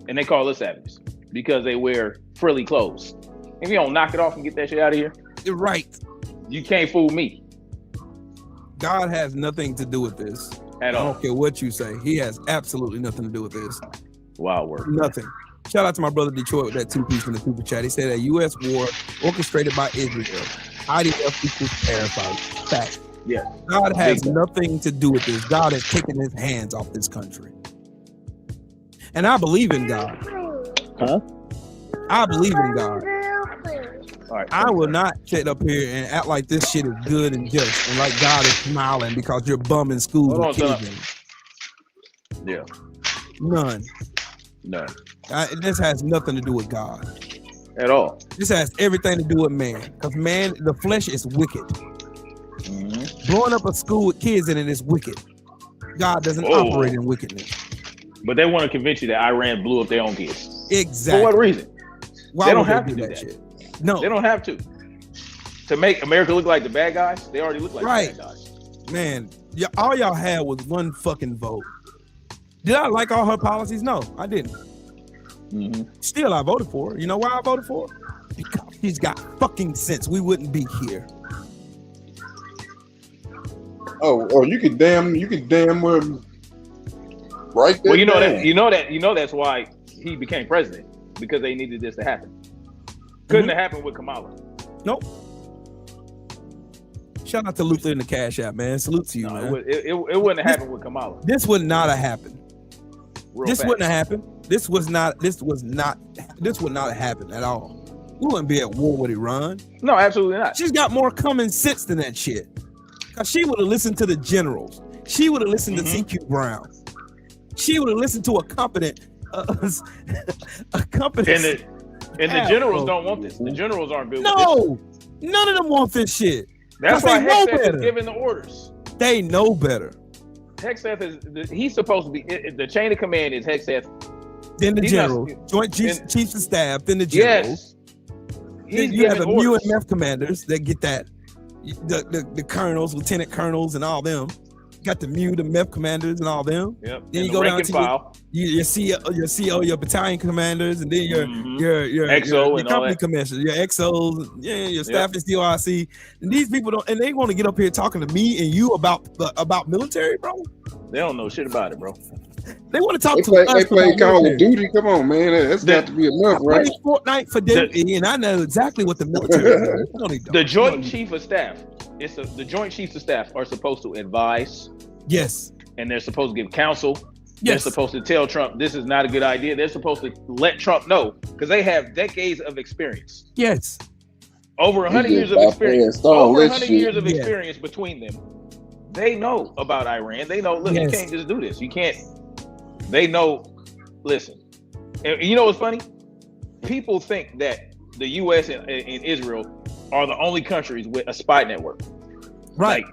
and they call us savages because they wear frilly clothes. If you don't knock it off and get that shit out of here, you're right. You can't fool me. God has nothing to do with this at all. I don't care what you say. He has absolutely nothing to do with this. Wild work. Nothing. Shout out to my brother Detroit with that 2-piece in the super chat. He said a U.S. war orchestrated by Israel. IDF equals parasite. Fact. Yeah. God has nothing to do with this. God has taken his hands off this country. And I believe in God. Huh? I believe in God. All right. I will not sit up here and act like this shit is good and just and like God is smiling because you're bumming schools with kids. Yeah. None. This has nothing to do with God at all. This has everything to do with man, because man, the flesh is wicked. Mm-hmm. Blowing up a school with kids in it is wicked. God doesn't operate in wickedness. But they want to convince you that Iran blew up their own kids. Exactly. For what reason? Why they don't would have they to do do that that shit? No, they don't have to. To make America look like the bad guys, they already look like the bad guys. Man, all y'all had was one fucking vote. Did I like all her policies? No, I didn't. Mm-hmm. Still, I voted for her. You know why I voted for her? Because she's got fucking sense. We wouldn't be here. Oh, you could damn well right there. Well, you know that's why he became president, because they needed this to happen. Couldn't have happened with Kamala. Nope. Shout out to Luther in the Cash App, man. Salute to you, man. It wouldn't have happened with Kamala. This would not have happened. This fast. wouldn't have happened. This would not have happened at all. We wouldn't be at war with Iran. No, absolutely not. She's got more common sense than that shit. Cause she would have listened to the generals. She would have listened to CQ Brown. She would have listened to a competent And the generals don't want this. The generals aren't good with this. No, none of them want this shit. That's why Hegseth is giving the orders. They know better. Hegseth he's supposed to be, the chain of command is Hegseth. Then the generals, Joint Chiefs of Staff, then the generals. Yes. You have the MU and MEF commanders that get that. The colonels, lieutenant colonels, and all them. Got the MU, the MEF commanders, and all them. Yep. Then and you go down to your CO, your battalion commanders, and then your XO and company commissioners, your XOs, your staff and COIC. And these people don't, and they want to get up here talking to me and you about military, bro. They don't know shit about it, bro. They want to talk They play Call of Duty. Come on, man. That's got to be enough, right? I played Fortnite for Davey, and I know exactly what the military is. The Joint Chief of Staff. The Joint Chiefs of Staff are supposed to advise. Yes. And they're supposed to give counsel They're supposed to tell Trump this is not a good idea. They're supposed to let Trump know because they have decades of experience. Yes. Over 100 years of experience. Over 100 years of experience between them. They know about Iran. They know, look, you can't just do this. You can't. They know, listen. And you know what's funny? People think that the U.S. and Israel are the only countries with a spy network. Right.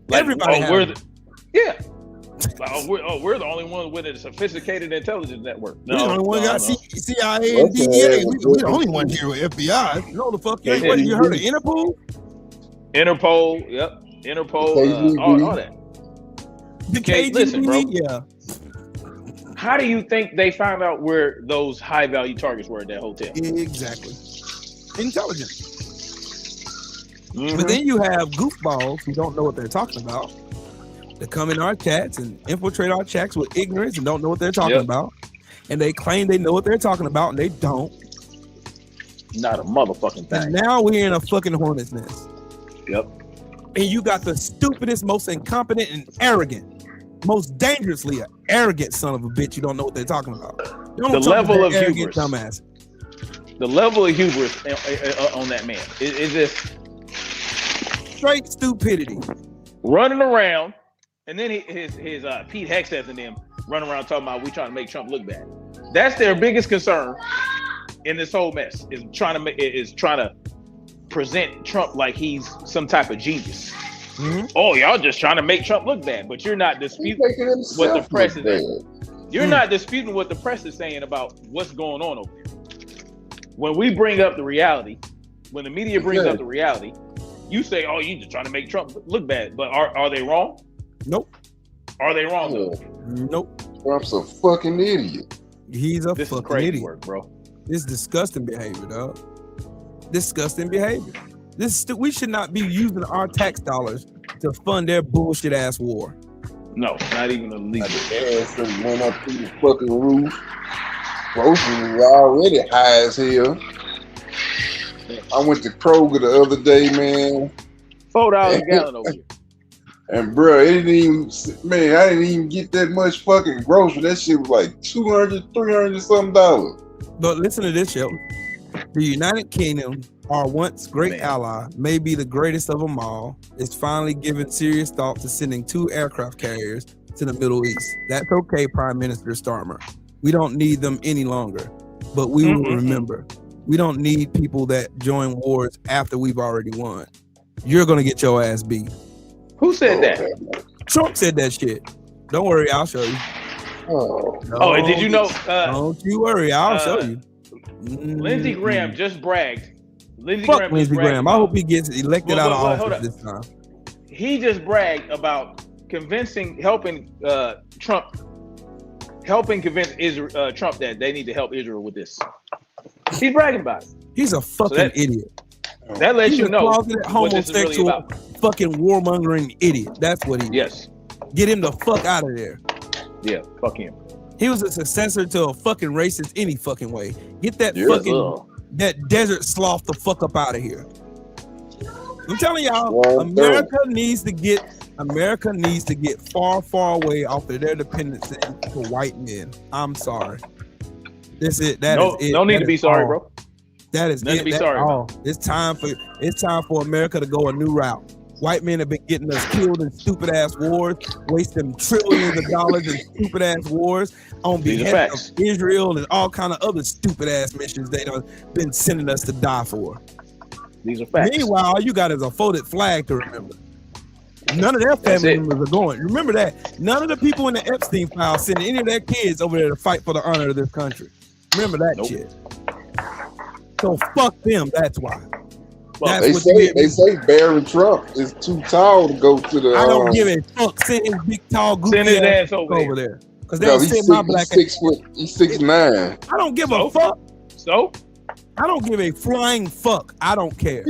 Like everybody has we're the only ones with a sophisticated intelligence network. We're the only one got CIA and DEA. We're the only one here with FBI. No, the fuck you ain't. What, you heard of Interpol? Interpol, yep. Interpol, all that. The KGB, listen, bro. Yeah. How do you think they found out where those high value targets were at that hotel? Exactly. Intelligence. But then you have goofballs who don't know what they're talking about. They come in our chats and infiltrate our chats with ignorance and don't know what they're talking about. And they claim they know what they're talking about and they don't. Not a motherfucking thing. And now we're in a fucking hornet's nest. Yep. And you got the stupidest, most incompetent and arrogant, most dangerously arrogant son of a bitch. You don't know what they're talking about. The level of hubris. Dumbass. The level of hubris on that man is just straight stupidity. Running around, and then his Pete Hegseth and them running around talking about we trying to make Trump look bad. That's their biggest concern in this whole mess. Is trying to present Trump like he's some type of genius. Mm-hmm. Oh, y'all just trying to make Trump look bad, but you're not disputing what the press is saying. You're not disputing what the press is saying about what's going on over there. When we bring up the reality, when the media brings up the reality, you say, "Oh, you just trying to make Trump look bad." But are they wrong? Nope. Are they wrong? Though? Nope. Trump's a fucking idiot. He's a this fucking is crazy idiot, work, bro. This is disgusting behavior, dog. Disgusting behavior. We should not be using our tax dollars to fund their bullshit ass war. No, not even a legal. The ass went up through the fucking roof. Groceries were already high as hell. I went to Kroger the other day, man. $4 a gallon over here. And bro, I didn't even get that much fucking grocery. That shit was like $200, $300 something dollars. But listen to this, Shelton. The United Kingdom, our once great ally, may be the greatest of them all, is finally giving serious thought to sending 2 aircraft carriers to the Middle East. That's okay, Prime Minister Starmer. We don't need them any longer, but we will remember. We don't need people that join wars after we've already won. You're going to get your ass beat. Who said that? Trump said that shit. Don't worry, I'll show you. And did you know? Don't you worry, I'll show you. Lindsey Graham just bragged. Fuck Lindsey Graham. I hope he gets elected out of office this time. He just bragged about helping convince Trump that they need to help Israel with this. He's bragging about it. He's a fucking idiot. That lets you know what this is really about. Fucking warmongering idiot. That's what he is. Yes. Get him the fuck out of there. Yeah, fuck him. He was a successor to a fucking racist any fucking way. Get that that desert sloth the fuck up out of here. I'm telling y'all, America needs to get far, far away off of their dependency to white men. I'm sorry. That's it. No need to be sorry, bro. That is it. Be sorry. It's time for America to go a new route. White men have been getting us killed in stupid ass wars, wasting trillions of dollars in stupid ass wars on behalf of Israel and all kind of other stupid ass missions they have been sending us to die for. These are facts. Meanwhile, all you got is a folded flag to remember. None of their family members are going. Remember that. None of the people in the Epstein file sending any of their kids over there to fight for the honor of this country. Remember that shit. So fuck them. That's why. Well, they say Barry Trump is too tall to go to the. I don't give a fuck. Send his big tall goofy ass over there. Because they send my black. He's 6'9". I don't give a fuck. So I don't give a flying fuck. I don't care.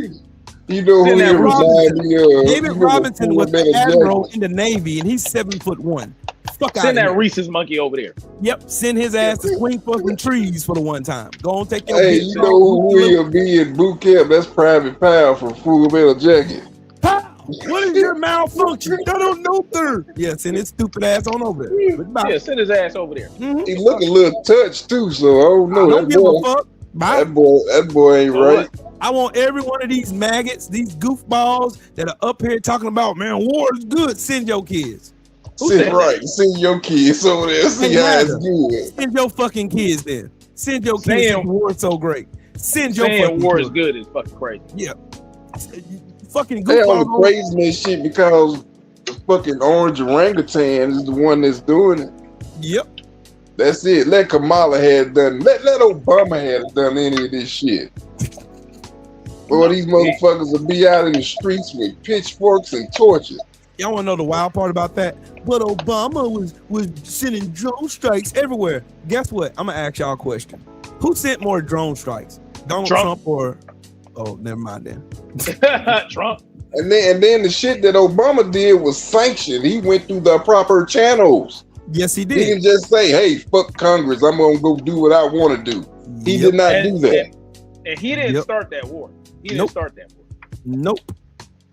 You know who he reminds me of? David Robinson was the admiral in the Navy, and he's 7'1". Fuck out. Send that Reese's monkey over there. Yep, send his ass to swing for some trees for the one time. Go on, take your. Hey, you know who he'll be in boot camp? That's Private Powell from Full Metal Jacket. Pow! What is your malfunction? I don't know, sir. Yeah, send his stupid ass on over there. Yeah, send his ass over there. He look a little touched too, so I don't know. I don't give a fuck. Bye. That boy ain't right. I want every one of these maggots, these goofballs that are up here talking about, man, war is good. Send your kids. Send your kids over there. See how it's good. Send your fucking kids there. Send your kids. War is so great. Send your fucking war kids. Is good is fucking crazy. Yeah. Fucking they goofball. only praising this shit because the fucking orange orangutan is the one that's doing it. Yep. That's it. Let Kamala had done. Let Obama had done any of this shit. Boy, these motherfuckers will be out in the streets with pitchforks and torches. Y'all want to know the wild part about that? But Obama was sending drone strikes everywhere. Guess what? I'm gonna ask y'all a question. Who sent more drone strikes? Donald Trump or? Oh, never mind then. Trump. And then the shit that Obama did was sanctioned. He went through the proper channels. Yes, he did. He didn't just say, "Hey, fuck Congress. I'm gonna go do what I want to do." He did not do that. And he didn't start that war. He didn't start that war. Nope.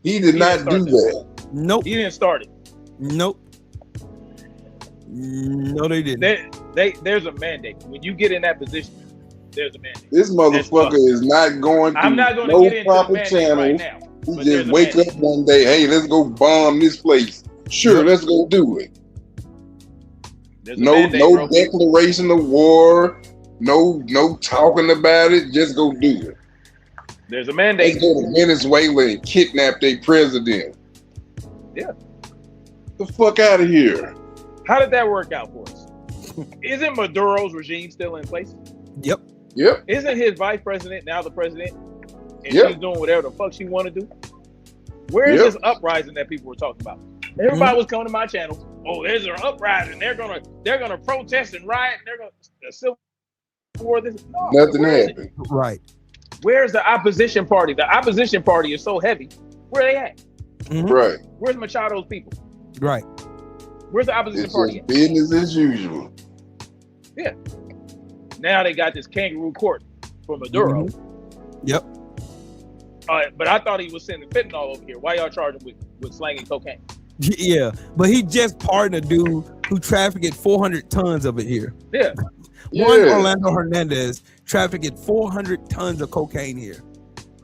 He did not do that. Nope. He didn't start it. Nope. No, they didn't. There's a mandate. When you get in that position, there's a mandate. This motherfucker is not going through no proper channels. He just wake up one day, hey, let's go bomb this place. Sure, let's go do it. No declaration of war. No talking about it. Just go do it. There's a mandate. Let's go to Venezuela and kidnap their president. Yeah. The fuck out of here. How did that work out for us? Isn't Maduro's regime still in place? Yep. Isn't his vice president now the president? And she's doing whatever the fuck she want to do? Where is this uprising that people were talking about? Everybody was coming to my channel. Oh, there's an uprising. They're gonna protest and riot. They're gonna civil war. Nothing happened. Right. Where's the opposition party? The opposition party is so heavy. Where are they at? Right. Where's Machado's people? Right. Where's the opposition party at? Business as usual. Yeah. Now they got this kangaroo court for Maduro. Yep. But I thought he was sending fentanyl over here. Why y'all charging with slanging cocaine? Yeah, but he just pardoned a dude who trafficked 400 tons of it here. Yeah. One Orlando Hernandez trafficked 400 tons of cocaine here.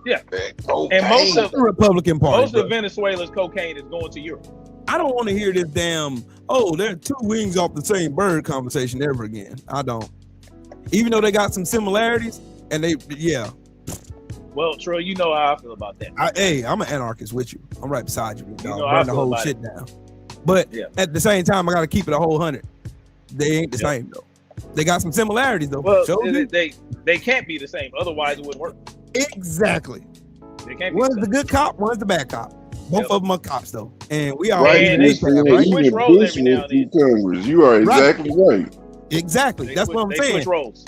Yeah. And most of the Republican Party. Most of Venezuela's cocaine is going to Europe. I don't want to hear this damn, they're two wings off the same bird conversation ever again. I don't. Even though they got some similarities, and Well, Trill, you know how I feel about that. I'm an anarchist with you. I'm right beside you, dog. You know how I burn the feel whole about shit it. down. But at the same time, I got to keep it a whole 100. They ain't the same though. They got some similarities though. Well, they can't be the same. Otherwise, it wouldn't work. Exactly. They can't be One's the good cop, one's the bad cop. Both of them are cops though, and we all right. right? Switch roles every now and then. You are exactly right. Exactly. That's what I'm saying. Switch roles.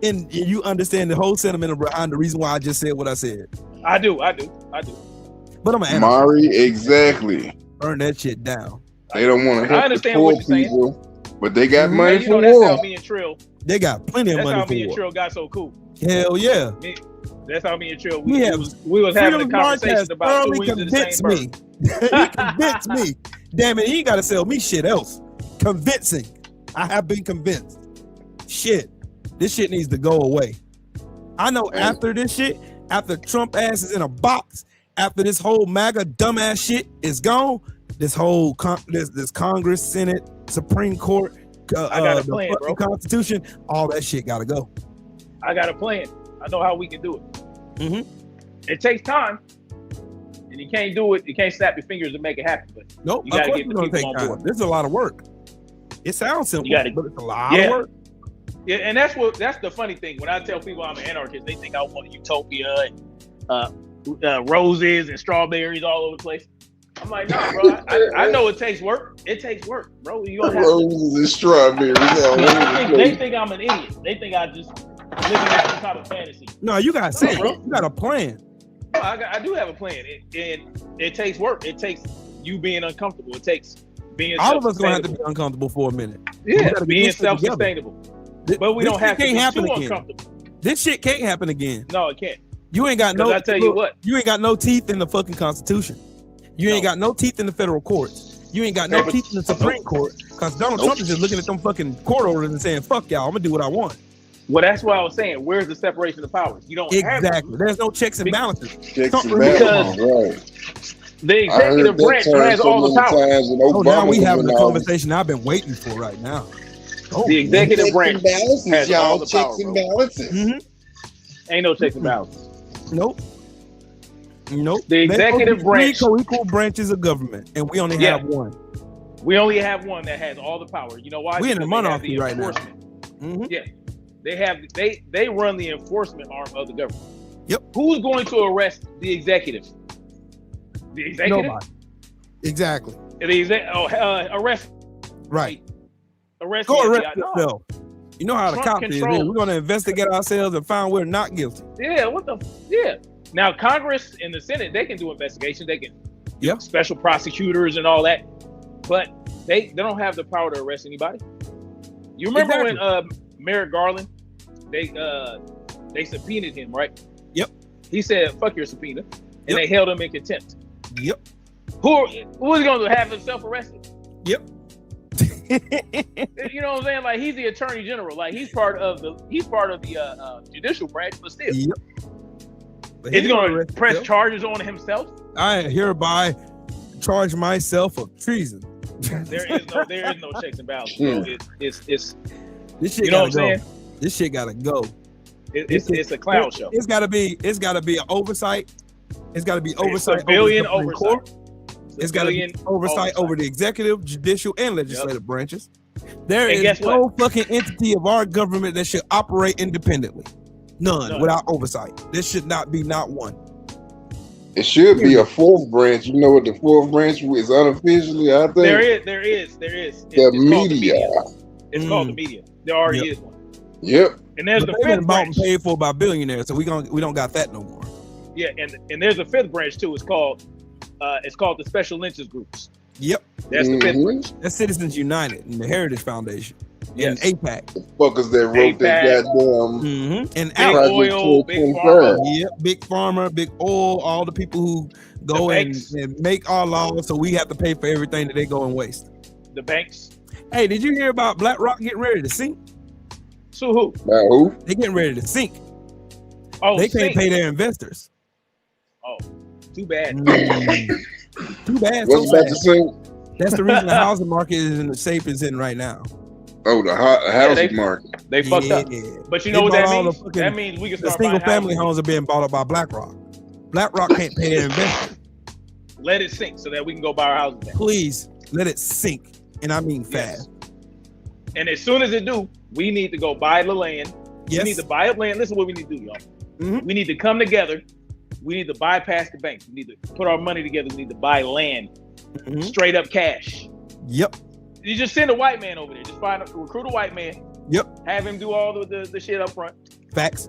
And you understand the whole sentiment behind the reason why I just said what I said. I do. But I'm an Mari, exactly. Burn that shit down. They don't want to help the poor people, but they got money for that's war. how me and Trill. They got plenty of money for war. That's how me and Trill got so cool. Hell yeah. That's how me and Trill. We was having a conversation about two wings of the same bird. He convinced me. Damn it, he got to sell me shit else. Convincing. I have been convinced. Shit. This shit needs to go away. I know after this shit, after Trump ass is in a box, after this whole MAGA dumbass shit is gone, this whole this Congress, Senate, Supreme Court, I got a plan, bro. Constitution, all that shit got to go. I got a plan. I know how we can do it. It takes time, and you can't do it. You can't snap your fingers and make it happen. But nope, you gotta get the people on board. This is a lot of work. It sounds simple, but it's a lot of work. Yeah, and that's the funny thing. When I tell people I'm an anarchist, they think I want utopia and roses and strawberries all over the place. I'm like, no, bro. I know it takes work. It takes work, bro. You don't have roses and strawberries. They think I'm an idiot. They think I just live in some type of fantasy. No, you got to bro. You got a plan. No, I do have a plan, and it takes work. It takes you being uncomfortable. It takes being all of us gonna have to be uncomfortable for a minute. Yeah, being self-sustainable. But we don't have to be too again. uncomfortable. This shit can't happen again. No, it can't. You ain't got no. I tell you what, you ain't got no teeth in the fucking Constitution. You ain't got no teeth in the federal courts. You ain't got no teeth in the Supreme Court, because Donald Trump is just looking at them fucking court orders and saying, "Fuck y'all, I'm gonna do what I want." Well, that's what I was saying. Where's the separation of powers? You don't have exactly. There's no checks and balances. Checks and balances, right? The executive branch has all the power. Oh, now we having the conversation I've been waiting for right now. Oh, the executive branch has all the checks power. and balances. Ain't no checks and balances. Nope. The executive branch. Three co-equal branches of government, and we only have one. We only have one that has all the power. You know why? We in a monarchy right now. Yeah, they run the enforcement arm of the government. Yep. Who's going to arrest the executive? The executive. Nobody. Exactly. Arrest. Right. Arrest. Go arrest yourself. You know how the Trump cops is. controls. We're going to investigate ourselves and find we're not guilty. Yeah. Yeah. Now Congress and the Senate, they can do investigations. They can. Special prosecutors and all that, but they don't have the power to arrest anybody. You remember when Merrick Garland, they subpoenaed him, right? Yep. He said, "Fuck your subpoena," and they held him in contempt. Yep. Who is going to have himself arrested? Yep. You know what I'm saying? Like, he's the attorney general. Like, he's part of the judicial branch, but still, yep. Is he going to press charges on himself? I hereby charge myself of treason. There is no checks and balances. Bro. It's this shit. You know what I'm saying? This shit gotta go. It's a clown show. It's gotta be an oversight. It's gotta be oversight. Civilian over the Supreme Court. It's gotta be oversight oversight over the executive, judicial, and legislative branches. There And is guess no what? fucking entity of our government that should operate independently. None without oversight. There should not be not one. It should be a fourth branch. You know what the fourth branch is unofficially? I think There is. the media. It's called the media. There already is one. Yep. And there's But the they've been fifth bought branch. and paid for by billionaires, so we don't got that no more. Yeah, and there's a fifth branch too. It's called the Special Interest Groups. Yep. That's the fifth branch. That's Citizens United and the Heritage Foundation. Yes. And APAC. The fuckers that wrote that goddamn and Big oil, big pharma. Yep, big pharma, big oil, all the people who go and make our laws, so we have to pay for everything that they go and waste. The banks. Hey, did you hear about BlackRock getting ready to sink? So who? Who? They getting ready to sink. Oh, they can't sink. pay their investors. Oh, too bad. Too bad. What's so about bad. to sink? That's the reason the housing market is in the shape it's in right now. Oh, the housing market. They fucked up. But you know what that means? That means we can the start single buying family houses. homes are being bought up by BlackRock. BlackRock can't pay their investors. Let it sink so that we can go buy our houses back. Please let it sink, and I mean fast. And as soon as it do, we need to go buy the land. Yes. We need to buy up land. Listen, what we need to do, y'all. We need to come together. We need to bypass the banks. We need to put our money together. We need to buy land, straight up cash. Yep. You just send a white man over there. Just recruit a white man. Yep. Have him do all the shit up front. Facts.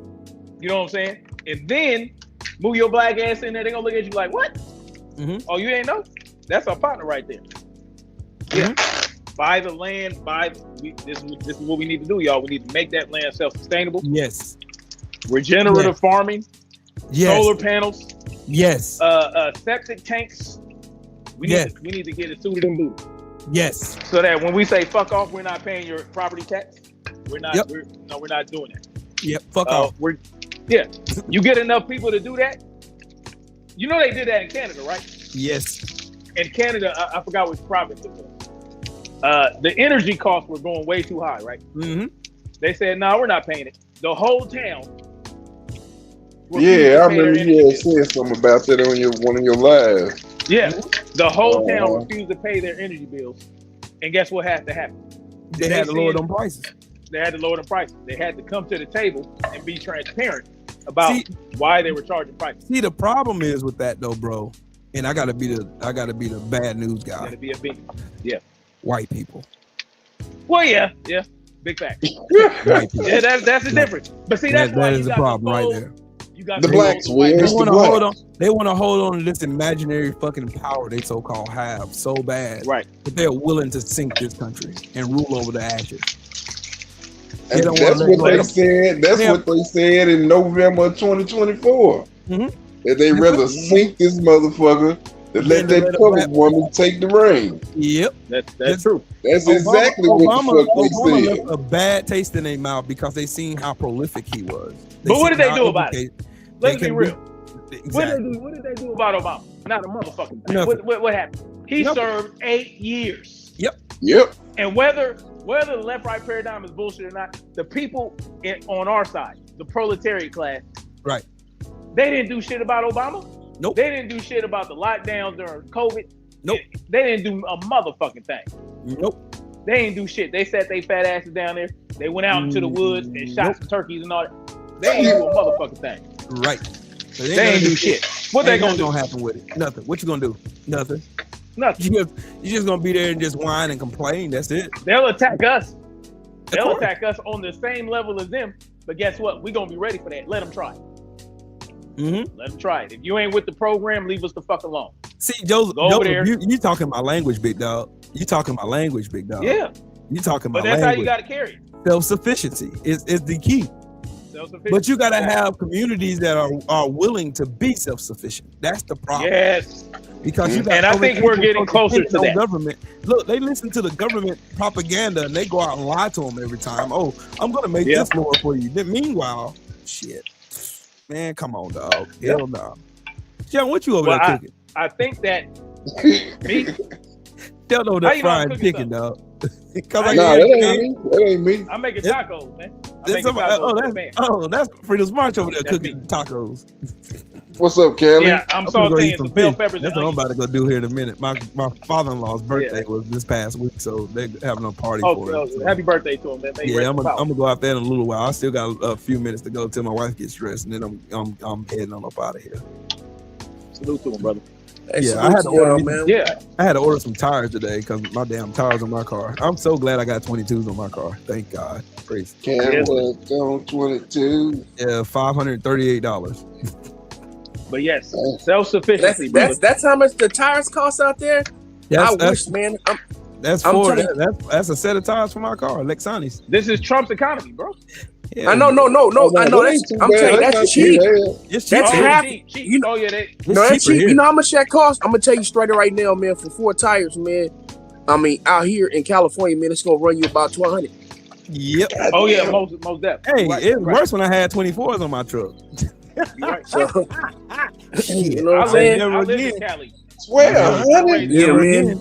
You know what I'm saying? And then move your black ass in there. They're gonna look at you like, what? Oh, you ain't know? That's our partner right there. Yeah. Buy the land. This is what we need to do, y'all. We need to make that land self-sustainable. Yes. Regenerative farming. Yes. Solar panels. Yes. Septic tanks. We Yes. need to get it suited and booted. Yes. So that when we say fuck off, we're not paying your property tax. We're not. Yep. We're not doing that. Yep. Fuck off. You get enough people to do that. You know they did that in Canada, right? Yes. In Canada, I forgot which province it was. The energy costs were going way too high, right? They said, "No, we're not paying it." The whole town. Yeah, I remember you had said something about that on one of your lives. Yeah, the whole town refused to pay their energy bills, and guess what had to happen? They had to lower them prices. They had to lower the prices. They had to come to the table and be transparent about why they were charging prices. See, the problem is with that though, bro. And I gotta be the bad news guy. Gotta be a big, yeah. White people. Well, yeah, big fact. White people. Yeah, that's the difference. But see, that's why that you is the got problem right there. You got The blacks, They want to hold on to this imaginary fucking power they so-called have so bad, right? That they're willing to sink this country and rule over the ashes. And that's what they said. That's what they said in November of 2024. That they rather sink this motherfucker to let that colored woman take the reign. Yep. That's true. That's exactly what the fuck they Obama said. left a bad taste in their mouth because they seen how prolific he was. But what did seen they how do about it? educated- Let's they be can real. Exactly. What did they do about Obama? Not a motherfucking thing. Nothing. What happened? He Nothing. served 8 years. Yep. And whether the left-right paradigm is bullshit or not, the people on our side, the proletariat class, right? They didn't do shit about Obama. Nope. They didn't do shit about the lockdowns during COVID. Nope. They didn't do a motherfucking thing. Nope. They didn't do shit. They sat they fat asses down there. They went out into the woods and shot some turkeys and all that. They ain't do a motherfucking thing. Right. They ain't do shit. What they gonna do? Gonna happen with it? Nothing. What you gonna do? Nothing. Nothing. You just gonna be there and just whine and complain. That's it. They'll attack us. They'll attack us on the same level as them. But guess what? We're gonna be ready for that. Let them try it. Mm-hmm. Let them try it. If you ain't with the program, leave us the fuck alone. See, Joseph, Go over there. you talking my language, big dog. You talking my language, big dog. Yeah. You talking my But that's language. how you gotta carry it. Self-sufficiency is the key. Self-sufficiency. But you gotta have communities that are willing to be self-sufficient. That's the problem. Yes. Because you got And I so many think we're people getting closer to depending that. on government. Look, they listen to the government propaganda and they go out and lie to them every time. Oh, I'm gonna make this more for you. Then meanwhile, shit, man, come on, dog. Hell no. John, what you over there cooking? I think that me. Tell no How that you know I'm fried cooking chicken, dog. Nah, that ain't me. I'm making tacos, man. I'm making tacos. That's Freedom March over there cooking tacos. What's up, Kelly? Yeah, I'm sauteing some bell peppers. That's what I'm about to go do here in a minute. My father-in-law's birthday was this past week, so they're having a party for him. So. Happy birthday to him, man. Yeah, I'm gonna go out there in a little while. I still got a few minutes to go till my wife gets dressed, and then I'm heading on up out of here. Salute to him, brother. Hey, yeah, I had to order. I had to order some tires today because my damn tires on my car. I'm so glad I got 22s on my car. Thank God. Praise. Cadillac on 22. Yeah, $538. But yes, self-sufficiency. That's how much the tires cost out there. I wish, man. That's a set of tires for my car, Lexanis. This is Trump's economy, bro. Yeah. I know. I know. I'm saying that's cheap. It's That's cheap. half. Cheap. You know, cheaper that's cheap. here. You know how much that costs? I'm gonna tell you straight right now, man. For 4 tires, man. I mean, out here in California, man, it's gonna run you about $1,200. Yep. Oh yeah, most definitely. Hey, it was worse when I had 24s on my truck. Right. So, you know what I'm saying? I live in Cali. Yeah, man.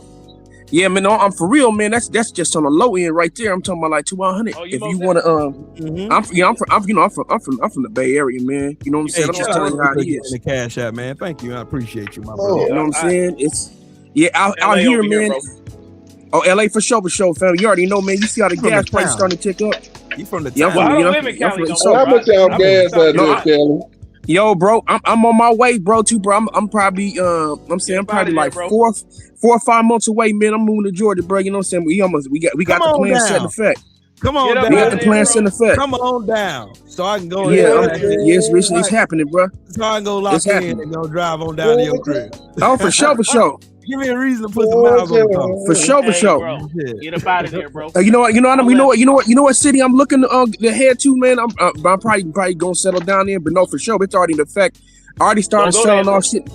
Yeah, man. No, I'm for real, man. That's just on the low end right there. I'm talking about like 200. If you want to, I'm from the Bay Area, man. You know what I'm saying? I'm just telling you how it is. The cash out, man. Thank you. I appreciate you, my You brother. know what I'm saying? It's out here, man. Oh, LA for sure, family. You already know, man. You see how the From gas the prices town. starting to tick up. You from the Yeah, town? I don't live in Cali no more. How much y'all gas out there, Kelly? Yo, bro, I'm on my way, bro. Too, bro. I'm probably I'm probably like 4 or 5 months away, man. I'm moving to Georgia, bro. You know what I'm saying? We got the plan set in effect. Come on down. We got the plan set in effect. Come on down. So I can go Yes, it's happening, bro. So I can go lock It's in happening. and go drive on down to your crib. Oh, for sure. Give me a reason to put some miles on the car. For sure. Bro, get up out of there, bro. You know what city I'm looking to head to, man. I'm probably gonna settle down there, but no, for sure, it's already in effect. I already started selling off shit.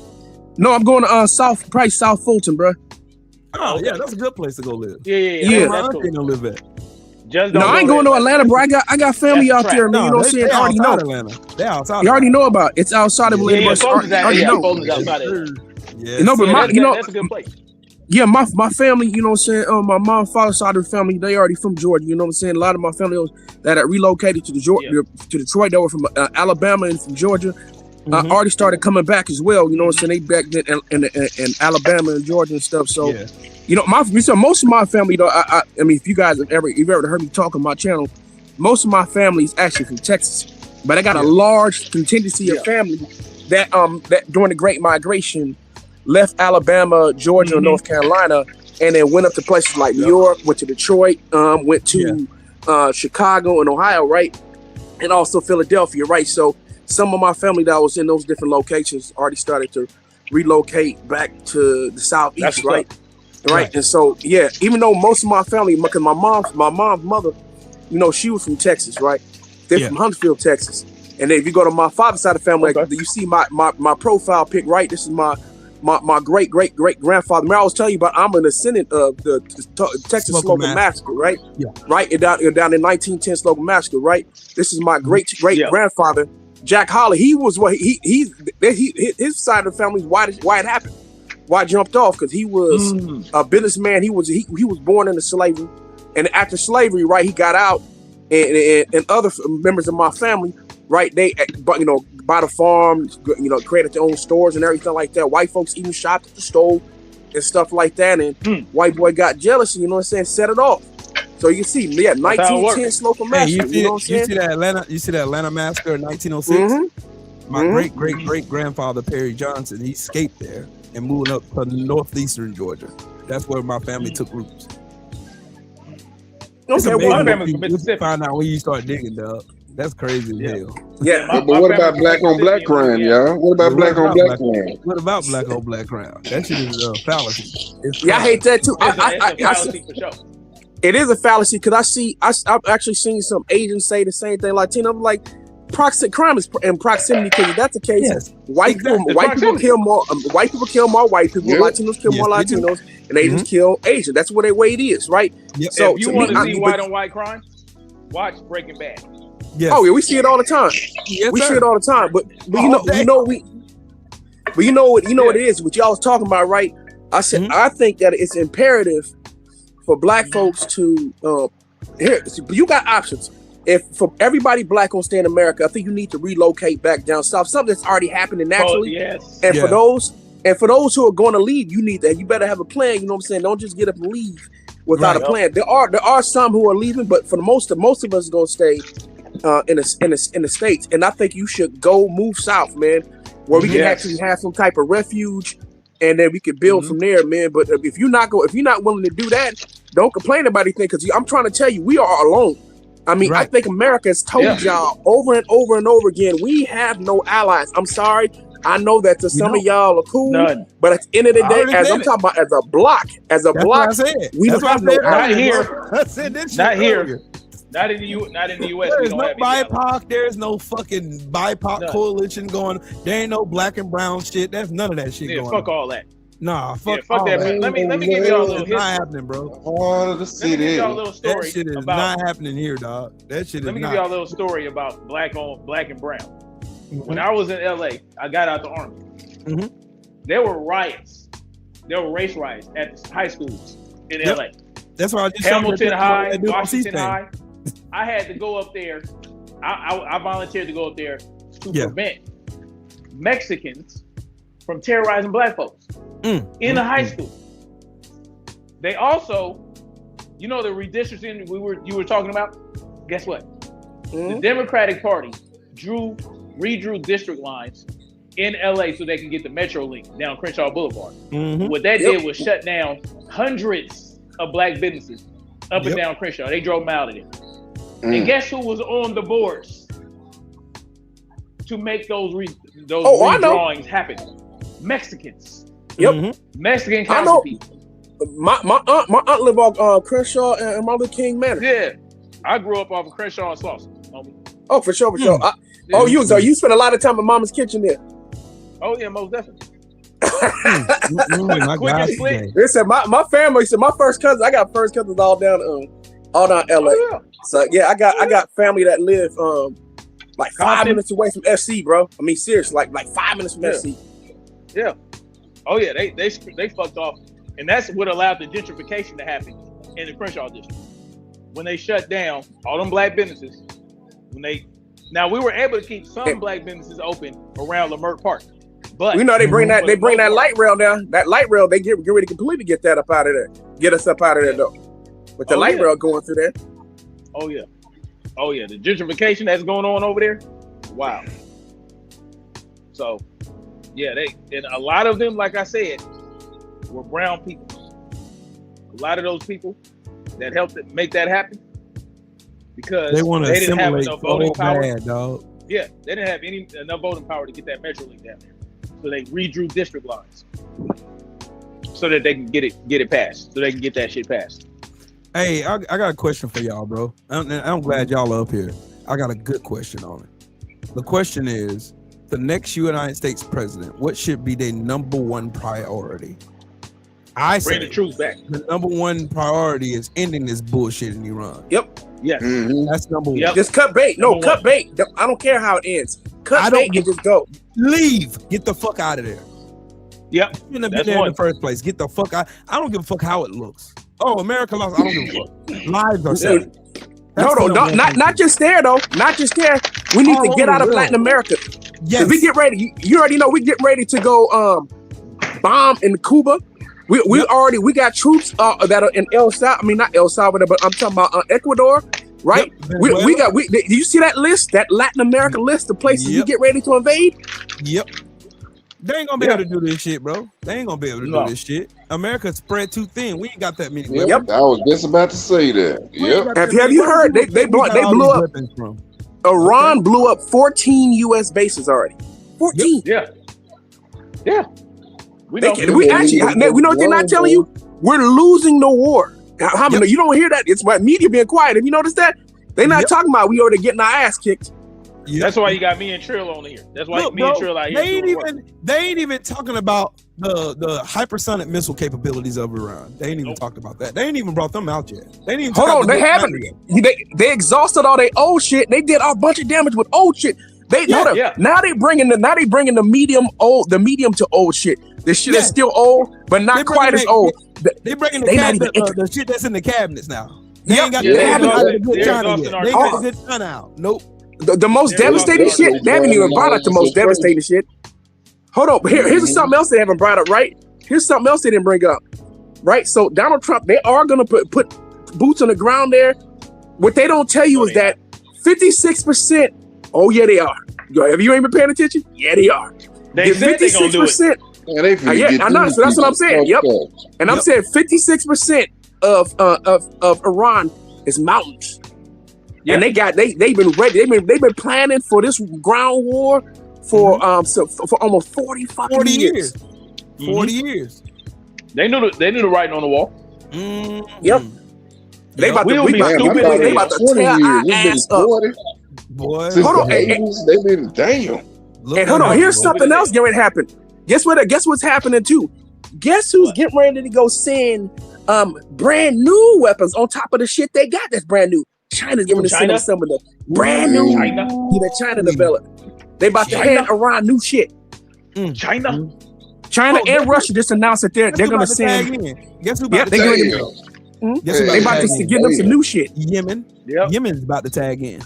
No, I'm going to South Fulton, bro. Oh yeah, that's a good place to go live. Yeah. My That's auntie don't live there. Just No, I ain't going to Atlanta, bro. I got family That's out there, man. You know what I'm saying? I already know. Atlanta. They outside. You already know about it. It's outside of Atlanta, but I already know. Yeah. But that's a good place. Yeah, my family, you know what I'm saying? My mom, father's side of the family, they already from Georgia. You know what I'm saying? A lot of my family that had relocated to to Detroit, they were from Alabama and from Georgia. Already started coming back as well. You know what I'm saying? They back in Alabama and Georgia and stuff. So, you know, most of my family, though, I mean, if you guys have ever heard me talk on my channel, most of my family is actually from Texas. But I got a large contingency of family that during the Great Migration left Alabama, Georgia, and North Carolina, and then went up to places like New York, went to Detroit, went to Chicago and Ohio, right? And also Philadelphia, right? So some of my family that was in those different locations already started to relocate back to the Southeast, right? Right. And so, yeah, even though most of my family, because my mom's mother, you know, she was from Texas, right? They're from Huntsville, Texas. And then if you go to my father's side of the family, you see my profile pic, right? This is my my great grandfather. Man, I was telling you about. I'm a descendant of the Texas Slogan Massacre, right? Yeah. Right, down in 1910 Slogan Massacre, right? This is my great grandfather, Jack Holly. He was what his side of the family. Why it happened? Why it jumped off? Because he was a businessman. He was born into slavery, and after slavery, right, he got out, and other members of my family, right, they, but by the farm, created their own stores and everything like that. White folks even shopped at the stove and stuff like that. And white boy got jealous, set it off. So you see, 1910 Slogan Massacre. You see that Atlanta massacre in 1906? My great grandfather Perry Johnson, he escaped there and moved up to northeastern Georgia. That's where my family took roots. Okay, well, we'll find out when you start digging, dog. That's crazy as hell. Yeah, but what about black on black crime, y'all? What about black on black crime? What about black on black crime? That shit is a fallacy. I hate that too. I see for sure. It is a fallacy because I've actually seen some Asians say the same thing. Latino, I'm like, crime is in proximity. Because if that's the case, white people kill more. White people kill more white people. Yep. Latinos kill more Latinos, and Asians kill Asians. That's what the way it is, right? Yep. So if you want to see white on white crime, watch Breaking Bad. Yes. Oh yeah, we see it all the time. Yes, we see it all the time. But what it is. What y'all was talking about, right? I said I think that it's imperative for black folks to you got options. If for everybody black gonna stay in America, I think you need to relocate back down south. Something that's already happening naturally. And for those who are going to leave, you need that. You better have a plan. You know what I'm saying? Don't just get up and leave without a plan. There are some who are leaving, but for the most of us are gonna stay in the States. And I think you should move south, man, where we can actually have some type of refuge, and then we can build from there, man. But if you're not willing to do that, don't complain about anything, because I'm trying to tell you, we are alone. I mean, I think America has told y'all over and over and over again, we have no allies. I'm sorry. I know that to some of y'all are cool, but at the end of the day, as I'm talking about as a block, we don't have no allies. Not here. Not in the U.S. There's no BIPOC. There's no fucking BIPOC coalition going. There ain't no black and brown shit. There's none of that shit going. Fuck all that. Nah, fuck that. Man. Let me give y'all a little history. Not happening, bro. Let me give y'all a little story. That shit is not happening here, dog. That shit is Let me give y'all a little story about black and brown. When I was in L.A., I got out the army. There were riots. There were race riots at the high schools in L.A. That's why I just Hamilton High, Washington High. I had to go up there. I volunteered to go up there to prevent Mexicans from terrorizing black folks in the high school. They also, the redistricting you were talking about. Guess what? The Democratic Party redrew district lines in LA so they can get the Metro link down Crenshaw Boulevard. What that did was shut down hundreds of black businesses up and down Crenshaw. They drove them out of there. And guess who was on the boards to make those redrawings happen? Mexicans. Mexican council people. My aunt lived off Crenshaw and Martin Luther King Manor. Yeah, I grew up off of Crenshaw and Slauson. Oh, for sure. You spent a lot of time in Mama's kitchen there. Oh yeah, most definitely. Listen, my family. So my first cousin, I got first cousins all down LA. Oh, yeah. So yeah, I got family that live like 5 minutes away from FC, bro. I mean, seriously, like 5 minutes from FC. Yeah. Oh yeah, they fucked off, and that's what allowed the gentrification to happen in the Crenshaw district when they shut down all them black businesses. Now we were able to keep some black businesses open around Leimert Park, but they bring that light rail down. That light rail, they get ready to completely get that up out of there. Get us up out of there though. With the light rail going through there. Oh yeah. The gentrification that's going on over there. Wow. So, yeah, and a lot of them, like I said, were brown people. A lot of those people that helped make that happen because they want to didn't have assimilate enough voting power. Bad, dog. Yeah, they didn't have enough voting power to get that Metrolink down there, so they redrew district lines so that they can get it passed, so they can get that shit passed. Hey, I got a question for y'all, bro. I'm glad y'all are up here. I got a good question on it. The question is, the next United States president, what should be their number one priority? I say Bring the troops back. The number one priority is ending this bullshit in Iran. Yep. Yes. That's number one. Just cut bait. No, cut bait. I don't care how it ends. Cut bait and just go. Leave. Get the fuck out of there. Yep. You shouldn't have been there in the first place. Get the fuck out. I don't give a fuck how it looks. Oh, America lost. I don't give a fuck. Lives are saved. Hold on, not just there though. Not just there. We need to get out of Latin America. Yes. We get ready. You already know we get ready to go bomb in Cuba. We got troops that are in not El Salvador, but I'm talking about Ecuador, right? Yep. Do you see that list? That Latin America list of places we get ready to invade? Yep. They ain't gonna be able to do this shit, bro. They ain't gonna be able to do this shit. America spread too thin. We ain't got that many. Yep. I was just about to say that. Yep. Have you heard? They blew up. Iran blew up 14 U.S. bases already. 14. Yep. Yeah. We know what they're not telling you? We're losing the war. How many? You don't hear that? It's about media being quiet. Have you noticed that? They're not talking about we already getting our ass kicked. That's why you got me and Trill on here. That's why me and Trill out here. They ain't even talking about the hypersonic missile capabilities of Iran. They ain't even talked about that. They ain't even brought them out yet. They ain't even Hold on, they haven't. They exhausted all their old shit. They did a bunch of damage with old shit. Now they bringing the medium to old shit. The shit is still old, but not quite as old. They bringing the shit that's in the cabinets now. They ain't got the good China yet. They ain't got the good China out. Nope. The most devastating shit. They haven't even brought up the most devastating shit. Hold on. Here's something else they haven't brought up, right? Here's something else they didn't bring up, right? So Donald Trump, they are going to put boots on the ground there. What they don't tell you is that 56%. Oh yeah, they are. Have you ain't been paying attention? Yeah, they are. They said they gonna do it. I know. So that's what I'm saying. Yep. And I'm saying 56% of Iran is mountains. Yeah. And they've been ready. They've been planning for this ground war for almost 40 years. 40 years. They knew the writing on the wall. Yep. They about to tear our ass up. Boy, hold on. They've been damn. And hold on. Here's something else going to happen. Guess what's happening too? Guess who's getting ready to go send brand new weapons on top of the shit they got that's brand new? China's giving us some of the brand new that China developed. They about to hand Iran new shit. China and Russia just announced that they're going to send. Guess who about to tag in? They about to give them some new shit. Yemen. Yep. Yemen's about to tag in.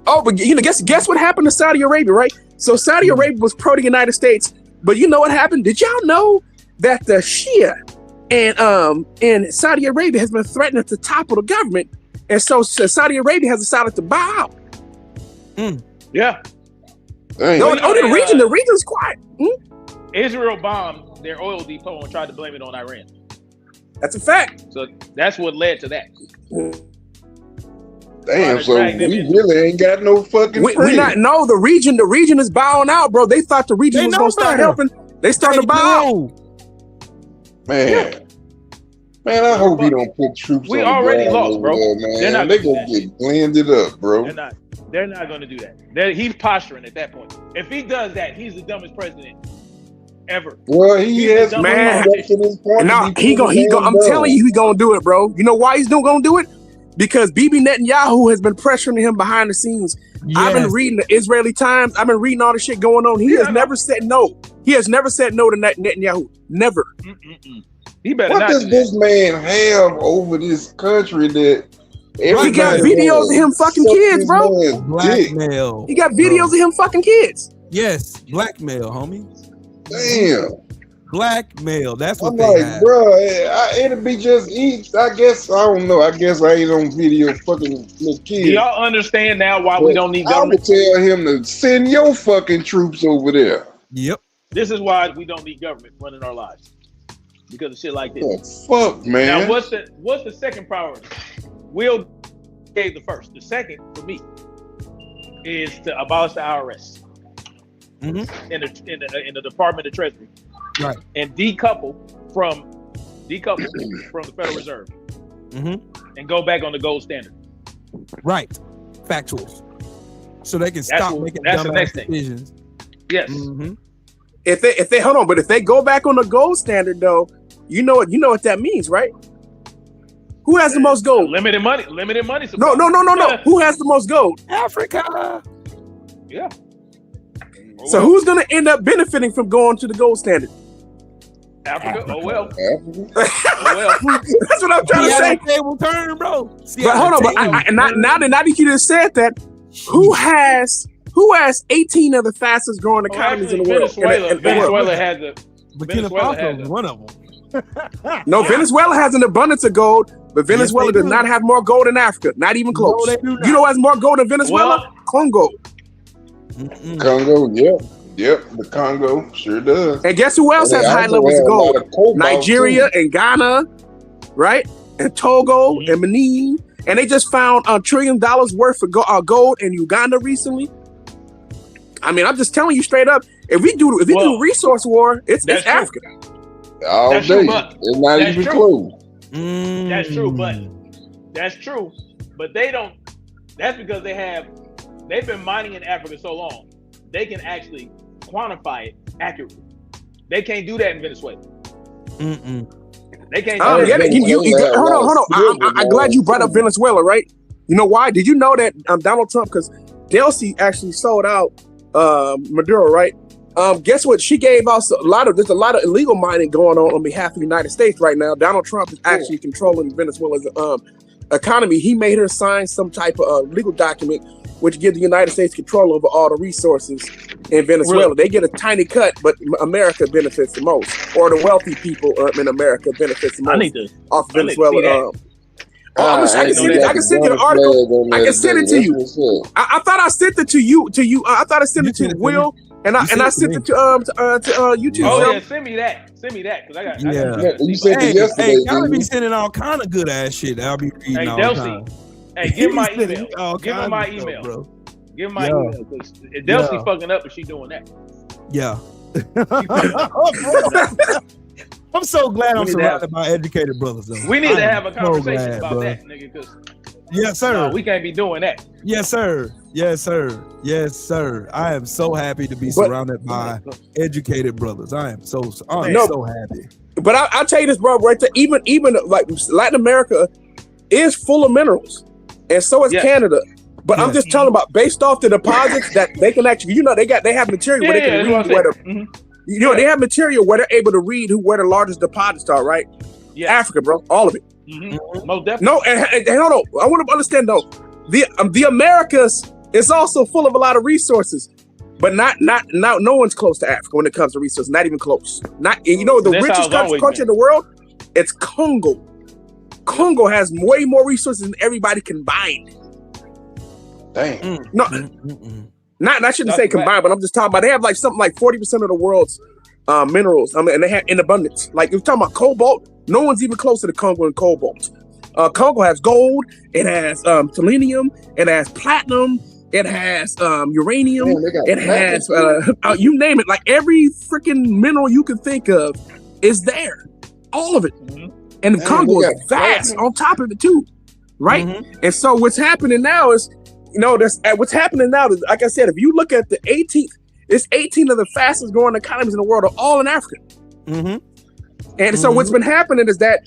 Oh, but guess what happened to Saudi Arabia, right? So Saudi Arabia was pro the United States, but you know what happened? Did y'all know that the Shia and Saudi Arabia has been threatening to topple the government? And so Saudi Arabia has decided to bow out. Yeah. The region's quiet. Israel bombed their oil depot and tried to blame it on Iran. That's a fact. So that's what led to that. Damn, so we really ain't got no fucking the region is bowing out, bro. They thought the region was gonna start helping. They started to bow out. Man, I hope he don't put troops on the ground. We already lost, bro. Man. They're gonna get blended up, bro. They're not gonna do that. He's posturing at that point. If he does that, he's the dumbest president ever. Well, he has, man. I'm telling you, he's gonna do it, bro. You know why he's gonna do it? Because Bibi Netanyahu has been pressuring him behind the scenes. Yes. I've been reading the Israeli Times. I've been reading all the shit going on. He has never said no. He has never said no to Netanyahu. Never. What does this man have over this country that he got videos of him fucking kids, bro? Blackmail. He got videos of him fucking kids. Yes, blackmail, homie. Damn. Blackmail. That's what I'm they like, have. bro. It'll be just I guess I don't know. I guess I ain't on video fucking little kids. Do y'all understand now why we don't need government? I would tell him to send your fucking troops over there. Yep. This is why we don't need government running our lives. Because of shit like this. Oh, fuck, man. Now, what's the second priority? Will gave the first. The second, for me, is to abolish the IRS in the Department of Treasury, right? And decouple from the Federal Reserve, and go back on the gold standard. Right, factuals, so they can stop making dumbass decisions. Yes. If they hold on, but if they go back on the gold standard though, you know what that means, right? Who has the most gold? Limited money. No. Who has the most gold? Africa. Yeah. So who's gonna end up benefiting from going to the gold standard? Africa. Oh well. That's what I'm trying to say. Table turn, bro. But hold on, but now that you just said that, who has 18 of the fastest growing economies in the world? Venezuela has one of them. No, Venezuela has an abundance of gold, but Venezuela does not have more gold than Africa. Not even close. No, they do not. You know who has more gold than Venezuela? Congo. Congo, yep, the Congo sure does. And guess who else has high levels of gold? Nigeria and Ghana, right? And Togo and Benin. And they just found $1 trillion worth of gold in Uganda recently. I mean, I'm just telling you straight up. If we do resource war, it's Africa. All that's day. True, it's not even close. That's true, but they don't. That's because they've been mining in Africa so long, they can actually quantify it accurately. They can't do that in Venezuela. They can't. Hold on. I'm glad you brought up Venezuela, right? You know why? Did you know that Donald Trump, because Delcy actually sold out Maduro, right? Guess what? She gave us there's a lot of illegal mining going on behalf of the United States right now. Donald Trump is actually controlling Venezuela's economy. He made her sign some type of legal document which gives the United States control over all the resources in Venezuela. Really? They get a tiny cut, but America benefits the most, or the wealthy people in America benefits the most off Venezuela. I can send you the article. I can send it to you. I thought I sent it to you. I thought I sent it to Will. And I sent it to YouTube. Oh yeah, send me that. Cause I got. You sent it yesterday. Y'all be sending all kind of good ass shit. I'll be reading all the time. Hey, give him my email. Give him my email, bro. Give him my email. Cause Delcy fucking up, and she doing that. Yeah. I'm so glad I'm surrounded by educated brothers. Though. We need to have a conversation about that, nigga. Cause yes, sir. We can't be doing that. Yes, sir. Yes, sir. Yes, sir. I am so happy to be surrounded by educated brothers. I'm so happy. But I'll tell you this, bro, right there. Even like Latin America is full of minerals, and so is Canada. But I'm just telling about based off the deposits that they can actually, they have material where they can read where they have material where they're able to read where the largest deposits are, right? Yeah. Africa, bro, all of it. Most definitely. No, and hold on. I want to understand though. The Americas is also full of a lot of resources, but not no one's close to Africa when it comes to resources. Not even close. The richest country in the world, it's Congo. Congo has way more resources than everybody combined. Dang. No, I shouldn't say combined, but I'm just talking about they have like something like 40% of the world's minerals. And they have in abundance. Like if you're talking about cobalt, no one's even close to the Congo in cobalt. Congo has gold, it has selenium, it has platinum, it has uranium, it has you name it, like every freaking mineral you can think of is there, all of it. And Congo is vast on top of it too, right? And so what's happening now is, what's happening now is, like I said, if you look at the 18 of the fastest growing economies in the world are all in Africa. And so what's been happening is that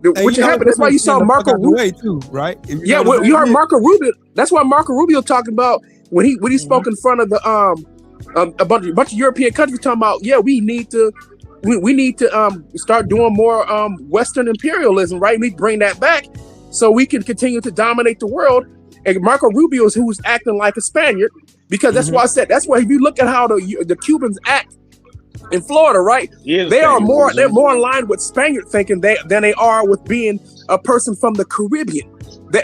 which happened. That's why you saw Marco Rubio too, right? You heard Marco Rubio. That's why Marco Rubio talking about when he spoke in front of the a bunch of European countries talking about we need to start doing more Western imperialism, right? We bring that back so we can continue to dominate the world. And Marco Rubio is who's acting like a Spaniard because that's why I said that's why if you look at how the Cubans act in Florida, right? They're more in line with Spaniard thinking than they are with being a person from the Caribbean.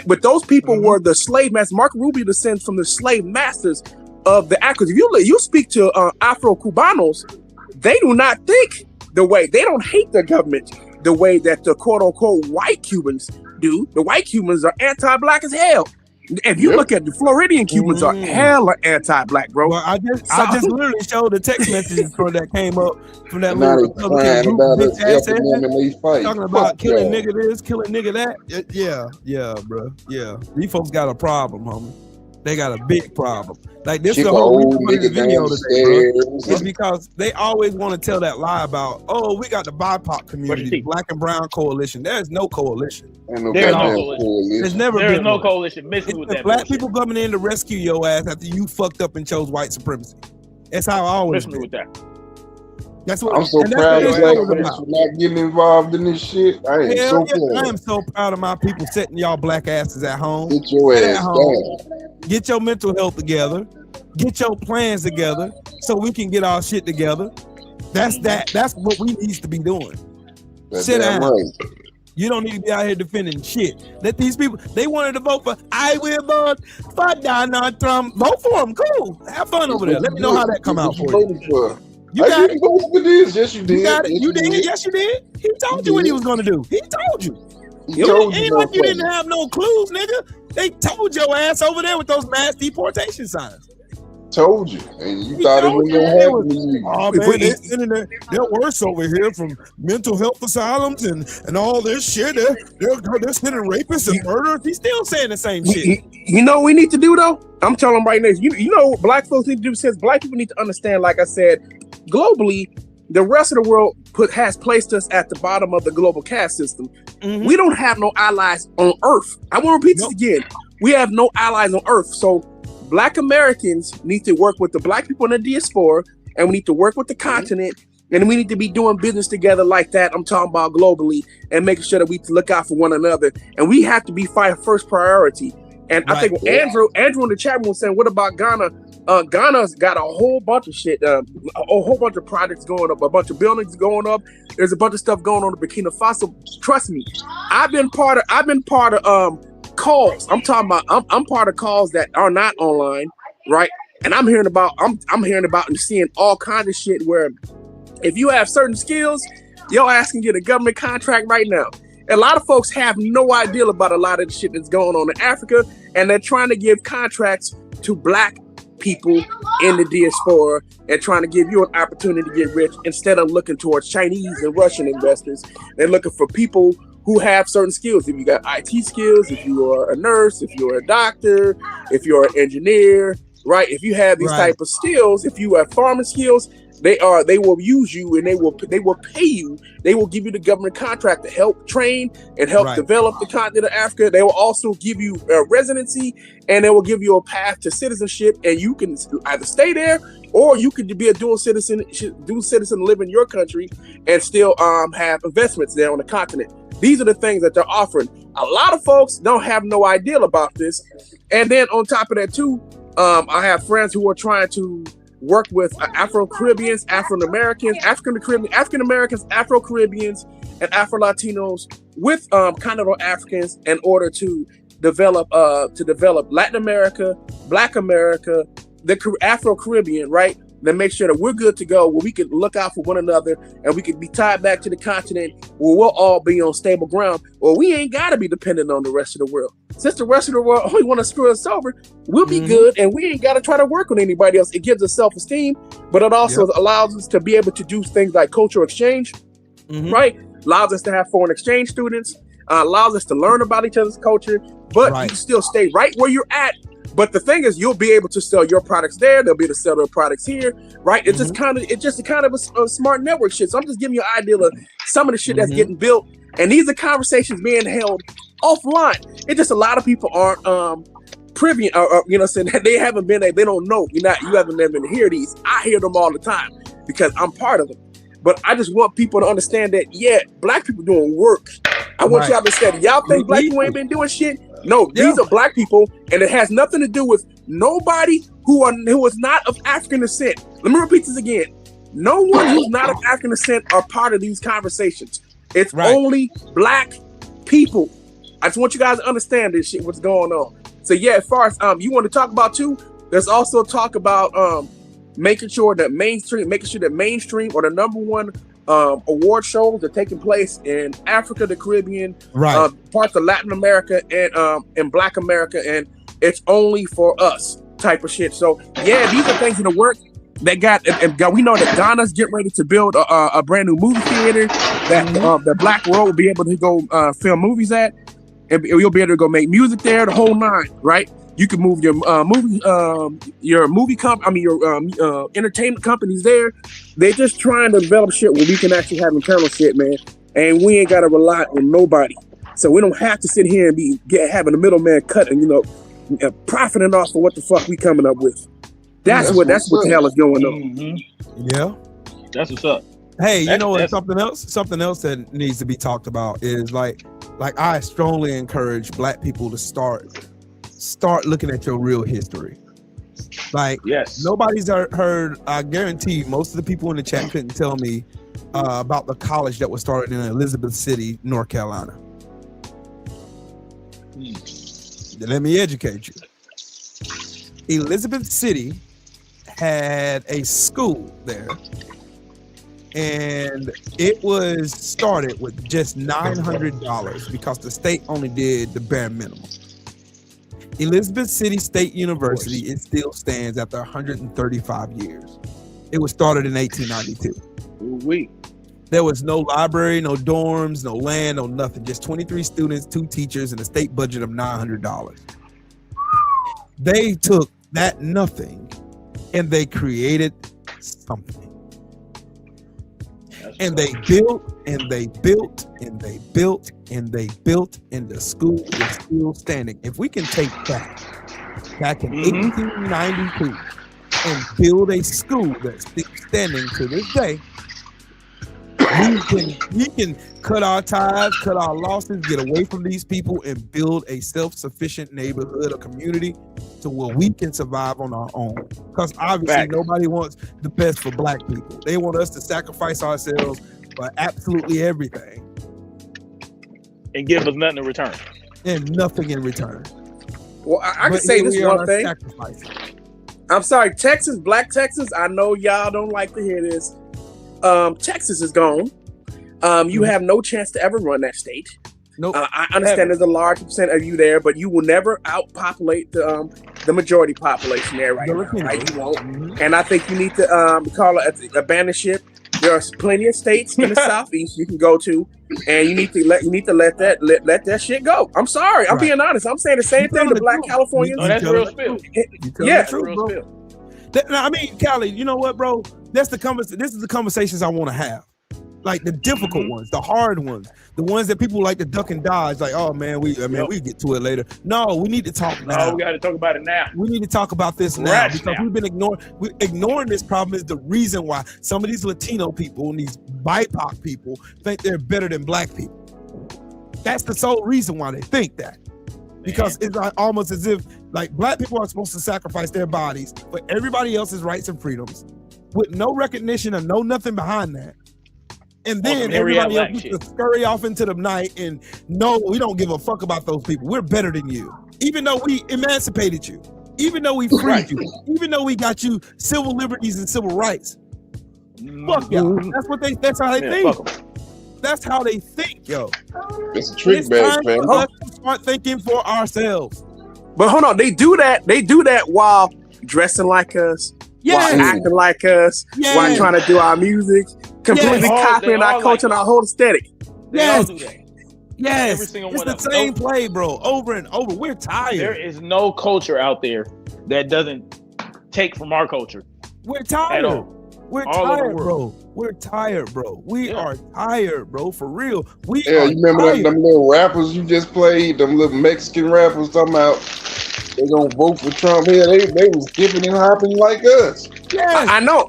But those people were the slave masters. Marco Rubio descends from the slave masters of the Africans. If you speak to Afro-Cubanos, they do not think they don't hate their government the way that the quote unquote white Cubans do. The white Cubans are anti-black as hell. If you look at the Floridian Cubans are hella anti-black, bro. Well, I just literally showed the text messages that came up from that little Republican group talking about killing nigga this, killing nigga that. Yeah, bro. Yeah, these folks got a problem, homie. They got a big problem. Like this, Keep the an whole old reason for this nigga video today, bro, downstairs. is because they always want to tell that lie about, oh, we got the BIPOC community, the Black and Brown coalition. There's no coalition. Ain't no There's no goddamn coalition. coalition. There's never There's been no one. coalition mixing with It's that black bullshit. people coming in to rescue your ass after you fucked up and chose white supremacy. That's how I always Mixing been. with that. That's what I'm so and that's proud what of they black told folks about. for not getting involved in this shit. I am Hell so yeah, I proud. am so proud of my people setting y'all black asses at home. Get your Sit at ass home. down. Get your mental health together. Get your plans together so we can get our shit together. That's what we need to be doing. That's Sit damn down. right. You don't need to be out here defending shit. Let these people, they wanted to vote for, I will vote for Donald Trump. Vote for him. Cool. Have fun over there. Let me know how that come out for you. You got it. Vote for this. Yes, you did. You got it. Yes, You did. Yes, you did. He told you what he was going to do. He told you. He told Ain't you like you motherfucker. didn't have no clues, nigga. They told your ass over there with those mass deportation signs. Told you, and you thought it was gonna happen to you. Oh man, they're worse over here from mental health asylums and all this shit. They're sending rapists and murderers. He's still saying the same shit. You know what we need to do though? I'm telling them right now. You know what black folks need to do, since black people need to understand, like I said, globally, the rest of the world has placed us at the bottom of the global caste system. Mm-hmm. We don't have no allies on Earth. I want to repeat this again. We have no allies on Earth. So Black Americans need to work with the black people in the diaspora, and we need to work with the continent, and we need to be doing business together like that. I'm talking about globally, and making sure that we look out for one another. And we have to be first priority. And I think Andrew in the chat room was saying, what about Ghana? Ghana's got a whole bunch of shit, a whole bunch of projects going up, a bunch of buildings going up. There's a bunch of stuff going on in Burkina Faso. Trust me, I've been part of calls. I'm talking about I'm part of calls that are not online, right? And I'm hearing about and seeing all kinds of shit where if you have certain skills, your ass can get a government contract right now. A lot of folks have no idea about a lot of the shit that's going on in Africa, and they're trying to give contracts to black people in the diaspora and trying to give you an opportunity to get rich instead of looking towards Chinese and Russian investors. They're looking for people who have certain skills. If you got IT skills, if you are a nurse, if you're a doctor, if you're an engineer, right? If you have these type of skills, if you have farming skills, they will use you, and they will pay you. They will give you the government contract to help train and help develop the continent of Africa. They will also give you a residency, and they will give you a path to citizenship, and you can either stay there or you could be a dual citizen, live in your country and still have investments there on the continent. These are the things that they're offering. A lot of folks don't have no idea about this. And then on top of that too, I have friends who are trying to work with Afro-Caribbeans, Afro-Americans, African-Americans, Afro-Caribbeans, and Afro-Latinos with continental Africans in order to develop Latin America, Black America, the Afro-Caribbean, right? Then make sure that we're good to go, where we can look out for one another, and we can be tied back to the continent where we'll all be on stable ground, or we ain't got to be dependent on the rest of the world. Since the rest of the world only want to screw us over, we'll be good, and we ain't got to try to work on anybody else. It gives us self-esteem, but it also allows us to be able to do things like cultural exchange, right? Allows us to have foreign exchange students, allows us to learn about each other's culture, but you can still stay right where you're at. But the thing is, you'll be able to sell your products there. They'll be able to sell their products here, right? It's just kind of a smart network shit. So I'm just giving you an idea of some of the shit that's getting built, and these are conversations being held offline. It's just a lot of people aren't privy, you know, saying that they haven't been, they don't know. You haven't been to hear these. I hear them all the time because I'm part of them. But I just want people to understand that black people doing work. I want y'all to understand. Y'all think black people ain't been doing shit? No, these are black people, and it has nothing to do with nobody who is not of African descent. Let me repeat this again. No one who's not of African descent are part of these conversations. It's only black people. I just want you guys to understand this shit, what's going on. So as far as you want to talk about too, there's also talk about making sure that mainstream or the number one award shows are taking place in Africa, the Caribbean, parts of Latin America, and Black America, and it's only for us type of shit. So these are things in the work. They got, we know that Ghana's getting ready to build a brand new movie theater that the Black world will be able to go film movies at, and you'll be able to go make music there, the whole nine, right? You can move your entertainment companies there. They're just trying to develop shit where we can actually have internal shit, man. And we ain't got to rely on nobody. So we don't have to sit here and having a middleman cut and, profiting off of what the fuck we coming up with. That's what the hell is going on. Mm-hmm. Yeah. That's what's up. Hey, you know what? Something else that needs to be talked about is like I strongly encourage Black people to start looking at your real history. Like, yes, nobody's heard. I guarantee most of the people in the chat couldn't tell me about the college that was started in Elizabeth City, North Carolina. Let me educate you. Elizabeth City had a school there, and it was started with just $900 because the state only did the bare minimum. Elizabeth City State University, it still stands after 135 years. It was started in 1892. There was no library, no dorms, no land, no nothing. Just 23 students, 2 teachers, and a state budget of $900. They took that nothing and they created something. And they built and they built and they built and they built, and the school is still standing. If we can take that back in 1892 and build a school that's still standing to this day, we can cut our ties, cut our losses, get away from these people, and build a self-sufficient neighborhood or community to where we can survive on our own. Because obviously nobody wants the best for Black people. They want us to sacrifice ourselves for absolutely everything. And give us nothing in return. And nothing in return. Well, I can say this one thing. I'm sorry, Texas, Black Texas, I know y'all don't like to hear this. Texas is gone. You have no chance to ever run that state. Nope. I understand there's a large percent of you there, but you will never outpopulate the majority population there now, right? You won't. And I think you need to call it a banner ship. There are plenty of states in the Southeast you can go to, and you need to let that shit go. I'm sorry, I'm being honest. I'm saying the same thing to Black Californians. Oh, that's real spill. Yeah, real spill. I mean, Callie, you know what, bro? This is the conversations I want to have. Like the difficult ones, the hard ones, the ones that people like to duck and dodge. Like, oh man, we get to it later. No, we need to talk now. No, we got to talk about it now. We need to talk about this now because we've been ignoring this problem. Is the reason why some of these Latino people and these BIPOC people think they're better than Black people. That's the sole reason why they think that. Because it's almost as if like Black people are supposed to sacrifice their bodies for everybody else's rights and freedoms with no recognition or no nothing behind that. And then everybody else needs to scurry off into the night and no, we don't give a fuck about those people. We're better than you. Even though we emancipated you, even though we freed you, even though we got you civil liberties and civil rights. Fuck y'all. That's how they think. That's how they think, yo. It's a trick bag, man. Let's start thinking for ourselves. But hold on, they do that while dressing like us, while acting like us, while trying to do our music, completely copying our culture and our whole aesthetic. They all do that. Yes, every single it's one the same play, bro, over and over. We're tired. There is no culture out there that doesn't take from our culture. We're tired. At all. We're all tired, bro. We're tired, bro. We are tired, bro. For real. You remember them little rappers you just played? Them little Mexican rappers talking about they gonna vote for Trump here. They was skipping and hopping like us. Yes. I know.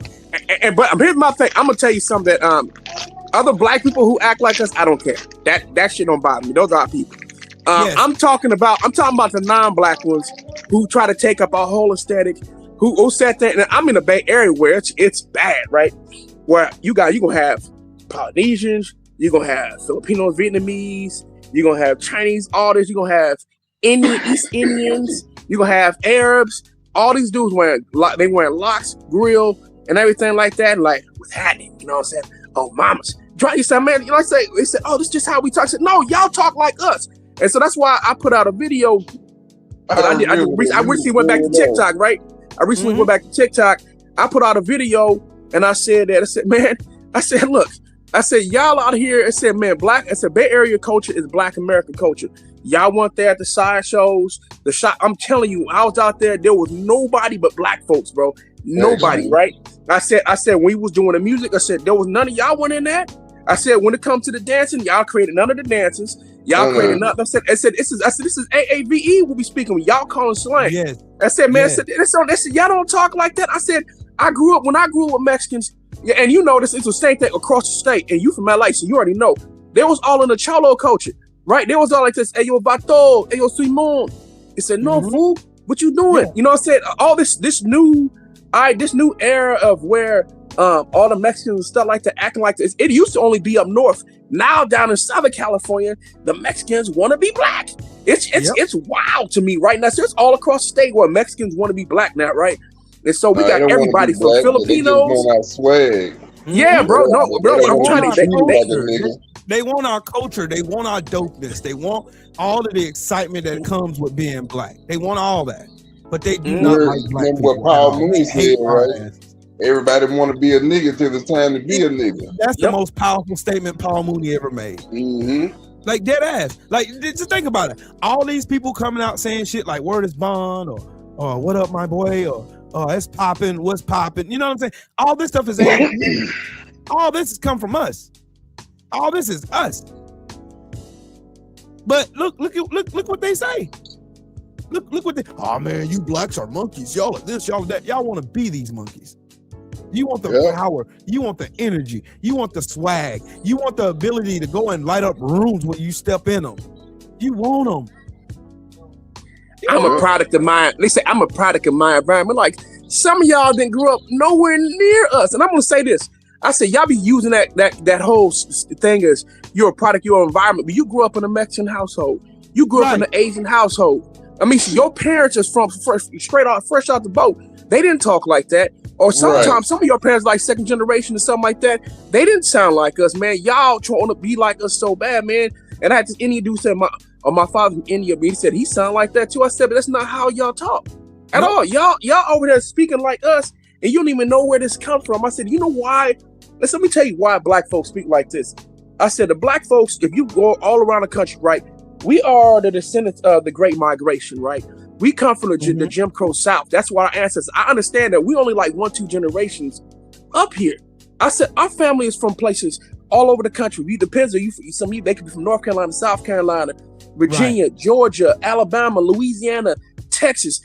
But here's my thing. I'm gonna tell you something that other Black people who act like us, I don't care. That shit don't bother me. Those are people. I'm talking about the non-Black ones who try to take up our whole aesthetic. Who sat there? And I'm in the Bay Area where it's bad, right? Where you gonna have Polynesians, you're gonna have Filipinos, Vietnamese, you're gonna have Chinese artists, you're gonna have East Indians, you're gonna have Arabs. All these dudes wearing locks, grill, and everything like that. Like with hatting, you know what I'm saying? Oh, mamas, you said, man, you know, they said, oh, this is just how we talk. I said, no, y'all talk like us. And so that's why I put out a video. I recently went back to TikTok, right? I recently went back to TikTok. I put out a video and I said that. I said, man, look, y'all out here. I said, man, Bay Area culture is Black American culture. Y'all weren't there at the sideshows. The shop. I'm telling you, I was out there. There was nobody but black folks, bro. Nobody, right? I said when we was doing the music, I said there was none of y'all went in there. I said when it comes to the dancing, y'all created none of the dances. Y'all created nothing. I said this is AAVE. We'll be speaking with y'all calling slang. Yes. I said, man, Yes. I said, y'all don't talk like that. I said, when I grew up with Mexicans, yeah, and you know this, it's the same thing across the state, and you from LA, so you already know. They was all in the cholo culture, right? They was all like this, hey yo vato, hey yo Simon. He said, no fool, what you doing? Yeah. You know what I said? All this new era of where all the Mexicans and stuff like that acting like this. It used to only be up north. Now down in Southern California, the Mexicans want to be black. It's wild to me right now. So it's all across the state where Mexicans want to be black now, right? And so we got everybody from black, Filipinos. They just want our swag. Yeah, bro. No, bro. I'm trying to. They want our culture. They want our dopeness. They want all of the excitement that comes with being black. They want all that, but they do not like black Remember people. what Paul Mooney said, right? Ass. Everybody want to be a nigga till it's time to be a nigga. That's the most powerful statement Paul Mooney ever made. Mm-hmm. Like dead ass. Like just think about it. All these people coming out saying shit like "Word is bond" or "What up, my boy" or "It's popping, what's popping." You know what I'm saying? All this stuff is all this has come from us. All this is us. But look what they say. Look what they. Oh man, you blacks are monkeys. Y'all are this, y'all are that. Y'all want to be these monkeys. You want the power. You want the energy. You want the swag. You want the ability to go and light up rooms when you step in them. You want them. I'm a product of mine. They say I'm a product of my environment. Like some of y'all didn't grow up nowhere near us. And I'm gonna say this. I said y'all be using that whole thing as you're a product of your environment, but you grew up in a Mexican household. You grew up in an Asian household. I mean, so your parents is from fresh out the boat. They didn't talk like that. Or sometimes some of your parents like second generation or something like that. They didn't sound like us, man. Y'all trying to be like us so bad, man. And I had this Indian dude said my father from India, but he said he sound like that too. I said, but that's not how y'all talk at all. Y'all over there speaking like us, and you don't even know where this come from. I said, you know why? Let me tell you why black folks speak like this. I said the black folks, if you go all around the country, right? We are the descendants of the Great Migration, right? We come from the Jim Crow South. That's why our ancestors. I understand that we only like 1-2 generations up here. I said our family is from places all over the country. It depends on you. Some of you, they could be from North Carolina, South Carolina, Virginia, Georgia, Alabama, Louisiana, Texas.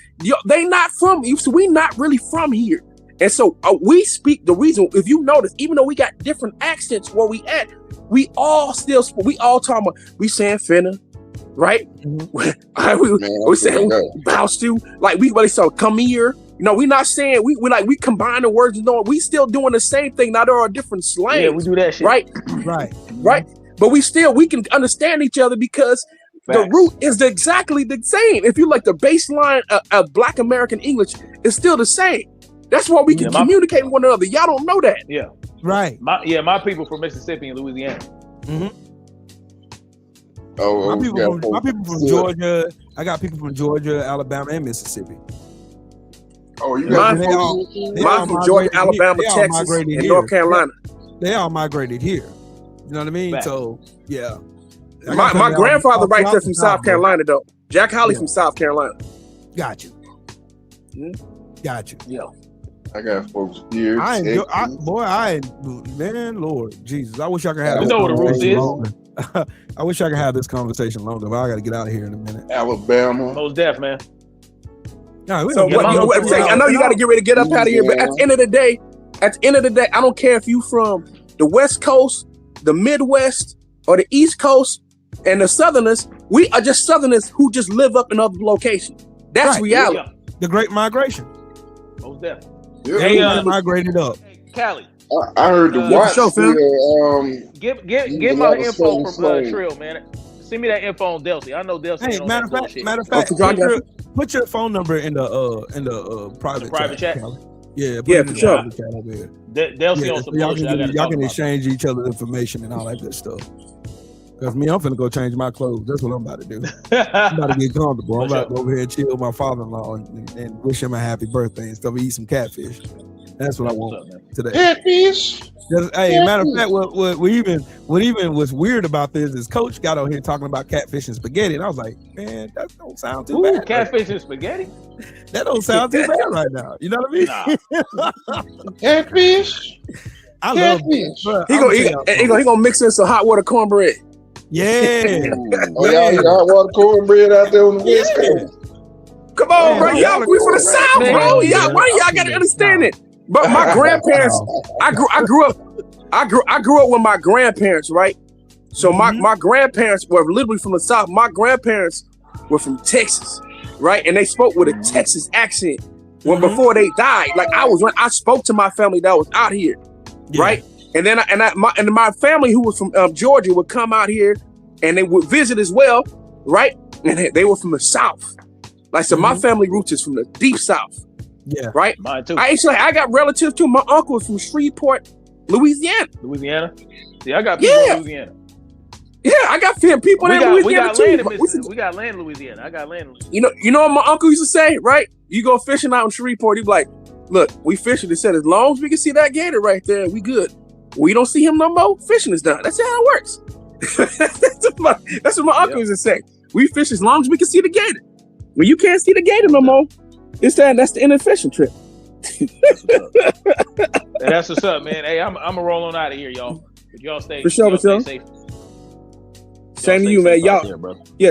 They not from. So we not really from here. And so we speak the reason. If you notice, even though we got different accents where we at, we all talking about. We saying finna. Right? We saying bounce to, like we really saw come here. You know, we not saying we combine the words. No, we still doing the same thing. Now there are different slangs. Yeah, we do that shit. Right. But we can understand each other because the root is exactly the same. If you like the baseline of Black American English is still the same. That's why we can communicate with one another. Y'all don't know that. Yeah. Right. My people from Mississippi and Louisiana. Mm-hmm. My people from Georgia. I got people from Georgia, Alabama, and Mississippi. Oh, you got mine from Georgia, Alabama, Texas, and North Carolina. They all migrated here. You know what I mean? So yeah. My grandfather right there from South Carolina though. Jack Holly from South Carolina. Got you. Got you. Yeah. I got folks here. Man, Lord Jesus. I wish I could have this conversation longer. I wish I could have this conversation longer, but I got to get out of here in a minute. Alabama. Most deaf, man. No, I know you got to get ready to get up out of here, but at the end of the day, I don't care if you from the West Coast, the Midwest, or the East Coast, and the Southerners. We are just Southerners who just live up in other locations. That's reality. Yeah. The Great Migration. Most deaf. Everybody migrated up. Cali. I heard the watch. Get my info from Trill, man. Send me that info on Delcy. I know Delcy. Hey, matter of fact, put your phone number in the private chat. Yeah, for sure. Delcy on some bullshit. Y'all can exchange each other's information and all that good stuff. Cause me, I'm finna go change my clothes. That's what I'm about to do. I'm about to get comfortable. I'm about to go over here and chill with my father-in-law and wish him a happy birthday and stuff. Eat some catfish. That's what I want today. Catfish. Hey, matter of fact, what even was weird about this is Coach got on here talking about catfish and spaghetti, and I was like, man, that don't sound too bad. Catfish and spaghetti? That don't sound too bad right now. You know what I mean? Catfish. I love catfish. He gonna mix in some hot water cornbread. Yeah. Y'all eat hot water cornbread out there on the West Coast. Come on, bro. Y'all, we from the South, bro. Y'all gotta understand it. But my grandparents, I grew up with my grandparents, right? So my grandparents were literally from the South. My grandparents were from Texas, right? And they spoke with a Texas accent before they died. Like I spoke to my family that was out here, right? And then my family who was from Georgia would come out here and they would visit as well, right? And they were from the South. Like, so my family roots is from the deep South. Yeah. Right? Mine too. I got relatives too. My uncle was from Shreveport, Louisiana. Louisiana? See, I got people in Louisiana. Yeah, I got people in Louisiana we got too. Land in Mississippi. We got land in Louisiana. I got land in Louisiana. You know what my uncle used to say, right? You go fishing out in Shreveport, he'd be like, look, we fishing. He said, as long as we can see that gator right there, we good. We don't see him no more, fishing is done. That's how it works. That's what my uncle used to say. We fish as long as we can see the gator. When you can't see the gator no more, that's the end of the fishing trip. That's what's up, man. Hey, I'm gonna roll on out of here, y'all. But y'all stay stay safe. Same to you, man. Y'all,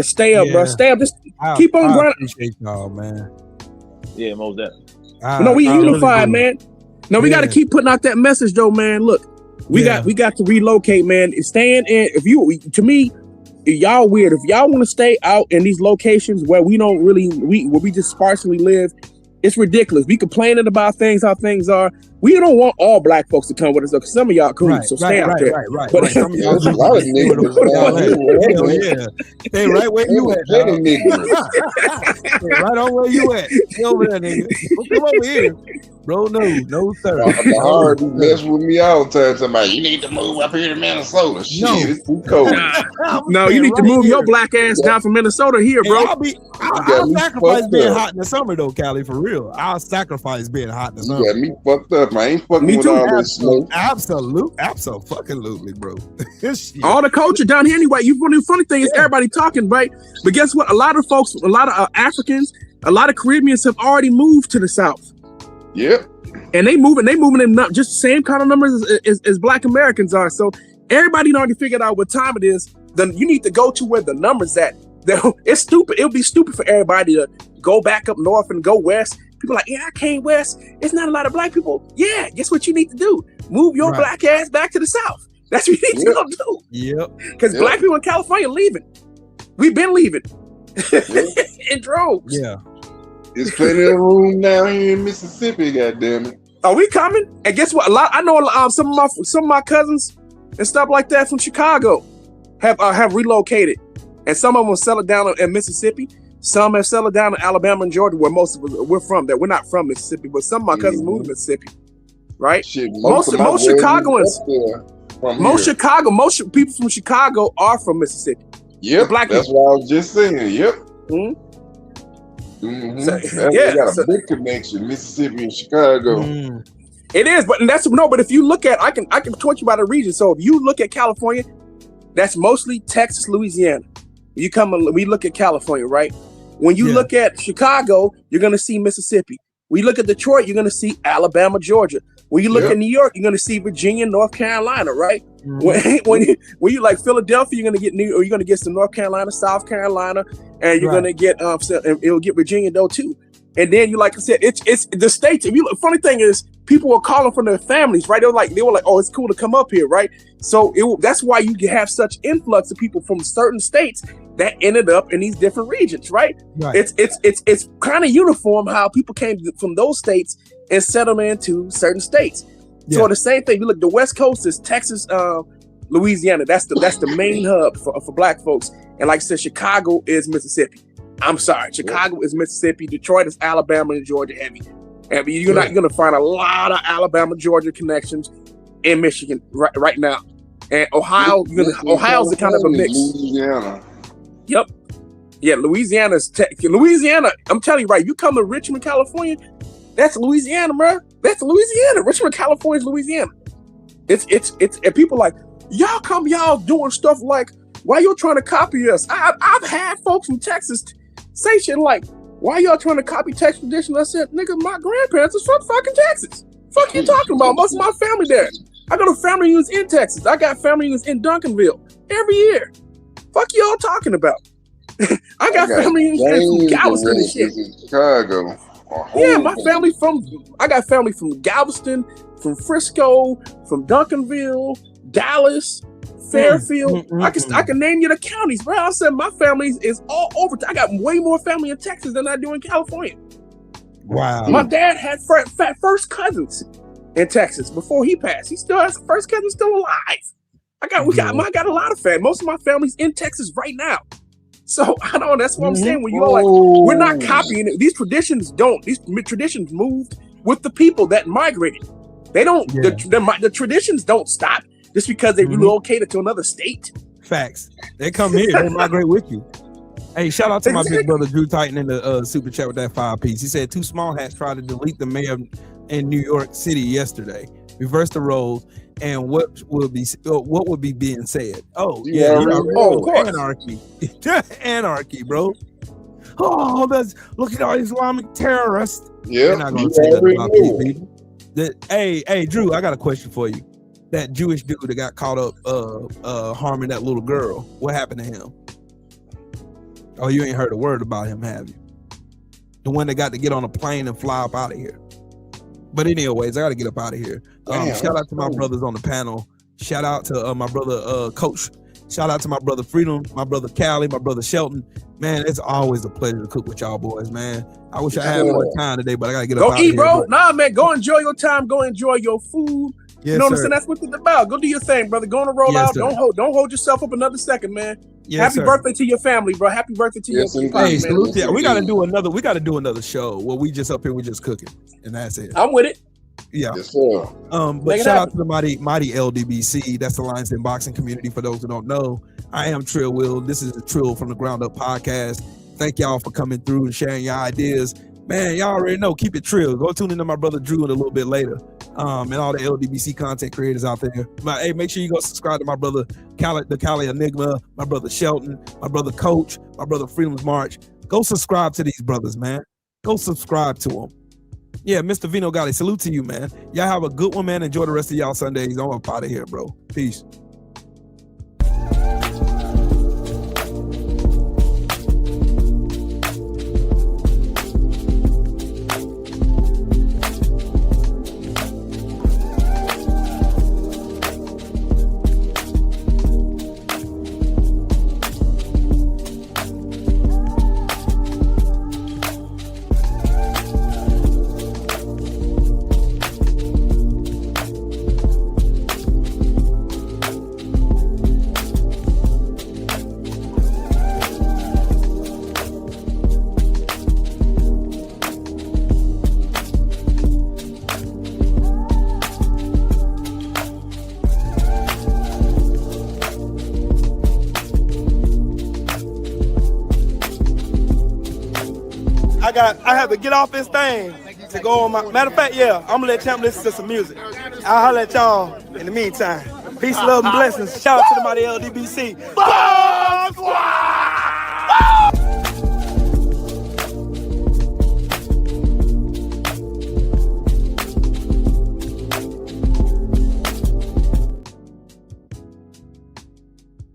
stay up, bro. Stay up. Just keep on grinding. Appreciate y'all, man. Yeah, most definitely. No, we unified, man. No, we got to keep putting out that message, though, man. Look, we got to relocate, man. Staying in. To me, y'all weird. If y'all want to stay out in these locations where we don't really, where we just sparsely live, it's ridiculous. We complaining about how things are. We don't want all black folks to come with us, because some of y'all cool, so stay out there. Right. But Some of y'all stay right where you at. Right on where you at. Stay over there, nigga. Come over here. Bro, no, sir. The hard mess with me all the time. Somebody, you need to move up here to Minnesota. Shit, it's too cold. No, you need to move your black ass down from Minnesota here, bro. I'll sacrifice being hot in the summer, though, Cali, for real. I'll sacrifice being hot in the summer. You got me fucked up. I ain't fucking with all this smoke. Absolutely, bro. All the culture down here anyway. The funny thing is everybody talking, right? But guess what? A lot of folks, a lot of Africans, a lot of Caribbeans have already moved to the South. Yep. And they moving in just the same kind of numbers as Black Americans are. So everybody already figured out what time it is. Then you need to go to where the numbers at. It's stupid. It'll be stupid for everybody to go back up north and go west. People are like, yeah, I came west. It's not a lot of black people. Yeah, guess what you need to do? Move your black ass back to the South. That's what you need to go do. Yep. Because black people in California leaving. We've been leaving. In droves. Yeah. There's plenty of room down here in Mississippi, goddammit. Are we coming? And guess what? I know some of my cousins and stuff like that from Chicago have relocated, and some of them settled down in Mississippi. Some have settled down in Alabama and Georgia, where most of us we're from. That we're not from Mississippi, but some of my cousins moved to Mississippi, right? Shit, most Chicagoans, most people from Chicago are from Mississippi. Yep, black that's people. what I was just saying. Yep. Mm-hmm. So, they got a big connection, Mississippi and Chicago. It is, but if you look at, I can point you by the region. So if you look at California, that's mostly Texas, Louisiana. We look at California, right? When you look at Chicago, you're gonna see Mississippi. When you look at Detroit, you're gonna see Alabama, Georgia. When you look at New York, you're gonna see Virginia, North Carolina, right? When you like Philadelphia, you're gonna get some North Carolina, South Carolina, and you're gonna get it'll get Virginia though too. And then you, like I said, it's the states. If you look, funny thing is, people were calling from their families, right? They were like, oh, it's cool to come up here, right? So that's why you have such influx of people from certain states that ended up in these different regions, right? It's kind of uniform how people came from those states and settled into certain states. So the same thing. You look, the West Coast is Texas, Louisiana. That's the main hub for black folks. And like I said, Chicago is Mississippi. I'm sorry, Chicago is Mississippi. Detroit is Alabama and Georgia heavy. And you're not going to find a lot of Alabama, Georgia connections in Michigan right now. And Ohio's a kind of a mix. Louisiana. Yep. Yeah, Louisiana. I'm telling you, right? You come to Richmond, California, that's Louisiana, bro. That's Louisiana. Richmond, California is Louisiana. It's and people like, y'all doing stuff like, why y'all trying to copy us? I've had folks from Texas say shit like, why y'all trying to copy Texas tradition? I said, nigga, my grandparents is from fucking Texas. Fuck you talking about? Most of my family there. I got a family who's in Texas. I got family who's in Duncanville every year. Fuck y'all talking about? I got family who's from Galveston and shit. Chicago. Yeah, I got family from Galveston, from Frisco, from Duncanville, Dallas, Fairfield. I can name you the counties, bro. I said my family is all over. I got way more family in Texas than I do in California. Wow. My dad had first cousins in Texas before he passed. He still has first cousins still alive. I got a lot of family. Most of my family's in Texas right now. So I don't. That's what I'm saying. When you're like, we're not copying it. These traditions moved with the people that migrated. They don't. The traditions don't stop just because they relocated to another state. Facts. They come here. They migrate with you. Hey, shout out to my big brother Drew Titan in the super chat with that 5-piece. He said 2 small hats tried to delete the mayor in New York City yesterday. Reverse the roles, and what would be being said? Oh yeah, anarchy, anarchy, bro. Oh, look at all Islamic terrorists. Yeah, they're not gonna say that about these people. Hey, Drew, I got a question for you. That Jewish dude that got caught up harming that little girl. What happened to him? Oh, you ain't heard a word about him, have you? The one that got to get on a plane and fly up out of here. But anyways, I got to get up out of here. Shout out to my brothers on the panel. Shout out to my brother Coach. Shout out to my brother Freedom, my brother Callie, my brother Shelton. Man, it's always a pleasure to cook with y'all boys, man. I wish I had more time today, but I got to get up out of here. Go eat, bro. Nah, man, go enjoy your time. Go enjoy your food. Yes, you know what I'm saying? That's what it's about. Go do your thing, brother. Go on and roll out. Sir. Don't hold yourself up another second, man. Happy birthday to your family, bro. Happy birthday to your family, man. We gotta do another show where we just up here, we just cooking, and that's it. I'm with it. Yeah. Yes, sir. But shout out to the mighty LDBC. That's the Lions Den Boxing community. For those who don't know, I am Trill Will. This is the Trill from the Ground Up podcast. Thank y'all for coming through and sharing your ideas. Man, y'all already know. Keep it trill. Go tune into my brother Drew in a little bit later. And all the LDBC content creators out there. Hey, make sure you go subscribe to my brother the Cali Enigma, my brother Shelton, my brother Coach, my brother Freedom's March. Go subscribe to these brothers, man. Go subscribe to them. Yeah, Mr. Vino Gotti, salute to you, man. Y'all have a good one, man. Enjoy the rest of y'all Sundays. I'm up out of here, bro. Peace. I have to get off this thing to go on my. Matter of fact, yeah, I'm gonna let Champ listen to some music. I'll holler at y'all in the meantime. Peace, love, and blessings. Shout out to the mighty LDBC. Bomb Squad!